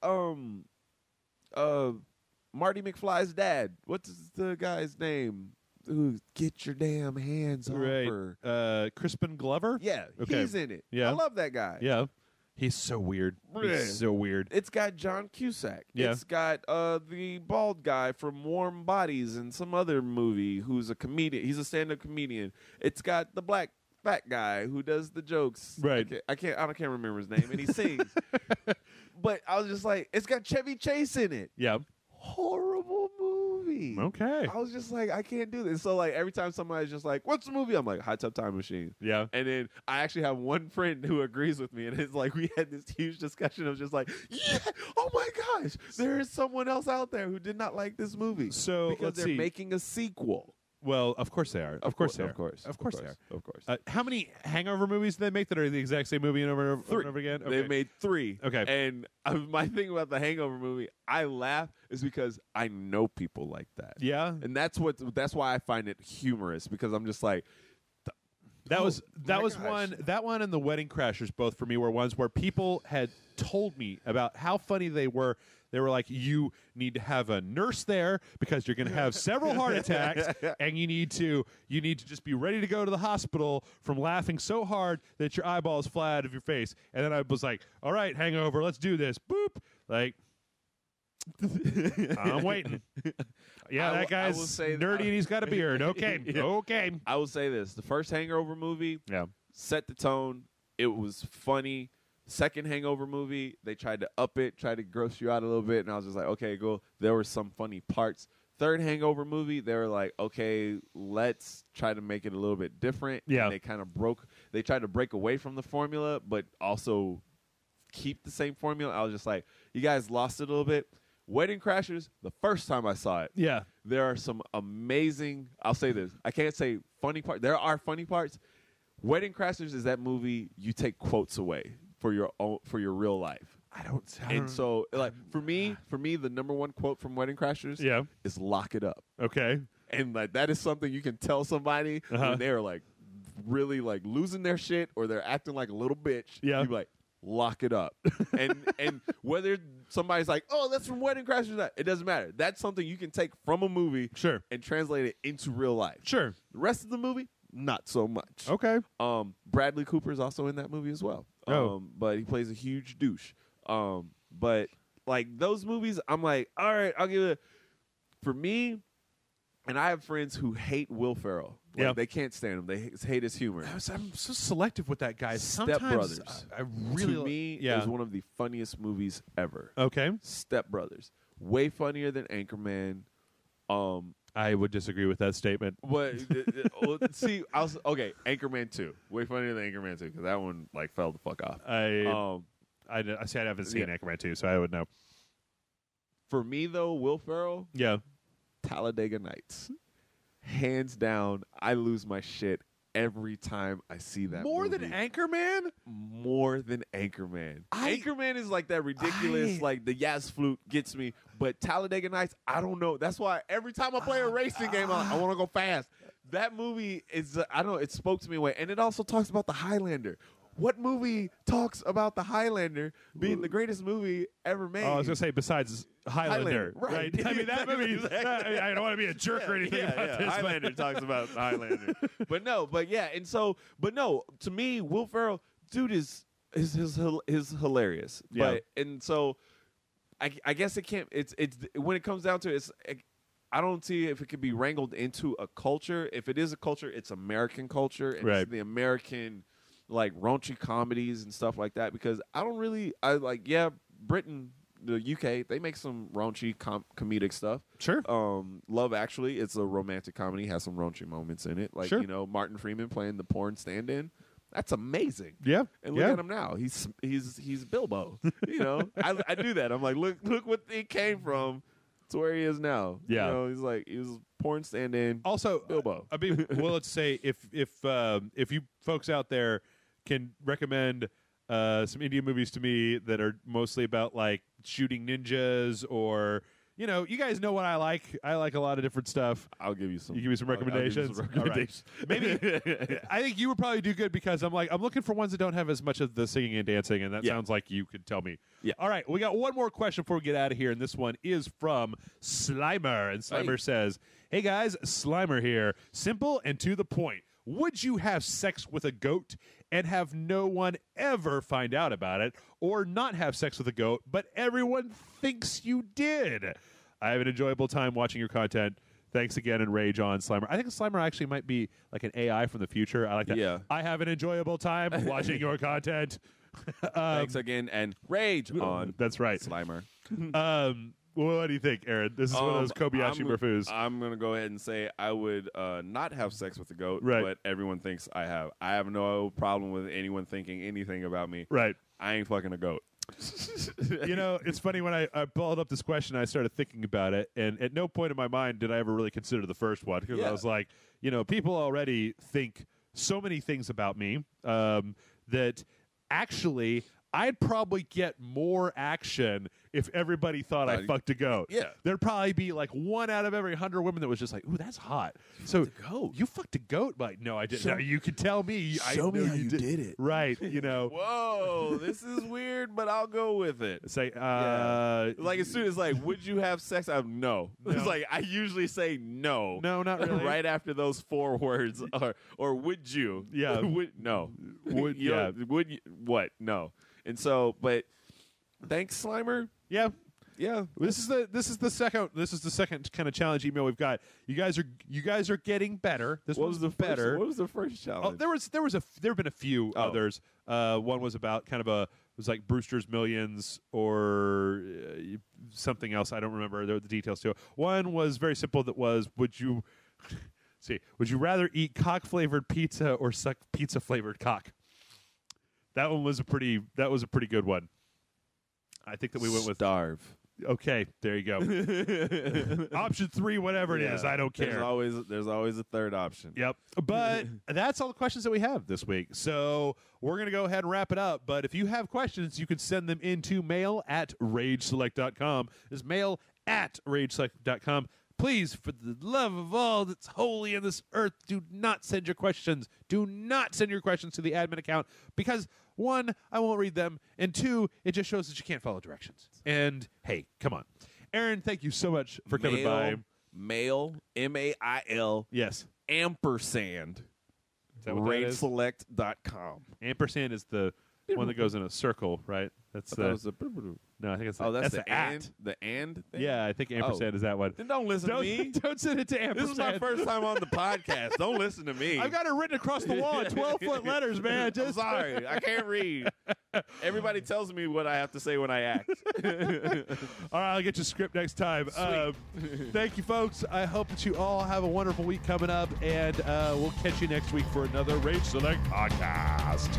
Marty McFly's dad. What's the guy's name? Ooh, get your damn hands off her. Crispin Glover? Yeah, Okay. he's in it. Yeah. I love that guy. Yeah. He's so weird. Yeah. He's so weird. It's got John Cusack. Yeah. It's got the bald guy from Warm Bodies and some other movie who's a comedian. He's a stand-up comedian. It's got the black fat guy who does the jokes. Right. I can't remember his name, and he sings. But I was just like, it's got Chevy Chase in it. Yeah. Horrible movie. Okay. I was just like, I can't do this. So like every time somebody's just like, what's the movie? I'm like, Hot Tub Time Machine. Yeah. And then I actually have one friend who agrees with me, and it's like we had this huge discussion of just like, yeah, oh my gosh, there is someone else out there who did not like this movie. So because let's they're see. making a sequel. Well, of course they are. Of course they are. Of course. Of course they are. Of course. How many Hangover movies do they make that are the exact same movie and over and over again? Okay. They made 3. Okay. And my thing about the Hangover movie, I laugh is because I know people like that. Yeah. And that's why I find it humorous, because I'm just like, That was gosh. one. That one and the Wedding Crashers both for me were ones where people had told me about how funny they were. They were like, you need to have a nurse there because you're going to have several heart attacks, and you need to just be ready to go to the hospital from laughing so hard that your eyeballs fly out of your face. And then I was like, all right, Hangover, let's do this. Boop. Like, I'm waiting. Yeah, that guy's nerdy and he's got a beard. Okay. Okay. I will say this. The first Hangover movie set the tone. It was funny. Second Hangover movie, they tried to up it, tried to gross you out a little bit, and I was just like, okay, cool. There were some funny parts. Third Hangover movie, they were like, okay, let's try to make it a little bit different. Yeah. And they tried to break away from the formula, but also keep the same formula. I was just like, you guys lost it a little bit. Wedding Crashers, the first time I saw it, there are some amazing, I'll say this, I can't say funny parts. There are funny parts. Wedding Crashers is that movie you take quotes away for your real life. So like for me, the number one quote from Wedding Crashers is "Lock it up." Okay. And like that is something you can tell somebody when they're like really like losing their shit or they're acting like a little bitch. Yeah. You be like, lock it up. and whether somebody's like, oh, that's from Wedding Crashers, or not, it doesn't matter. That's something you can take from a movie and translate it into real life. Sure. The rest of the movie, not so much. Okay. Bradley Cooper's also in that movie as well. But he plays a huge douche. But like those movies, I'm like, all right, I'll give it. For me, and I have friends who hate Will Ferrell. Like, they can't stand him. They hate his humor. I'm so selective with that guy. Step Brothers. I really, to me, is one of the funniest movies ever. Okay. Step Brothers, way funnier than Anchorman. I would disagree with that statement. But see, okay. Anchorman 2, way funnier than Anchorman 2 because that one like fell the fuck off. I haven't seen Anchorman 2, so I would know. For me though, Will Ferrell, Talladega Nights, hands down. I lose my shit every time I see that. More movie. than Anchorman? More than Anchorman. Anchorman is like that ridiculous, like the Yaz flute gets me. But Talladega Nights, I don't know. That's why every time I play a racing game, I want to go fast. That movie is, I don't know, it spoke to me away. And it also talks about the Highlander. What movie talks about the Highlander being the greatest movie ever made? Oh, I was going to say, besides Highlander. Right. I mean, that movie, I don't want to be a jerk or anything about this. Highlander talks about Highlander. But to me, Will Ferrell, dude, is hilarious. Yeah. And so I guess it can't, it's when it comes down to it, I don't see if it could be wrangled into a culture. If it is a culture, it's American culture. And it's the American like raunchy comedies and stuff like that, because Britain, the UK, they make some raunchy comedic stuff. Sure. Love Actually, it's a romantic comedy, has some raunchy moments in it. Like, Martin Freeman playing the porn stand-in. That's amazing. Yeah. And look at him now. He's Bilbo. I do that. I'm like, look what it came from to where he is now. Yeah. He was porn stand-in. Also, Bilbo. I mean, well, let's say if you folks out there can recommend some Indian movies to me that are mostly about like shooting ninjas, or you guys know what I like. I like a lot of different stuff. I'll give you some. You give me some recommendations. All right. Maybe I think you would probably do good, because I'm looking for ones that don't have as much of the singing and dancing, and that sounds like you could tell me. Yeah. All right, we got one more question before we get out of here, and this one is from Slimer, and Slimer says, "Hey guys, Slimer here. Simple and to the point. Would you have sex with a goat and have no one ever find out about it, or not have sex with a goat, but everyone thinks you did? I have an enjoyable time watching your content. Thanks again, and rage on, Slimer." I think Slimer actually might be like an AI from the future. I like that. Yeah. I have an enjoyable time watching your content. Thanks again, and rage on. That's right. Slimer. What do you think, Aaron? This is one of those Kobayashi Marfus. I'm going to go ahead and say I would not have sex with a goat, right, but everyone thinks I have. I have no problem with anyone thinking anything about me. Right. I ain't fucking a goat. You know, it's funny when I pulled up this question, I started thinking about it, and at no point in my mind did I ever really consider the first one because I was like, you know, people already think so many things about me that actually I'd probably get more action if everybody thought I fucked a goat. Yeah. There'd probably be like 1 out of every 100 women that was just like, ooh, that's hot. So you fucked a goat? Like, no, I didn't. No, you could tell me. Show me how you did it. Right, you know. Whoa, this is weird, but I'll go with it. Say, like as soon as like, would you have sex? No. It's like I usually say no. No, not really. Right after those 4 words, or would you? Yeah. No. Would Would you? What? No. And so, but thanks, Slimer. Yeah. Yeah. This is the second kind of challenge email we've got. You guys are getting better. This what was the better. What was the first challenge? There have been a few others. One was about kind of it was like Brewster's Millions or something else. I don't remember the details too. One was very simple. That was, would you rather eat cock flavored pizza or suck pizza flavored cock? That one was a pretty good one. I think that we went with starve. Okay, there you go. Option 3, whatever it is, I don't care. There's always a third option. Yep. But that's all the questions that we have this week. So we're going to go ahead and wrap it up. But if you have questions, you can send them into mail@rageselect.com. It's mail@rageselect.com. Please, for the love of all that's holy in this earth, do not send your questions. Do not send your questions to the admin account because, 1, I won't read them, and 2, it just shows that you can't follow directions. And, hey, come on. Aaron, thank you so much for coming by. Mail, M-A-I-L. Yes. Ampersand. Is that what that is? RageSelect.com. Ampersand is the one that goes in a circle, right? That's that was no, I think it's that's the and the and thing? Yeah, I think ampersand is that one. Then don't listen to me. Don't send it to ampersand. This is my first time on the podcast. Don't listen to me. I've got it written across the wall in 12-foot letters, man. I'm sorry. I can't read. Everybody tells me what I have to say when I act. All right, I'll get you a script next time. Thank you, folks. I hope that you all have a wonderful week coming up, and we'll catch you next week for another Rage Select podcast.